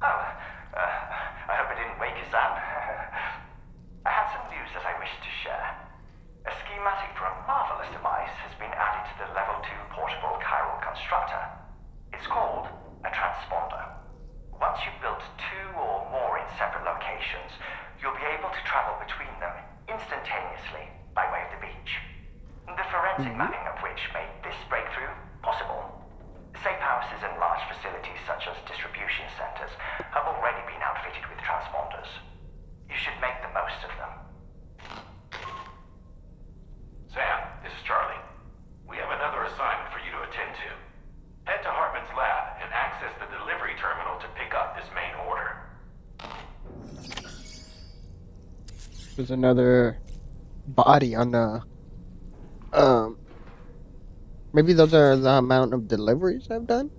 God. I hope I didn't wake you, Sam. I have some news that I wish to share. A schematic for a marvelous device has been added to the Level 2 portable chiral constructor. It's called a transponder. Once you've built 2 or more in separate locations, you'll be able to travel between them instantaneously by way of the beach. The forensic mapping of which made this breakthrough possible. Safe houses and large facilities such as distribution centers have already been outfitted with transponders. You should make the most of them. Sam, this is Charlie. We have another assignment for you to attend to. Head to Hartman's lab and access the delivery terminal to pick up this main order. There's another body on the maybe those are the amount of deliveries I've done.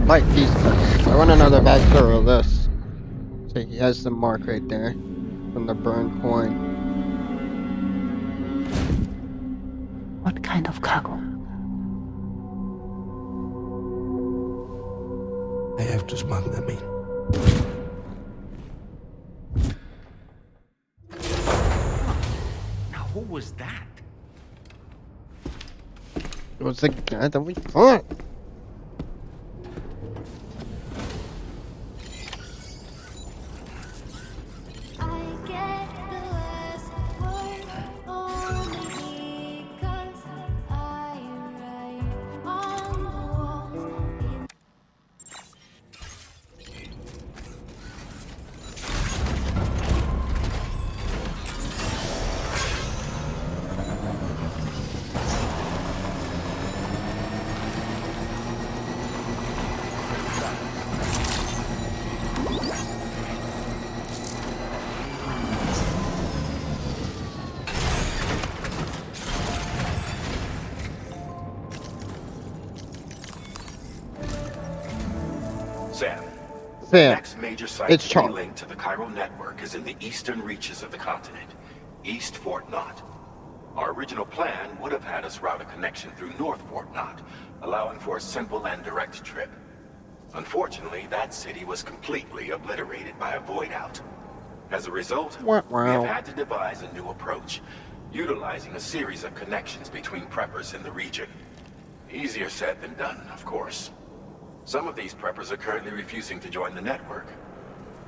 Like these guys. I want another backstory of this. See, he has the mark right there from the burned coin. What kind of cargo? I have to smuggle them in. Now, who was that? It was the guy that we fought. Sam. Sam. The next major site It's to be Charlie. linked to the chiral network is in the eastern reaches of the continent, East Fort Knott. Our original plan would have had us route a connection through North Fort Knott, allowing for a simple and direct trip. Unfortunately, that city was completely obliterated by a void out. As a result, we have had to devise a new approach, utilizing a series of connections between preppers in the region. Easier said than done, of course. Some of these preppers are currently refusing to join the network.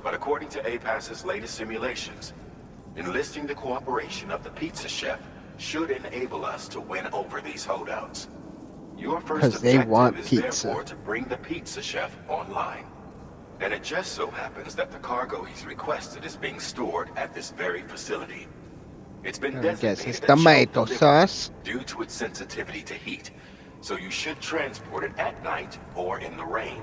But according to APAS's latest simulations, enlisting the cooperation of the pizza chef should enable us to win over these holdouts. Your first objective is therefore to bring the pizza chef online. And it just so happens that the cargo he's requested is being stored at this very facility. It's been designated a chilled delivery due to its sensitivity to heat, so you should transport it at night or in the rain.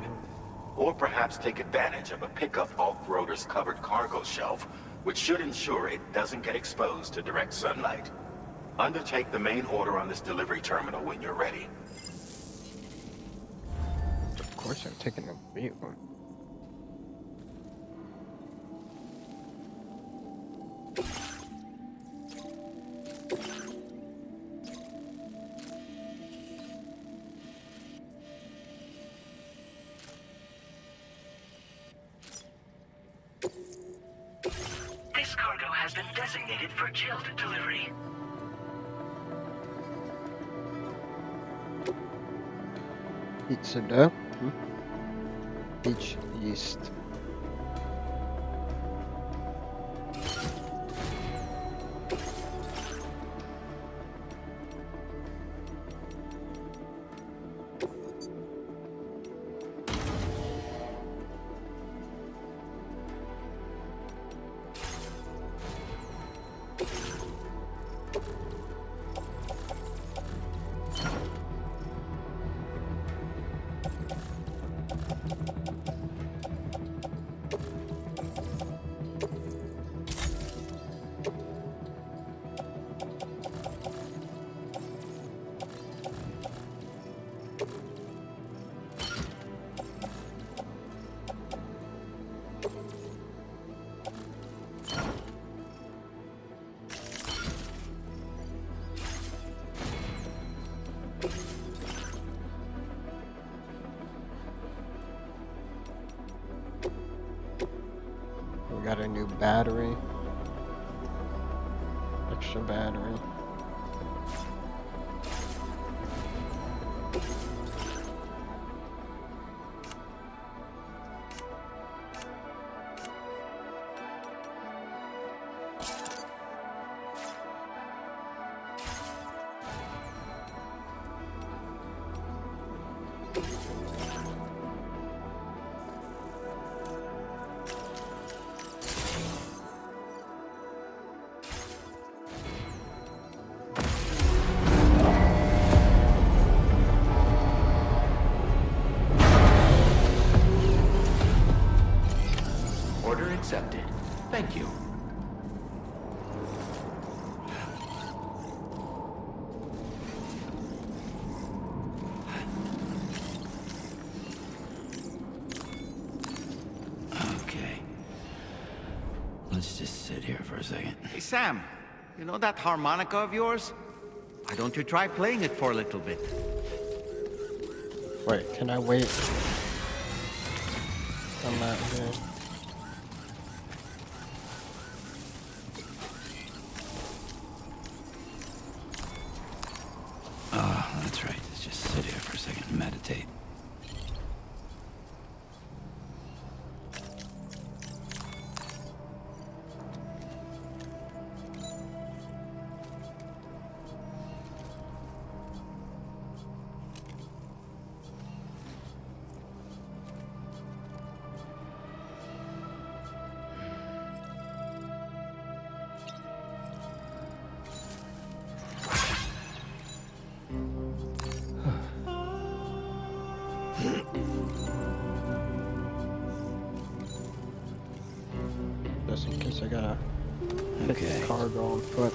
Or perhaps take advantage of a pickup off-roader's covered cargo shelf, which should ensure it doesn't get exposed to direct sunlight. Undertake the main order on this delivery terminal when you're ready. Of course I'm taking a vehicle. This cargo has been designated for chilled delivery. Pizza dough. Peach yeast. Got a new battery. Extra battery. Order accepted. Thank you. Okay. Let's just sit here for a second. Hey, Sam, you know that harmonica of yours? Why don't you try playing it for a little bit? Wait, can I wait? I'm not here. Oh, that's right. Let's just sit here for a second and meditate. Just in case I gotta hit the cargo on foot.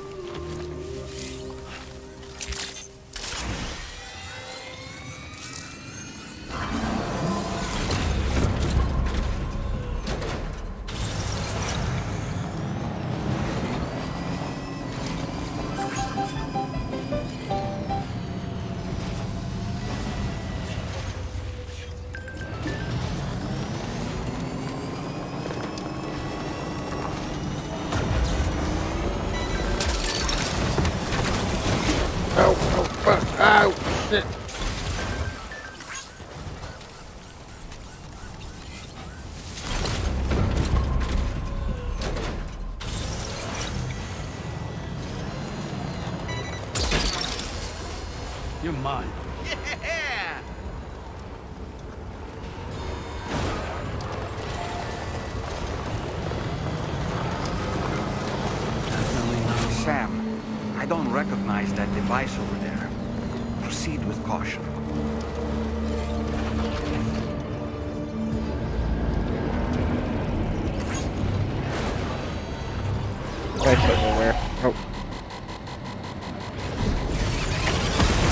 Oh, shit. You're mine. Yeah! Sam, I don't recognize that device over there. Proceed with caution. That's everywhere. Oh.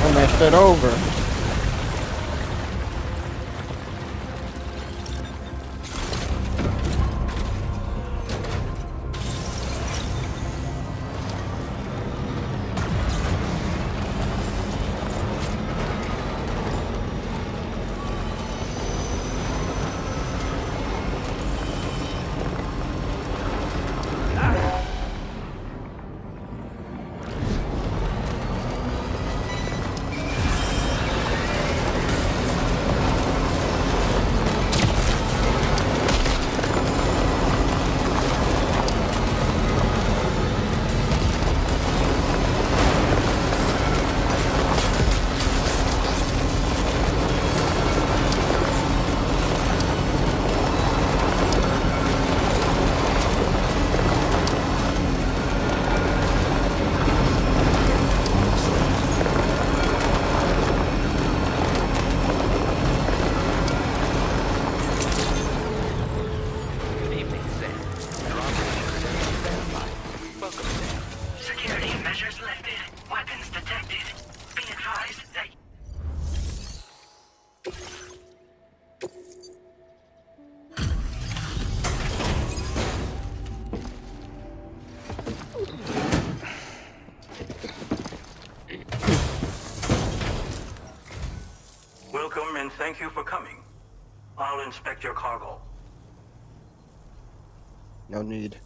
I messed it over. Good evening, Sam. Your operation credentials verified. Welcome, Sam. Security measures lifted. Weapons detected. Be advised that... Welcome and thank you for coming. I'll inspect your cargo. No need.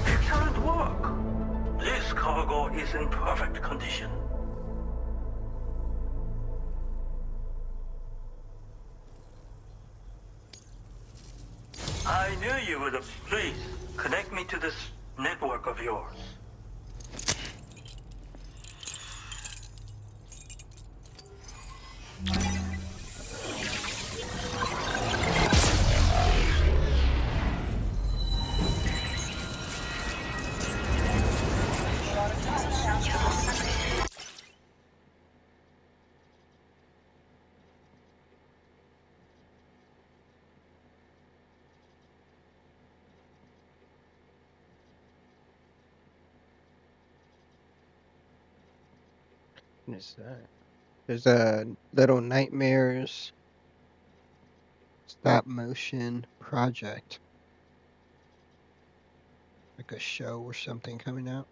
Excellent work. This cargo is in perfect condition. I knew you would have. Please, connect me to this network of yours. What is that? There's a Little Nightmares stop motion project. Like a show or something coming out.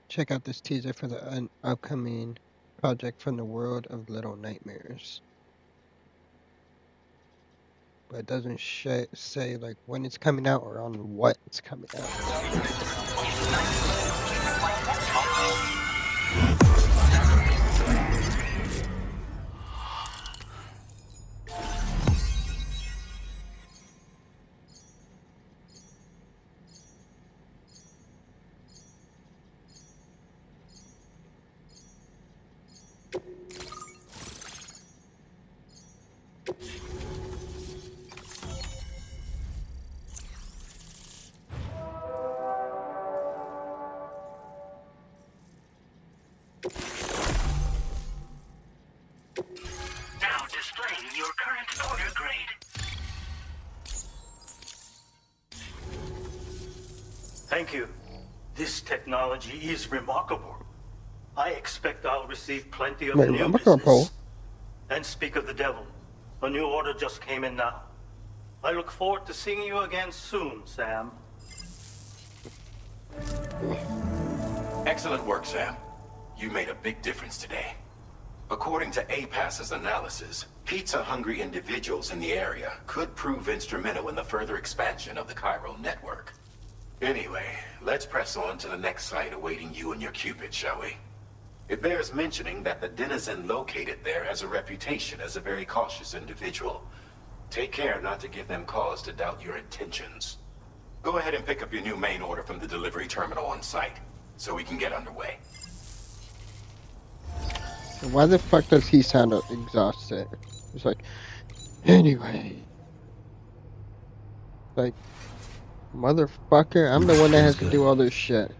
Check out this teaser for the upcoming project from the world of Little Nightmares. But it doesn't say like when it's coming out or on what it's coming out. Now displaying your current order grade. Thank you. This technology is remarkable. I expect I'll receive plenty of new business. And speak of the devil, a new order just came in now. I look forward to seeing you again soon, Sam. Excellent work, Sam. You made a big difference today. According to APAS's analysis, pizza-hungry individuals in the area could prove instrumental in the further expansion of the Cairo network. Anyway, let's press on to the next site awaiting you and your Cupid, shall we? It bears mentioning that the denizen located there has a reputation as a very cautious individual. Take care not to give them cause to doubt your intentions. Go ahead and pick up your new main order from the delivery terminal on site, so we can get underway. Why the fuck does he sound exhausted? It's like, anyway. Like, motherfucker, I'm the one that has to do all this shit.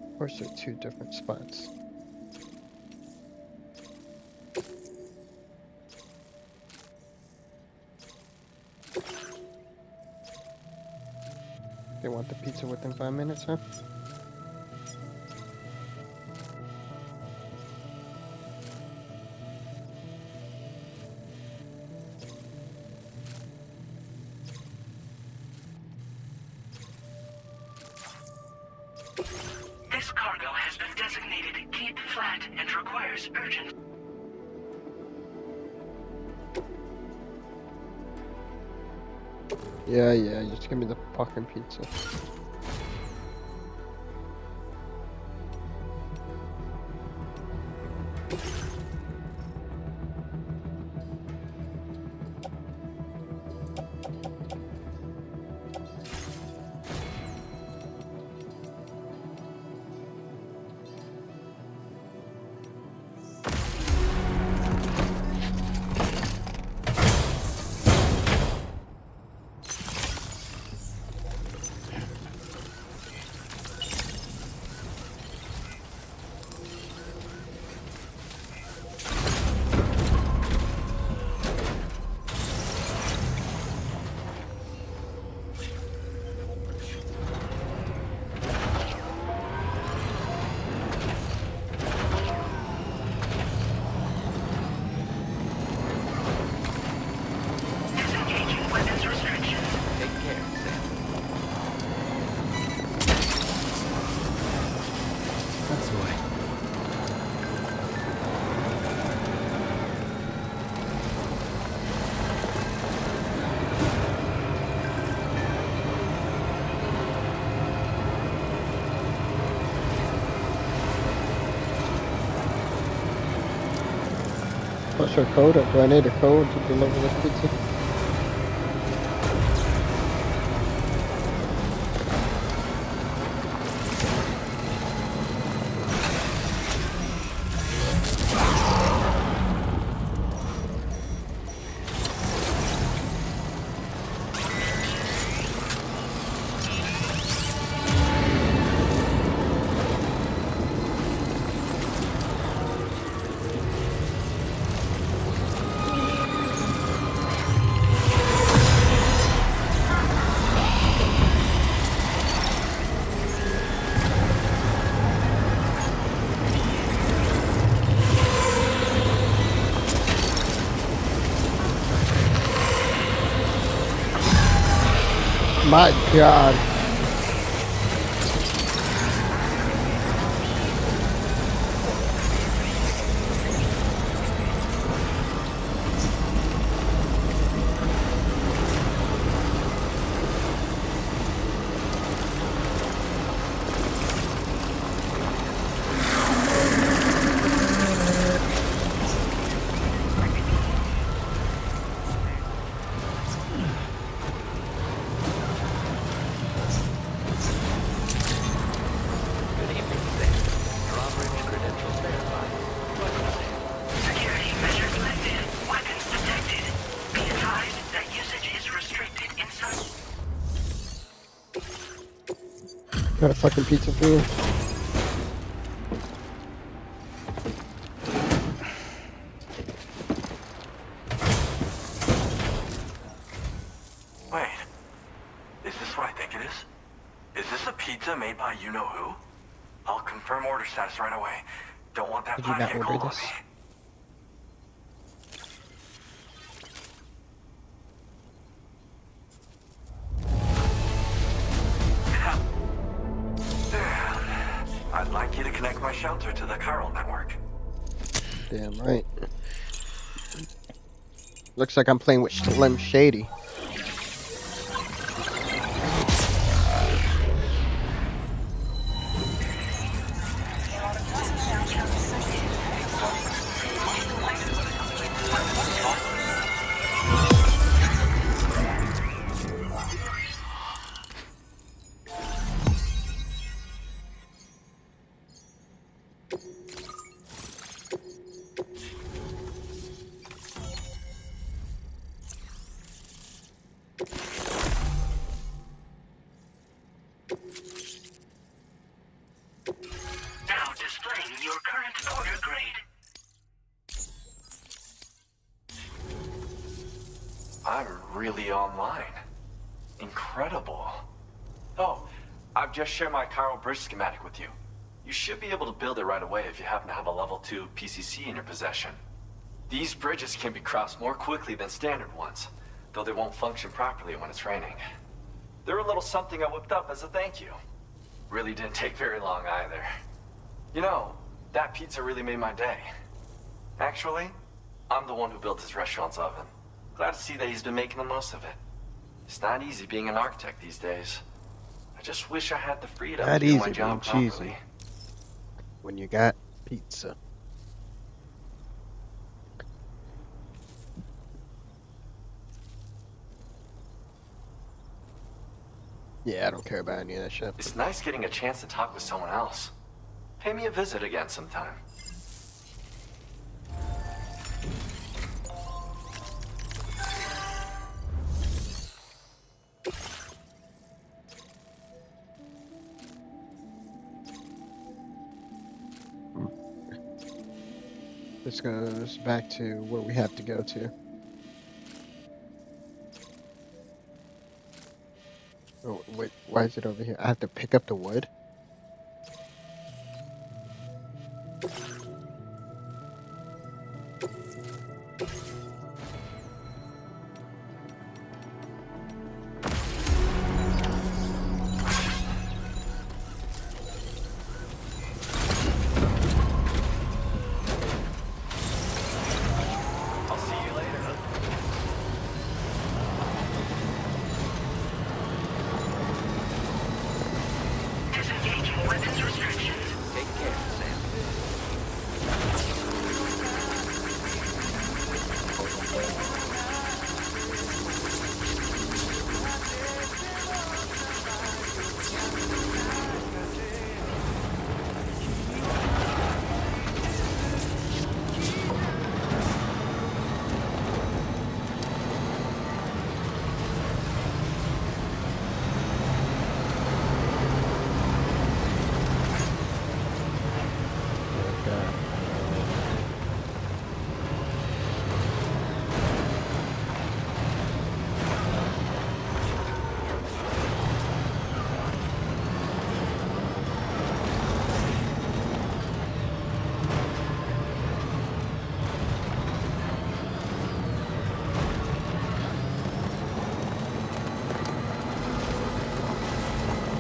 Of course, they're two different spots. They want the pizza within 5 minutes, huh? This cargo has been designated Keep Flat and requires urgent. Yeah, just give me the fucking pizza. What's your code? Or do I need a code to deliver this pizza? My God. Security measures lifted. Weapons detected. Be advised that usage is restricted inside. Got a fucking pizza for you. Wait. Is this what I think it is? Is this a pizza made by you-know-who? I'll confirm order status right away. Don't want that Did you not pie order on this? me. my shelter to the chiral network. Damn right. Looks like I'm playing with Slim Shady. Now displaying your current order grade. I'm really online. Incredible. Oh, I've just shared my chiral bridge schematic with you. You should be able to build it right away if you happen to have a level 2 PCC in your possession. These bridges can be crossed more quickly than standard ones, though they won't function properly when it's raining. They're a little something I whipped up as a thank you. Really didn't take very long either. You know, that pizza really made my day. Actually, I'm the one who built his restaurant's oven. Glad to see that he's been making the most of it. It's not easy being an architect these days. I just wish I had the freedom to do my job properly. When you got pizza. Yeah, I don't care about any of that shit. It's nice getting a chance to talk with someone else. Pay me a visit again sometime. This goes back to where we have to go to. Oh, wait, why is it over here? I have to pick up the wood? I'll see you later. Disengaging weapons restrictions. Take care, Sam.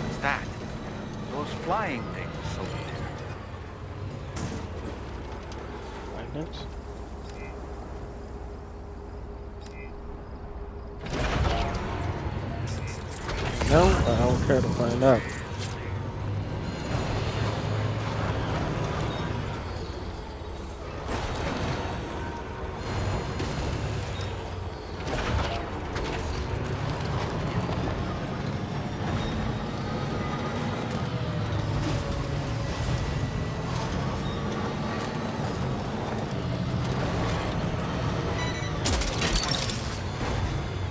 What's that? Those flying things over there. Magnets? No, I don't care to find out.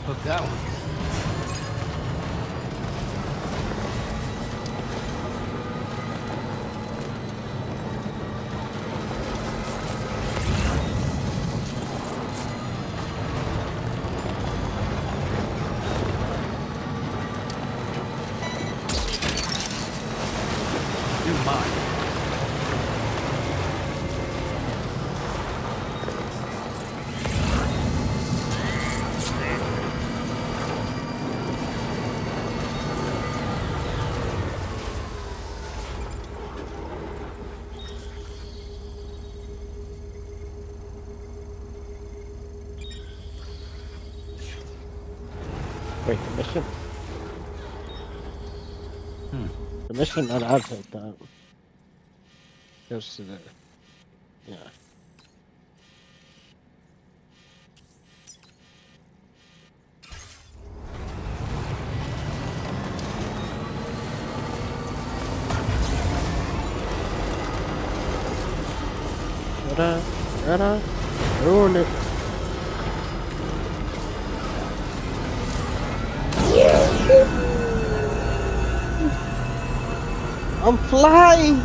Hook that one. You're mine. Wait, the mission? The mission that I've hit done goes to the... Yeah. Gotta ruin it. I'm flying!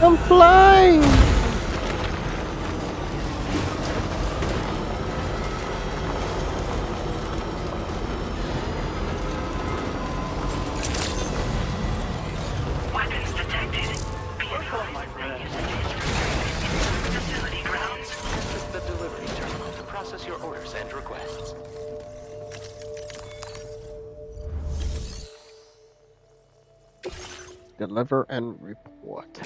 I'm flying! Weapons detected. Be advised that usage is restricted inside facility grounds. This is the delivery terminal to process your orders and requests. Deliver and report.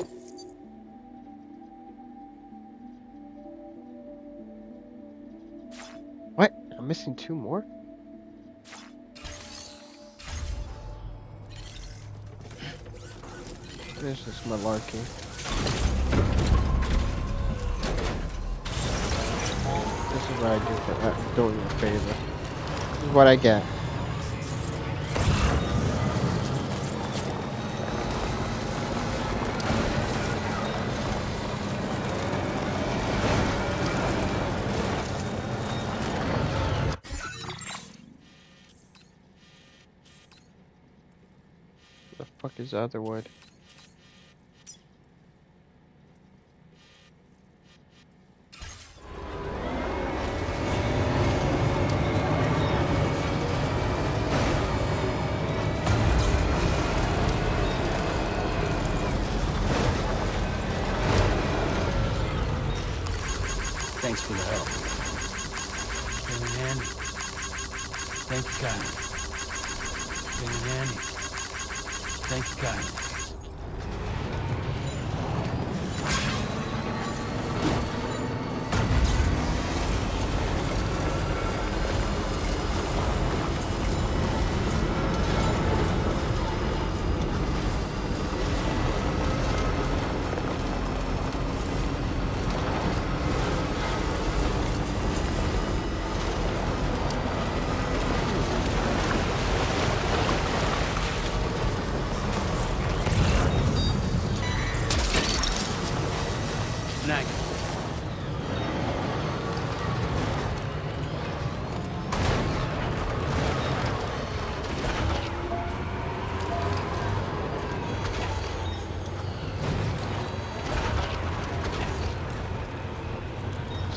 What? I'm missing 2 more? What is this malarkey? This is what I do for doing you a favor. This is what I get. The fuck is the other wood? Thanks for the help. Came in handy. Thank you kindly. Came in handy. Thank you kindly. Snag it.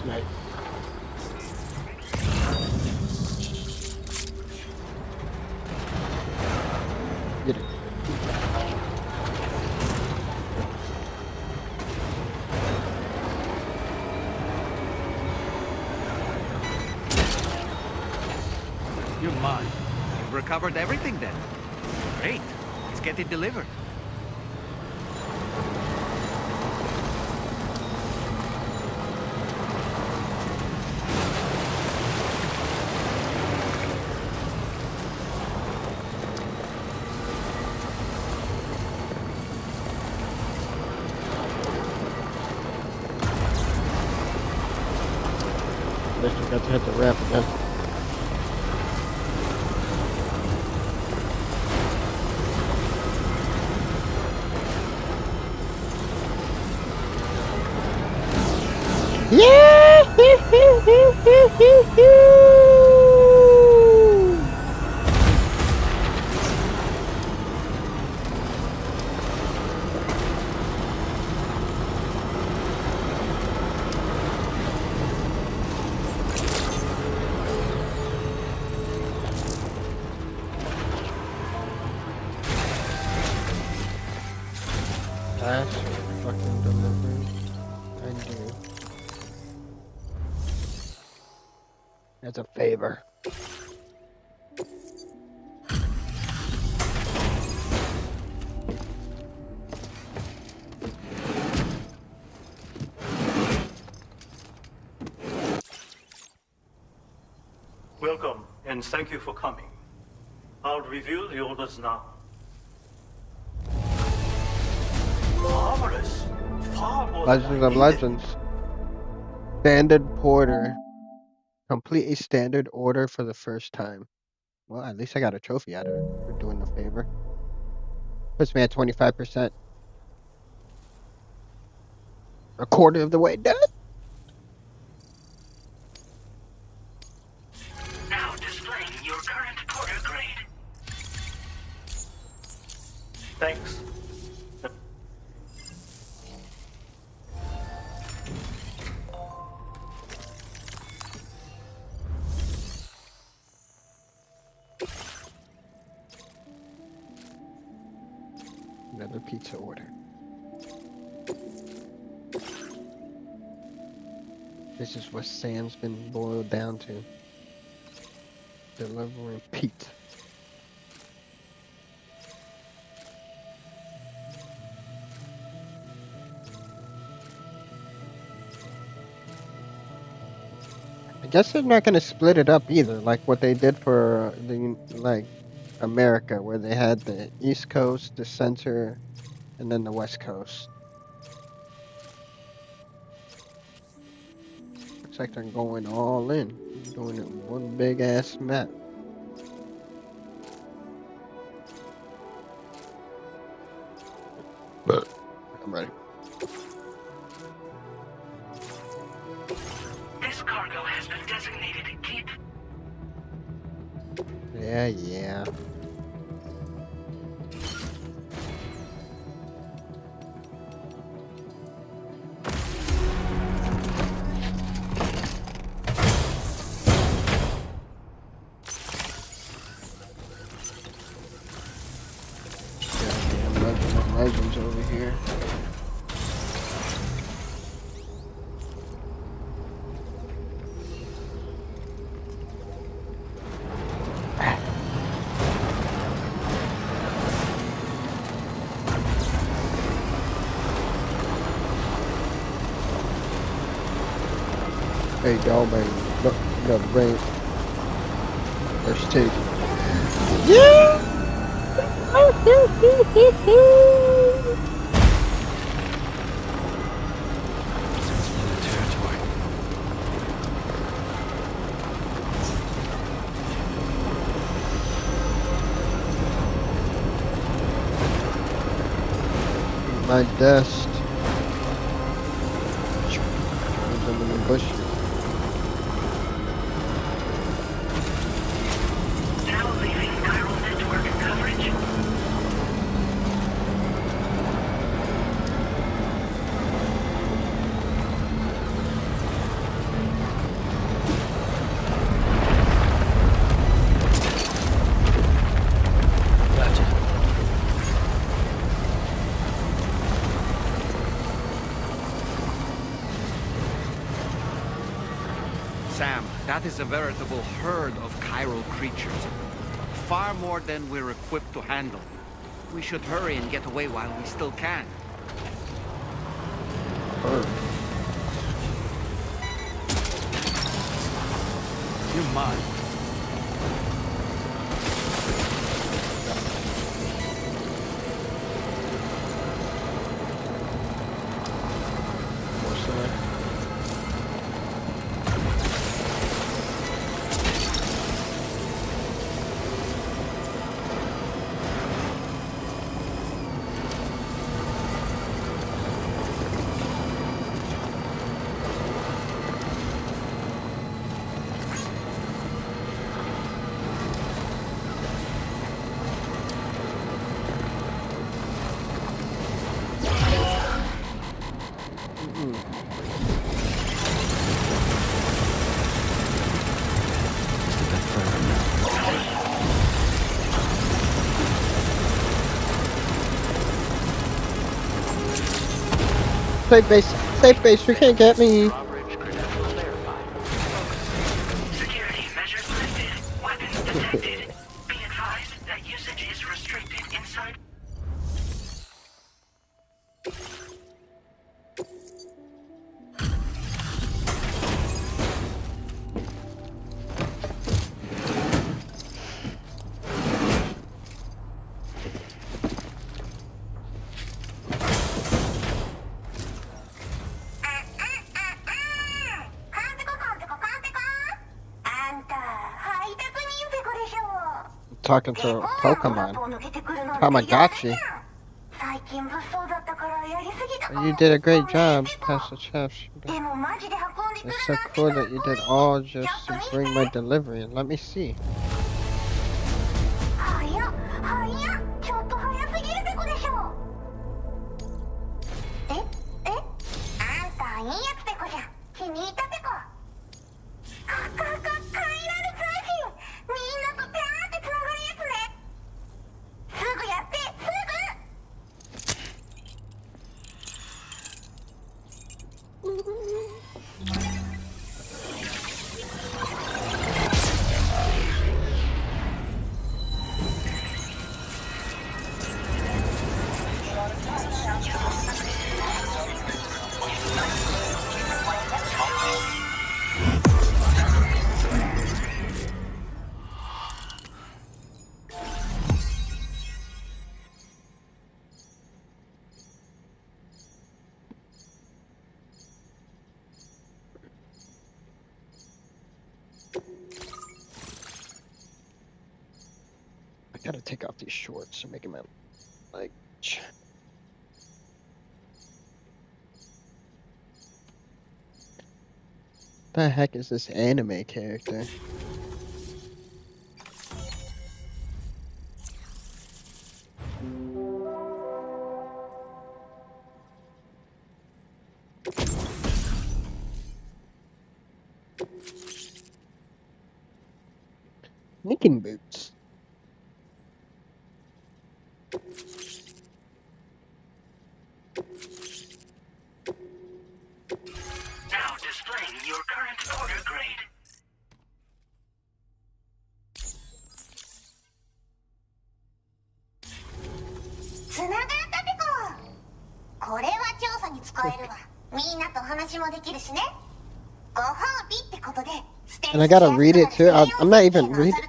Snake. Get it. You're mine. You've recovered everything then. Great. Let's get it delivered. At least you got to hit the ramp again. Last fucking delivery I do. As a favor. Welcome, and thank you for coming. I'll review the orders now. Marvelous. Far more than Legends I of needed. Legends. Standard Porter. Complete a standard order for the first time. Well, at least I got a trophy out of it for doing the favor. Puts me at 25%. A quarter of the way done. Now displaying your current Porter grade. Thanks. Another pizza order. This is what Sam's been boiled down to. Delivering pizza. I guess they're not gonna split it up either, like what they did for the America, where they had the East Coast, the Center, and then the West Coast. Looks like they're going all in, doing it one big ass map. I'm ready. This cargo has been designated Keep. Yeah. Goddamn Legend of Legends over here. There you go, baby. Look, you got the brain. First take. Yeah! My dust. I'm in the bush. Now leaving chiral network coverage. Sam, that is a veritable herd of chiral creatures. Far more than we're equipped to handle. We should hurry and get away while we still can. You're mine. Safe base. Safe base. You can't get me. Security measures lifted. Weapons detected. Be advised that usage is restricted inside. talking to a Pokemon. Tamagotchi. You did a great job, Pastor Chef. It's so cool that you did all just to bring my delivery. Let me see. I gotta take off these shorts and make them like. The heck is this anime character? Sneaking boots. Now displaying your current order grade. And I gotta read it too. I'm not even reading.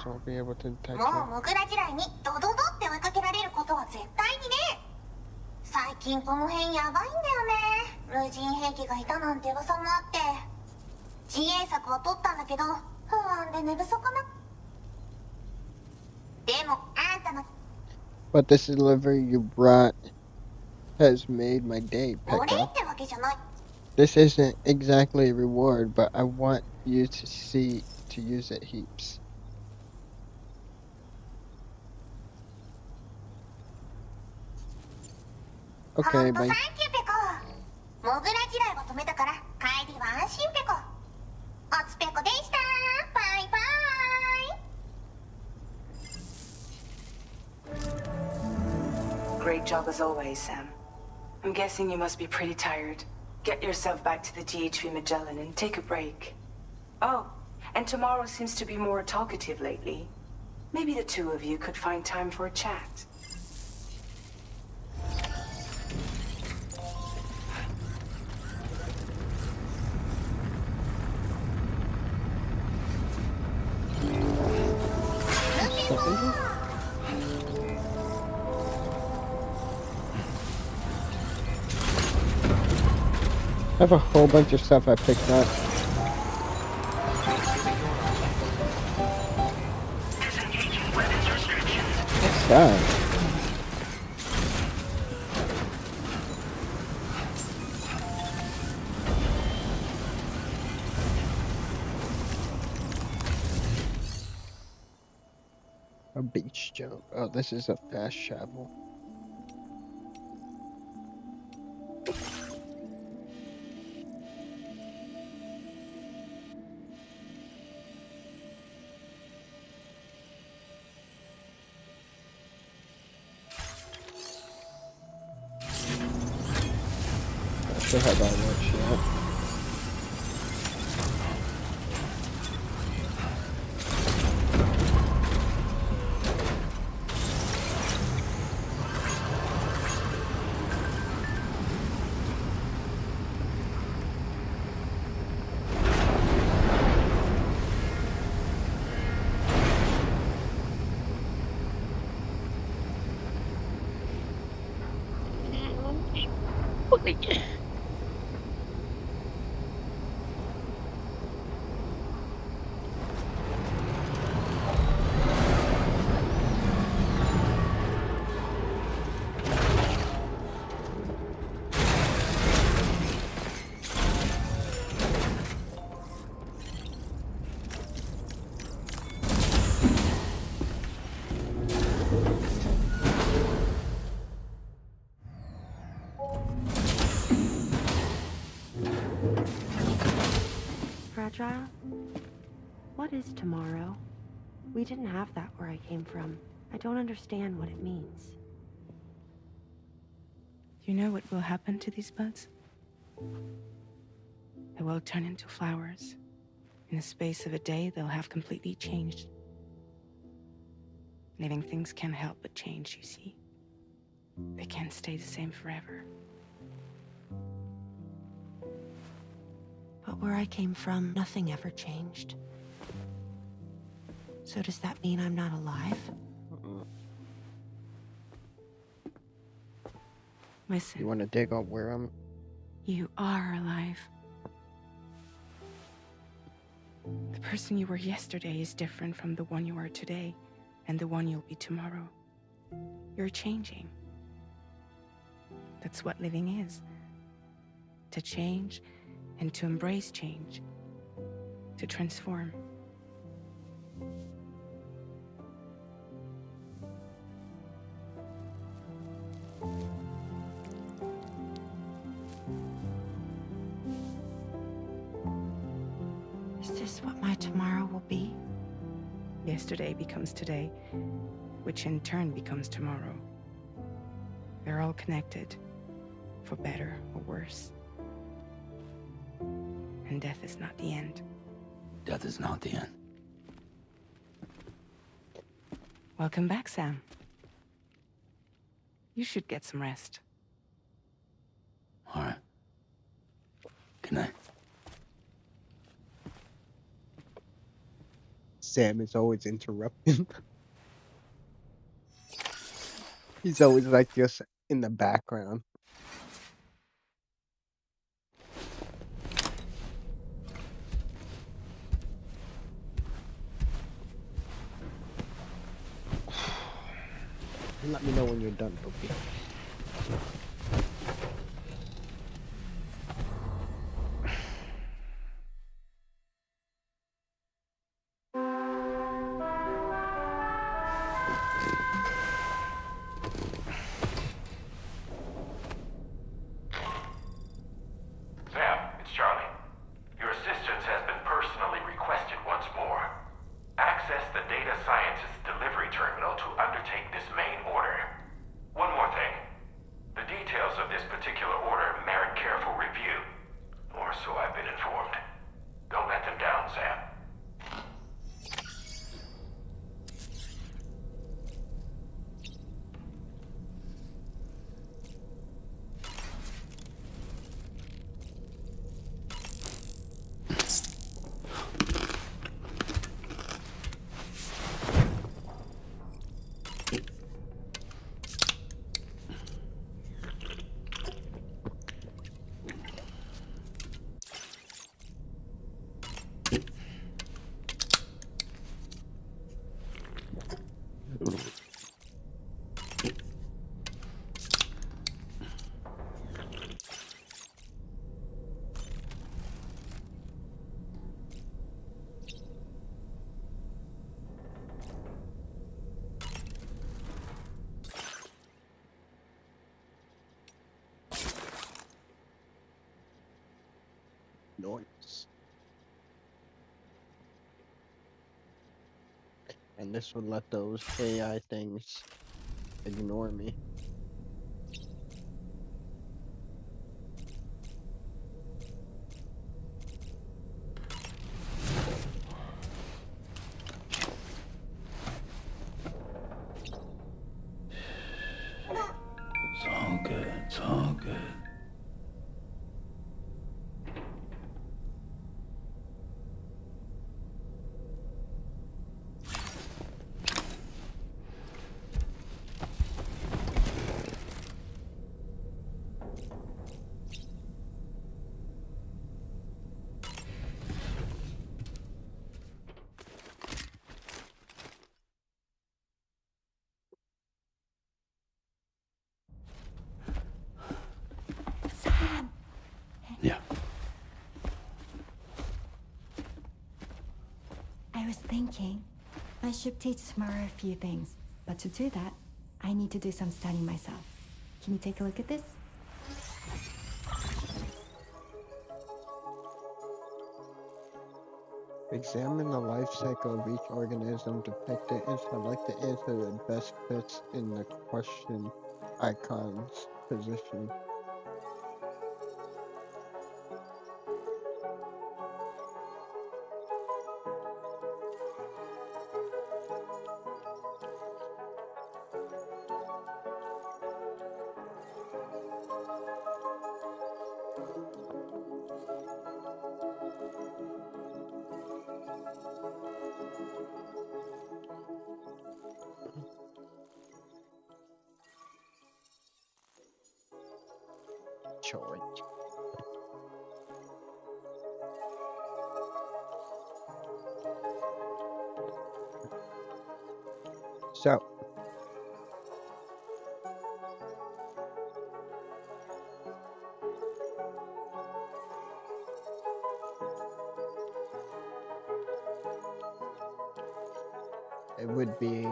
Won't be able to detect it. 最近この辺やばいんだよね。無人兵器がいたなんて噂もあって。自衛策は取ったんだけど、不安で寝不足な。でもあんたの But this delivery you brought has made my day, お礼 Pekka. ってわけじゃない。 This isn't exactly a reward, but I want you to use it heaps. Okay, bye. サンキューペコ。モグラ地雷は止めたから帰りは安心ペコ。おつペコでした。バイバイ。 Great job as always, Sam. I'm guessing you must be pretty tired. Get yourself back to the DHV Magellan and take a break. Oh, and tomorrow seems to be more talkative lately. Maybe the two of you could find time for a chat. I have a whole bunch of stuff I picked up. What's that? A beach jump. Oh, this is a fast travel. Not sure how that works yet. Fragile? What is tomorrow? We didn't have that where I came from. I don't understand what it means. You know what will happen to these buds? They will turn into flowers. In the space of a day, they'll have completely changed. Living things can't help but change, you see. They can't stay the same forever. But where I came from, nothing ever changed. So does that mean I'm not alive? Listen. You want to dig on where I'm? You are alive. The person you were yesterday is different from the one you are today, and the one you'll be tomorrow. You're changing. That's what living is. To change and to embrace change. To transform. Is this what my tomorrow will be? Yesterday becomes today, which in turn becomes tomorrow. They're all connected, for better or worse. And death is not the end. Death is not the end. Welcome back, Sam. You should get some rest. All right. Good night. Sam is always interrupting. He's always like just in the background. Let me know when you're done, Poopy. Sam, it's Charlie. Your assistance has been personally requested once more. Access the data scientist delivery terminal to undertake this main order. One more thing. The details of this particular order merit careful review. Or so I've been informed. Don't let them down, Sam. Noise. And this would let those AI things ignore me. It's all good. It's all good. thinking I should teach Tamara a few things, but to do that, I need to do some studying myself. Can you take a look at this? Examine the life cycle of each organism depicted and select the answer that best fits in the question icon's position. George. So, it would be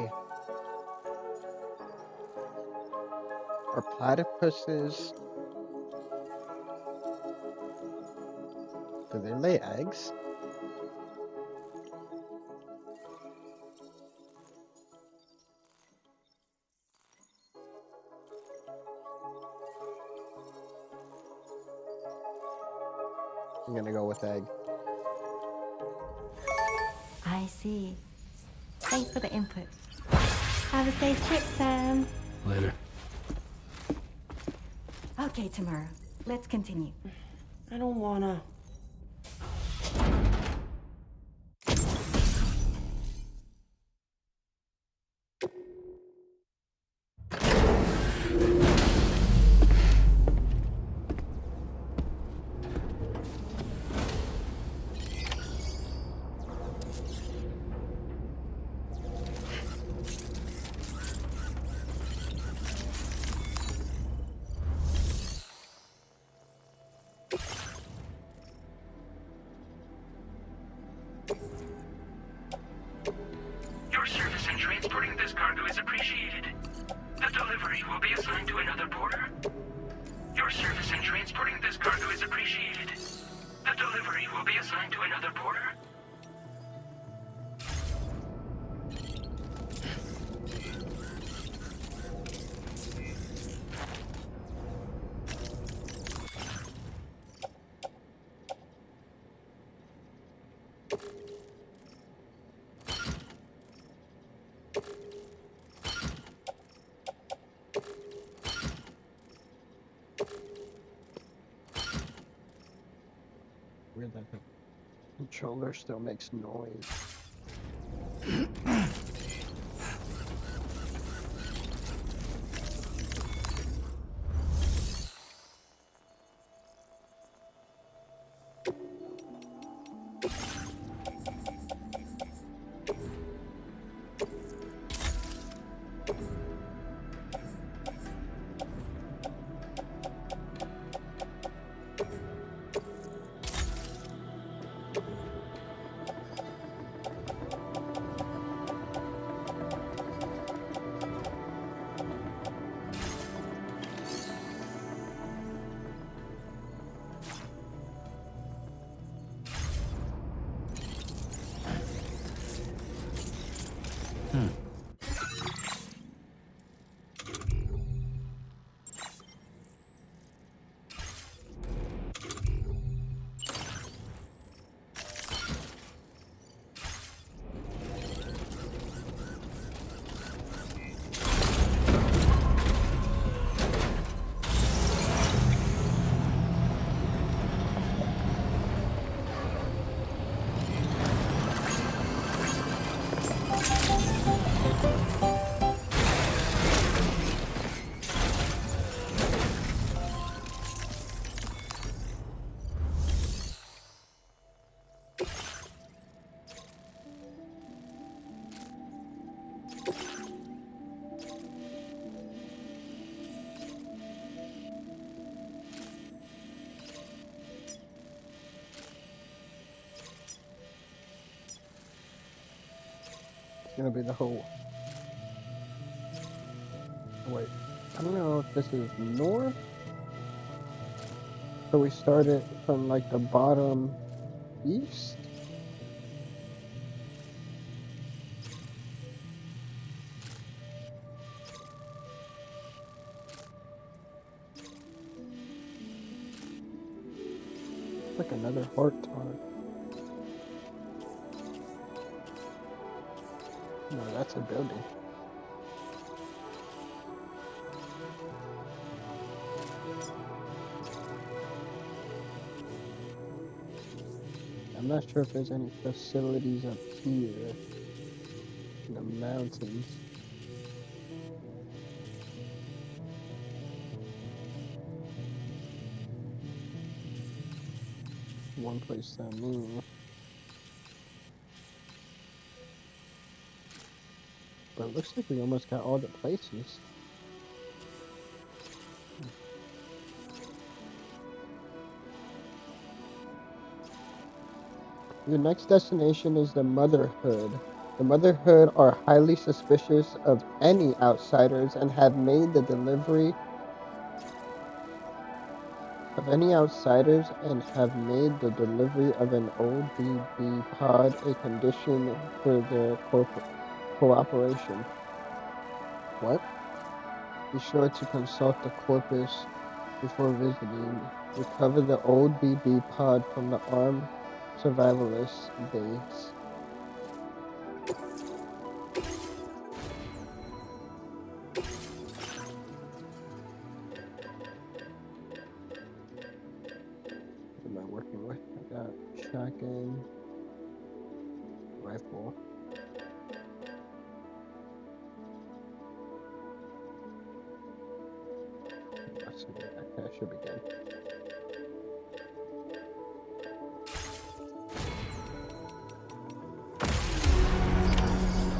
are platypuses. Do they lay eggs? I'm gonna go with egg. I see. Thanks for the input. Have a safe trip, Sam. Later. Okay, Tamara, let's continue. I don't wanna. Your service in transporting this cargo is appreciated. The delivery will be assigned to another porter. Your service in transporting this cargo is appreciated. The delivery will be assigned to another porter. Weird that the controller still makes noise. gonna be the whole. Wait, I don't know if this is north. So we started from like the bottom east. Like another heart tart. No, that's a building. I'm not sure if there's any facilities up here in the mountains. One place I knew. But it looks like we almost got all the places. Your next destination is the Motherhood. The Motherhood are highly suspicious of any outsiders and have made the delivery of any outsiders and have made the delivery of an ODB pod a condition for their cooperation. What? Be sure to consult the corpus before visiting. Recover the old BB pod from the armed survivalist base. What am I working with? I got shotgun, rifle. That should be good.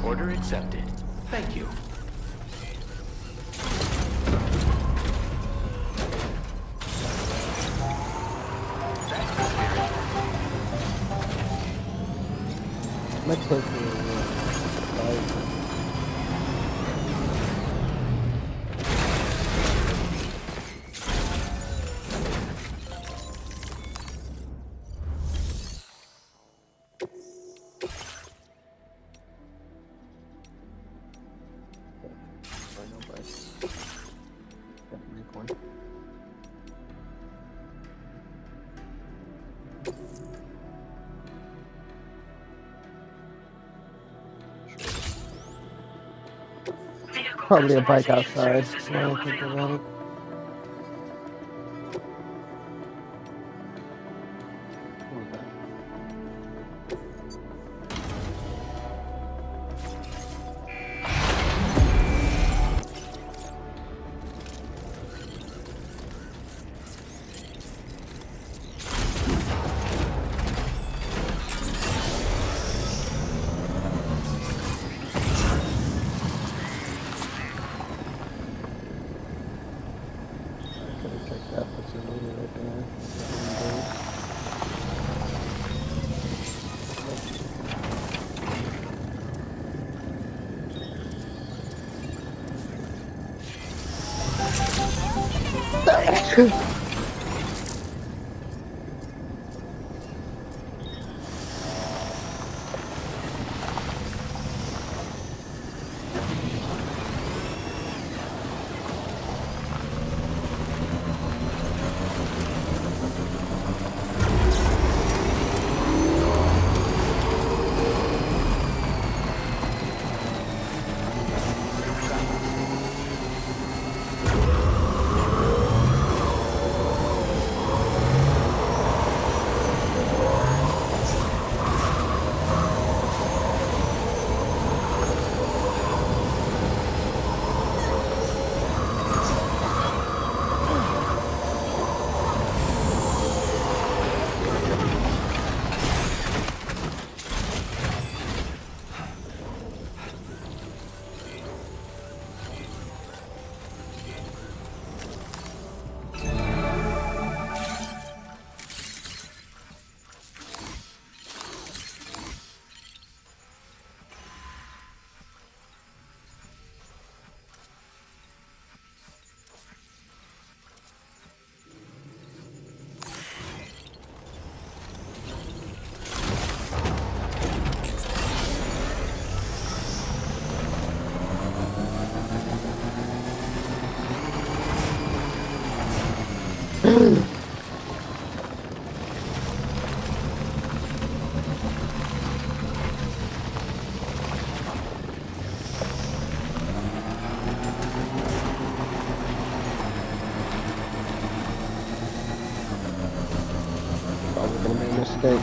Order accepted. Thank you. Might take me a probably a bike outside. Now I think about it. Probably gonna be a mistake.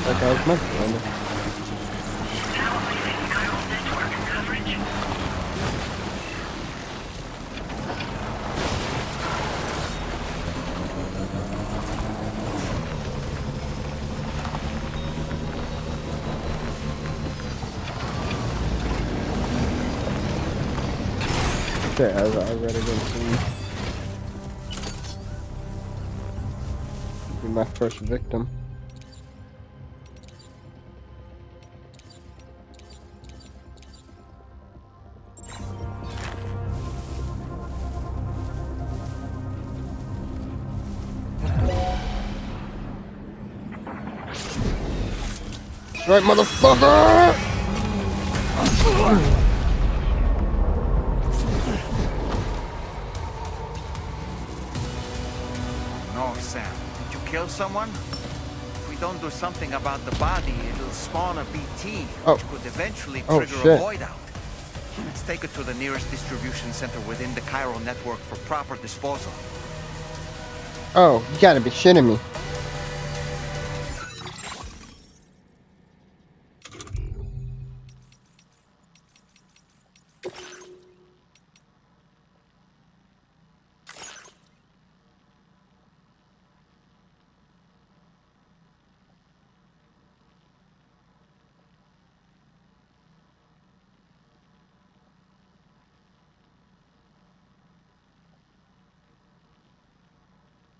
Like I was meant to run it. Okay, I've already been seen. Be my first victim. That's right, motherfucker! No, Sam. Did you kill someone? If we don't do something about the body, it'll spawn a BT, which could eventually trigger a void out. Let's take it to the nearest distribution center within the Chiral network for proper disposal. Oh, you gotta be shitting me.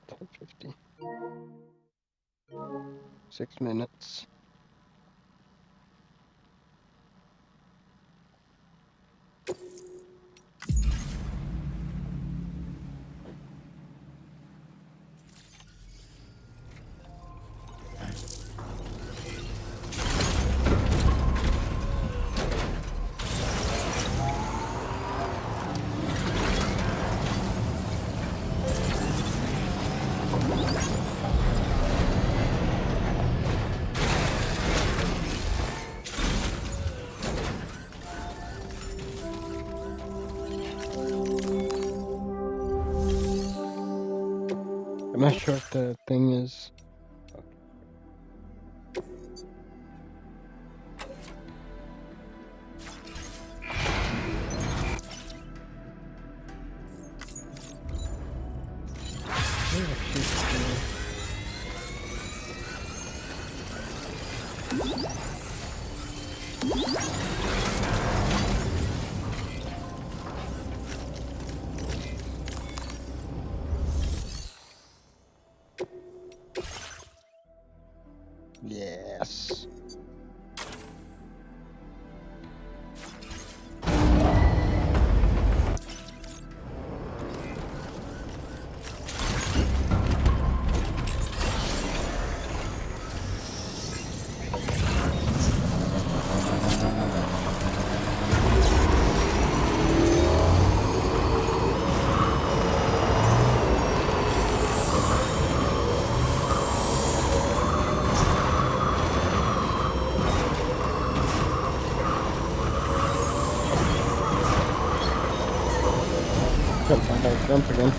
$10.50. 6 minutes. I'm not sure if the thing is. Yes. Gotta find out jump again.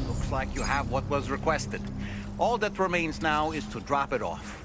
Looks like you have what was requested. All that remains now is to drop it off.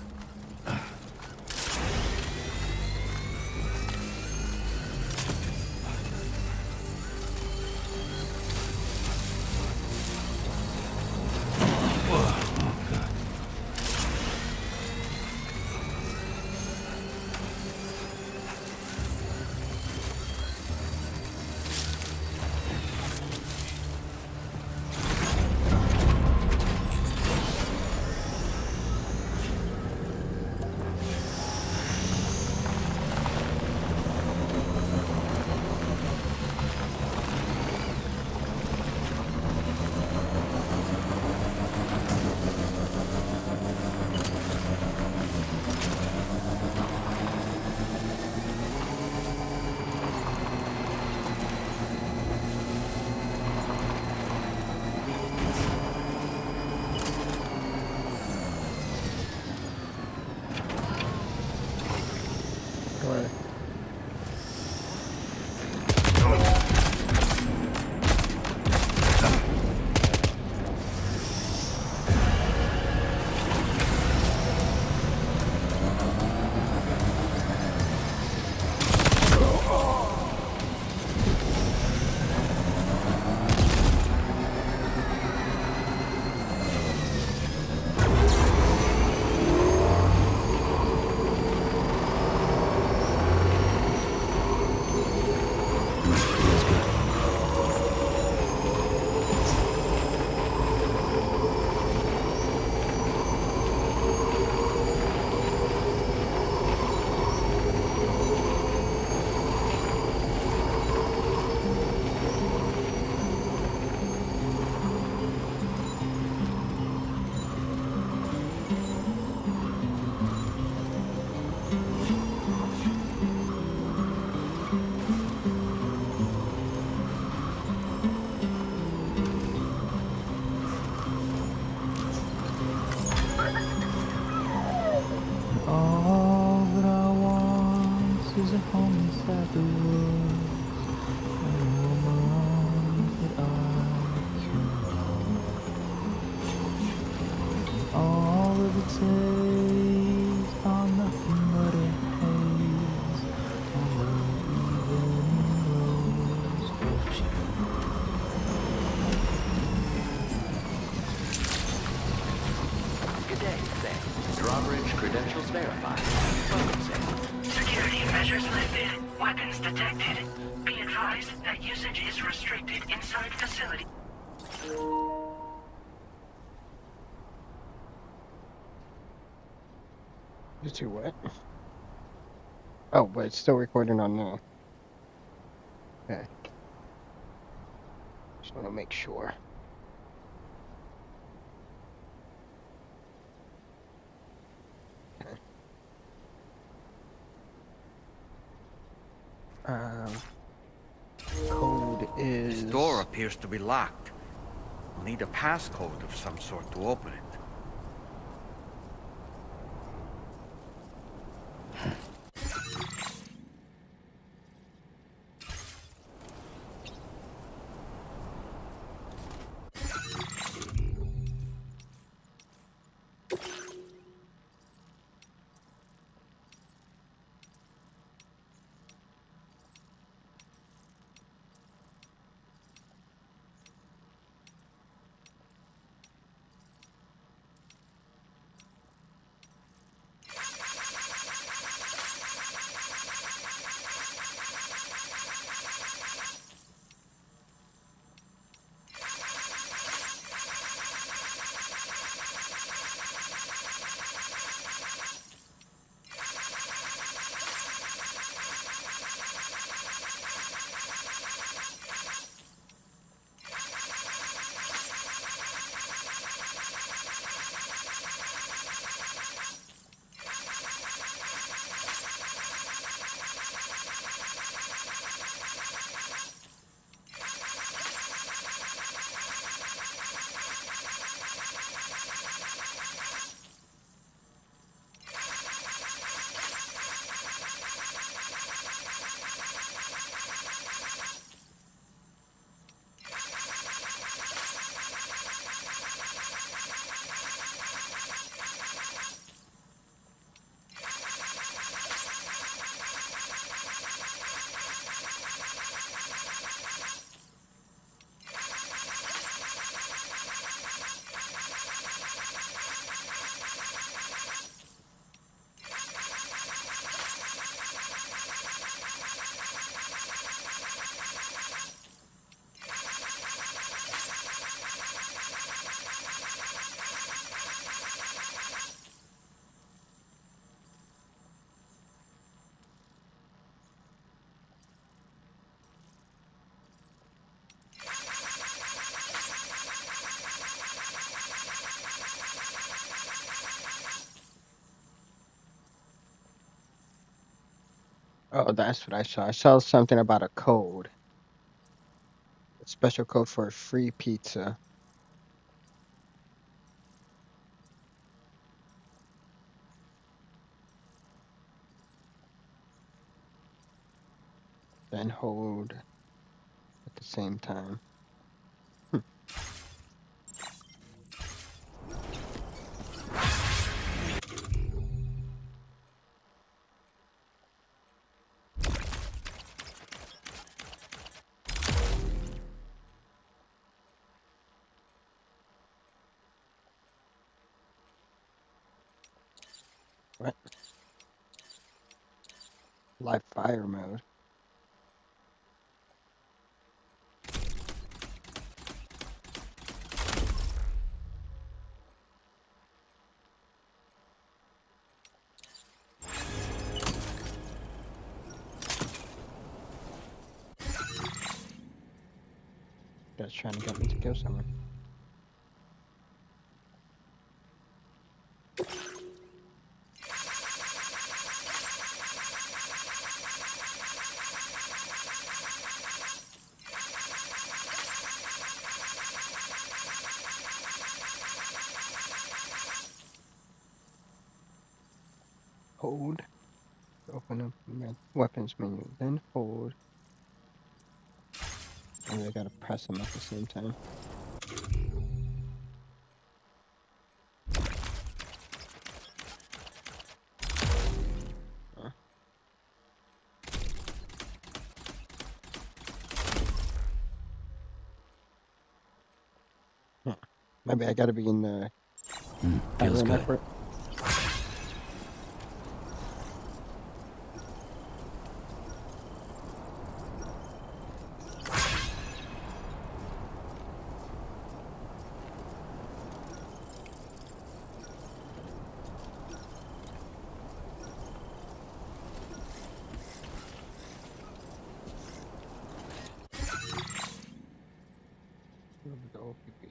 Right. All that I want is a home inside the woods, and a woman that I can love. All of it takes are nothing but a haze on the evening rose of June. Good day, Sam. Drawbridge credentials verified. Welcome, Sam. Security measures lifted. Weapons detected. Be advised that usage is restricted inside facility. You two what? Oh, but it's still recording on now. Okay. Just want to make sure. Okay. Code is... This door appears to be locked. We'll need a passcode of some sort to open it. Oh, that's what I saw. I saw something about a code. A special code for a free pizza. Then hold at the same time. What? Live fire mode. Guy's trying to get me to kill someone. Hold. Open up the weapons menu. Then hold. And I gotta press them at the same time. Maybe I gotta be in the feels good. network. Where we go, PP?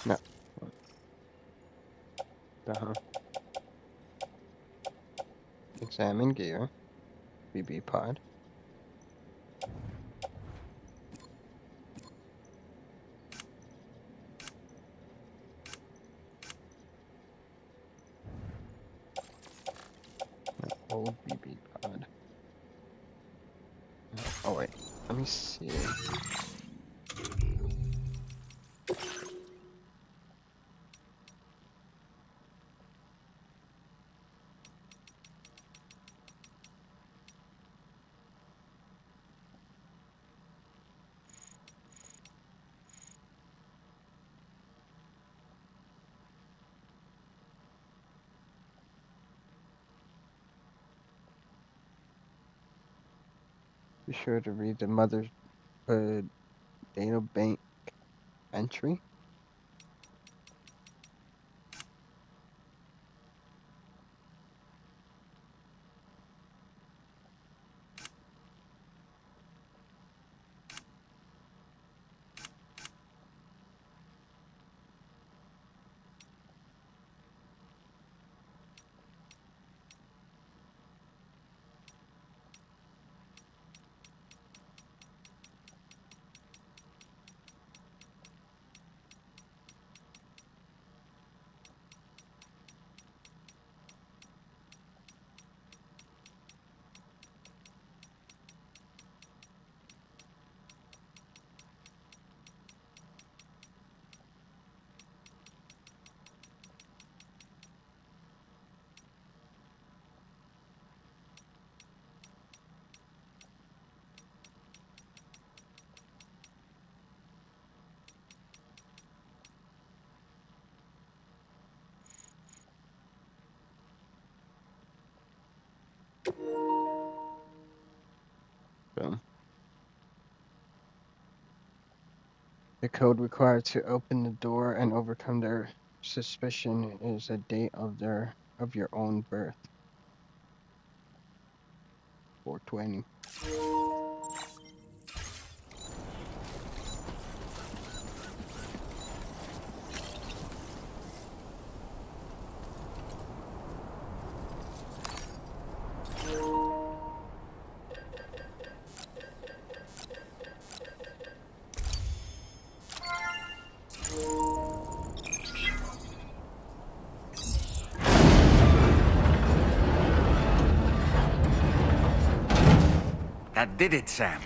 No. Uh-huh. Examine gear. BB pod. Old BB pod. Oh wait, let me see. Be sure to read the mother's data bank entry. Boom. The code required to open the door and overcome their suspicion is a date of your own birth. 420. That did it, Sam.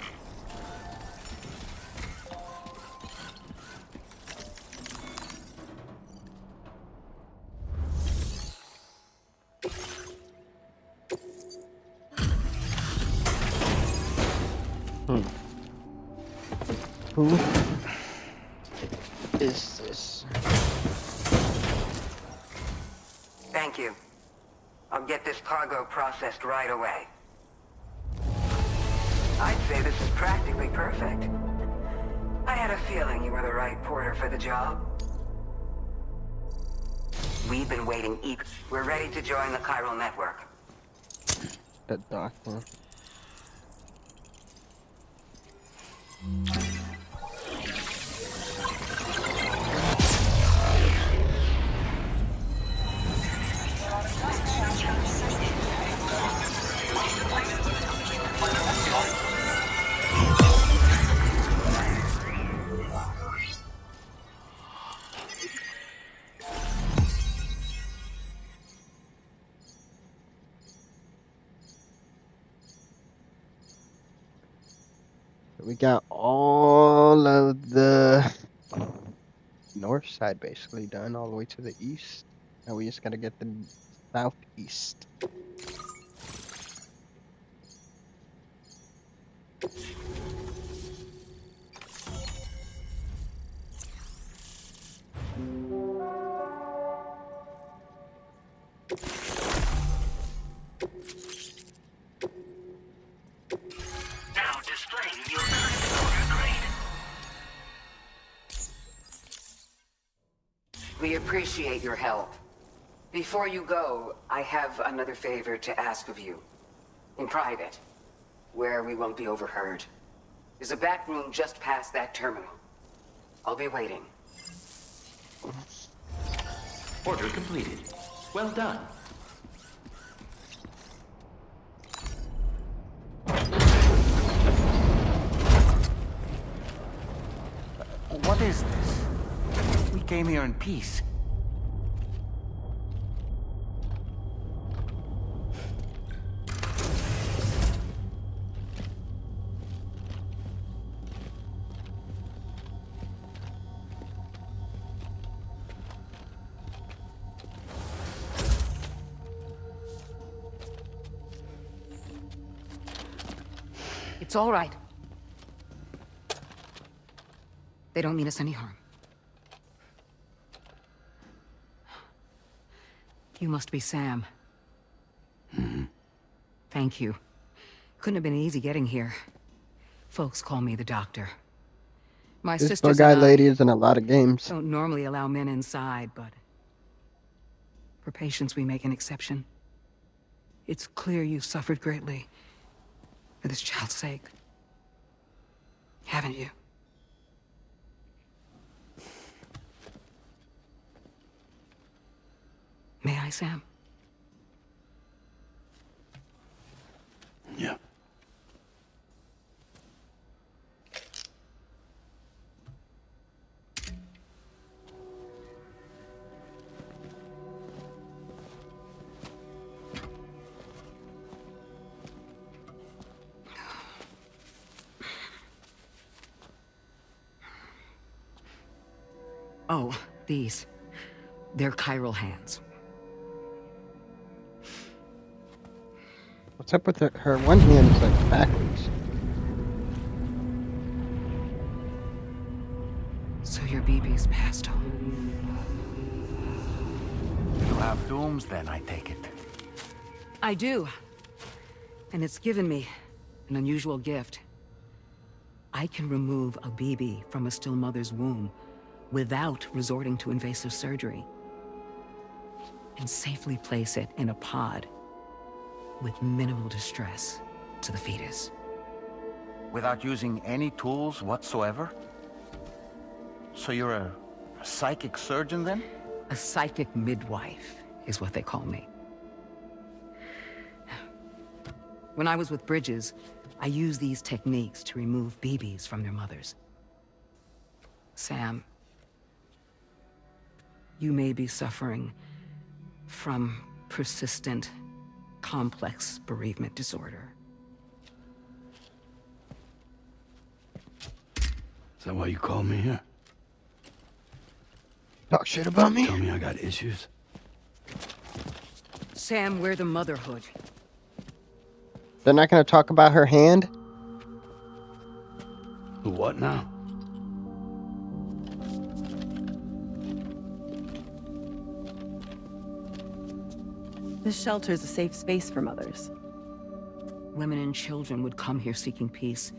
Who is this? Thank you. I'll get this cargo processed right away. I'd say this is practically perfect. I had a feeling you were the right porter for the job. We've been waiting We're ready to join the chiral network. That doctor. We got all of the north side basically done, all the way to the east. Now we just gotta get the southeast. Now displaying your current order grade. We appreciate your help. Before you go, I have another favor to ask of you. In private, where we won't be overheard. There's a back room just past that terminal. I'll be waiting. Order completed. Well done. What is this? We came here in peace. It's all right. They don't mean us any harm. You must be Sam. Thank you. Couldn't have been easy getting here. Folks call me the doctor. My This sisters guy and I lady is in a lot of games. don't normally allow men inside, but for patients we make an exception. It's clear you suffered greatly for this child's sake. Haven't you? May I, Sam? Yeah. Oh, these. They're chiral hands. What's up with her one hand is like backwards? So your BB's passed on. You have dooms then, I take it. I do. And it's given me an unusual gift. I can remove a BB from a still mother's womb without resorting to invasive surgery. And safely place it in a pod with minimal distress to the fetus. Without using any tools whatsoever? So you're a psychic surgeon then? A psychic midwife is what they call me. When I was with Bridges, I used these techniques to remove BBs from their mothers. Sam, you may be suffering from persistent, complex bereavement disorder. Is that why you called me here? Talk shit about me? Tell me I got issues? Sam, we're the motherhood. They're not gonna talk about her hand? The what now? This shelter is a safe space for mothers. Women and children would come here seeking peace.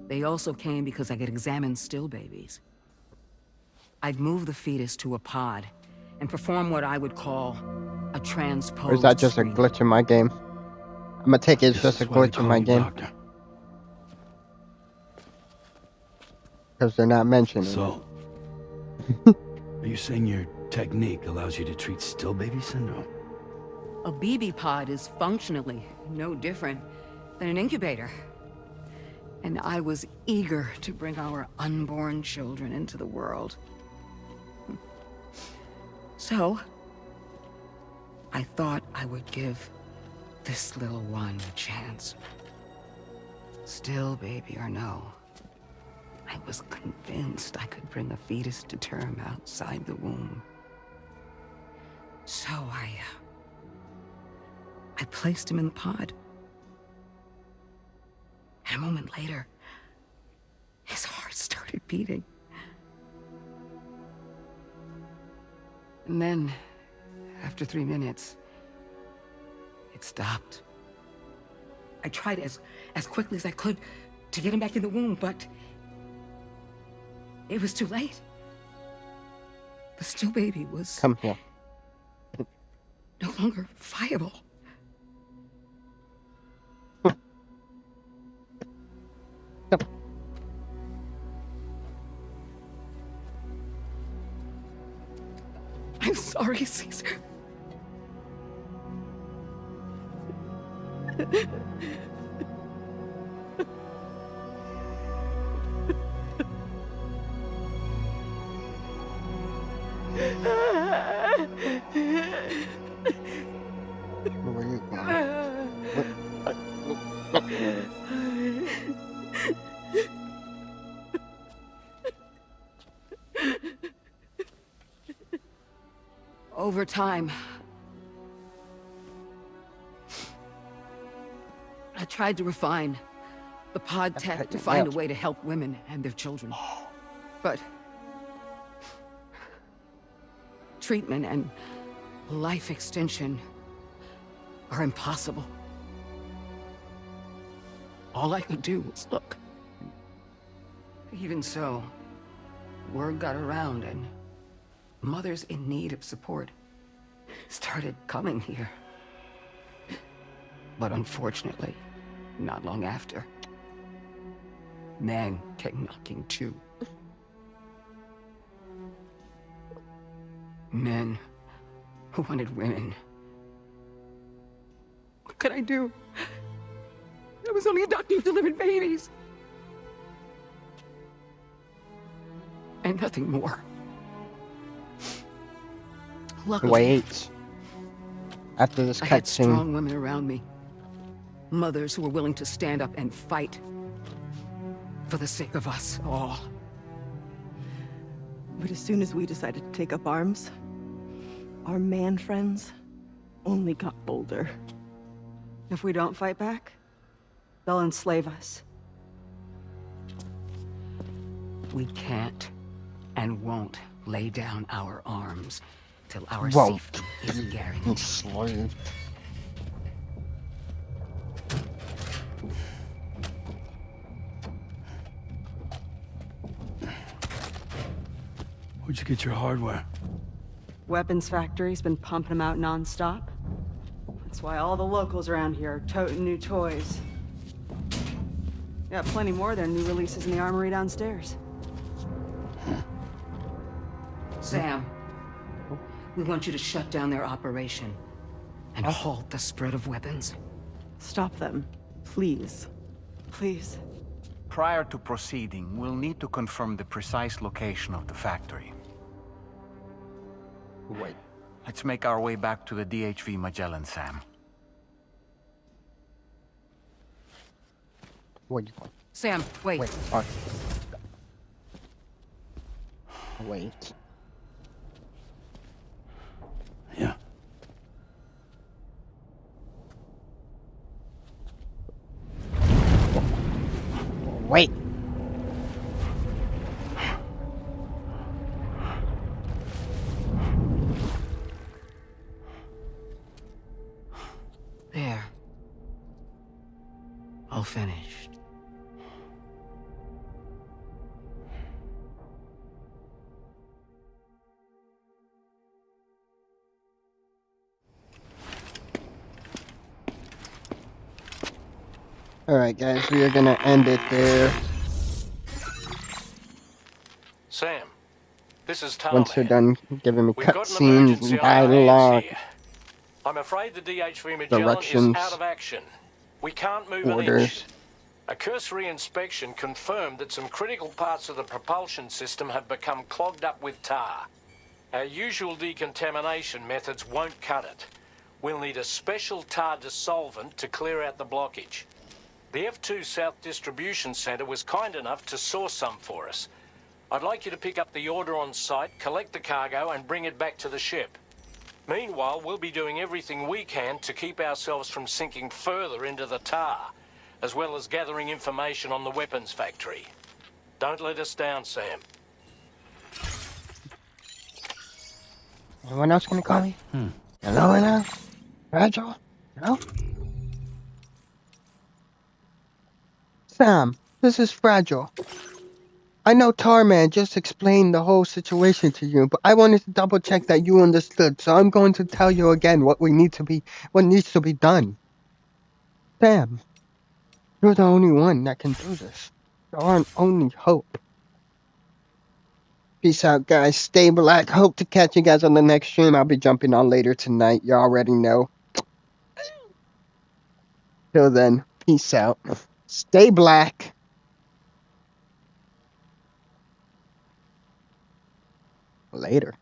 They also came because I could examine still babies. I'd move the fetus to a pod and perform what I would call a transposed Or is that just a screen. glitch in my game? I'm gonna take it as just a glitch in my game. Because they're not mentioning So, are you saying your technique allows you to treat still baby syndrome? A BB pod is functionally no different than an incubator. And I was eager to bring our unborn children into the world. So, I thought I would give this little one a chance. Still baby or no, I was convinced I could bring a fetus to term outside the womb. So I placed him in the pod. And a moment later, his heart started beating. And then, after 3 minutes, it stopped. I tried as quickly as I could to get him back in the womb, but it was too late. The still baby was Come here. no longer viable. I'm sorry, Caesar. Where are you going? Over time, I tried to refine the pod tech to find a way to help women and their children. But treatment and life extension are impossible. All I could do was look. Even so, word got around and mothers in need of support started coming here. But unfortunately, not long after, men came knocking too. Men who wanted women. What could I do? I was only a doctor who delivered babies. And nothing more. Luckily, Wait. After this I had cutscene. strong women around me. Mothers who were willing to stand up and fight. For the sake of us all. But as soon as we decided to take up arms, our man friends only got bolder. If we don't fight back, they'll enslave us. We can't and won't lay down our arms till our safety is guaranteed. Enslaved. Where'd you get your hardware? Weapons factory's been pumping them out non-stop. That's why all the locals around here are toting new toys. Yeah, plenty more than new releases in the armory downstairs. Sam, we want you to shut down their operation and halt the spread of weapons. Stop them, please. Please. Prior to proceeding, we'll need to confirm the precise location of the factory. Wait. Let's make our way back to the DHV Magellan, Sam. Where you going? Sam, wait. Wait. Wait. Yeah. Wait. There. All finished. Alright guys, we are gonna end it there. Sam, this is Tom. Once they're done giving me We've got an cutscenes, emergency on our hands dialogue, here. I'm afraid the DHV Magellan is directions, out of action. We can't move an inch. orders. A cursory inspection confirmed that some critical parts of the propulsion system have become clogged up with tar. Our usual decontamination methods won't cut it. We'll need a special tar dissolvent to clear out the blockage. The F2 South Distribution Centre was kind enough to source some for us. I'd like you to pick up the order on site, collect the cargo and bring it back to the ship. Meanwhile, we'll be doing everything we can to keep ourselves from sinking further into the tar, as well as gathering information on the weapons factory. Don't let us down, Sam. Anyone else gonna call me? Hello? Fragile? Hello? Sam, this is Fragile. I know Tarman just explained the whole situation to you, but I wanted to double check that you understood, so I'm going to tell you again what needs to be done. Sam, you're the only one that can do this. You're our only hope. Peace out, guys. Stay black. Hope to catch you guys on the next stream. I'll be jumping on later tonight. You already know. Till then, peace out. Stay black. Later.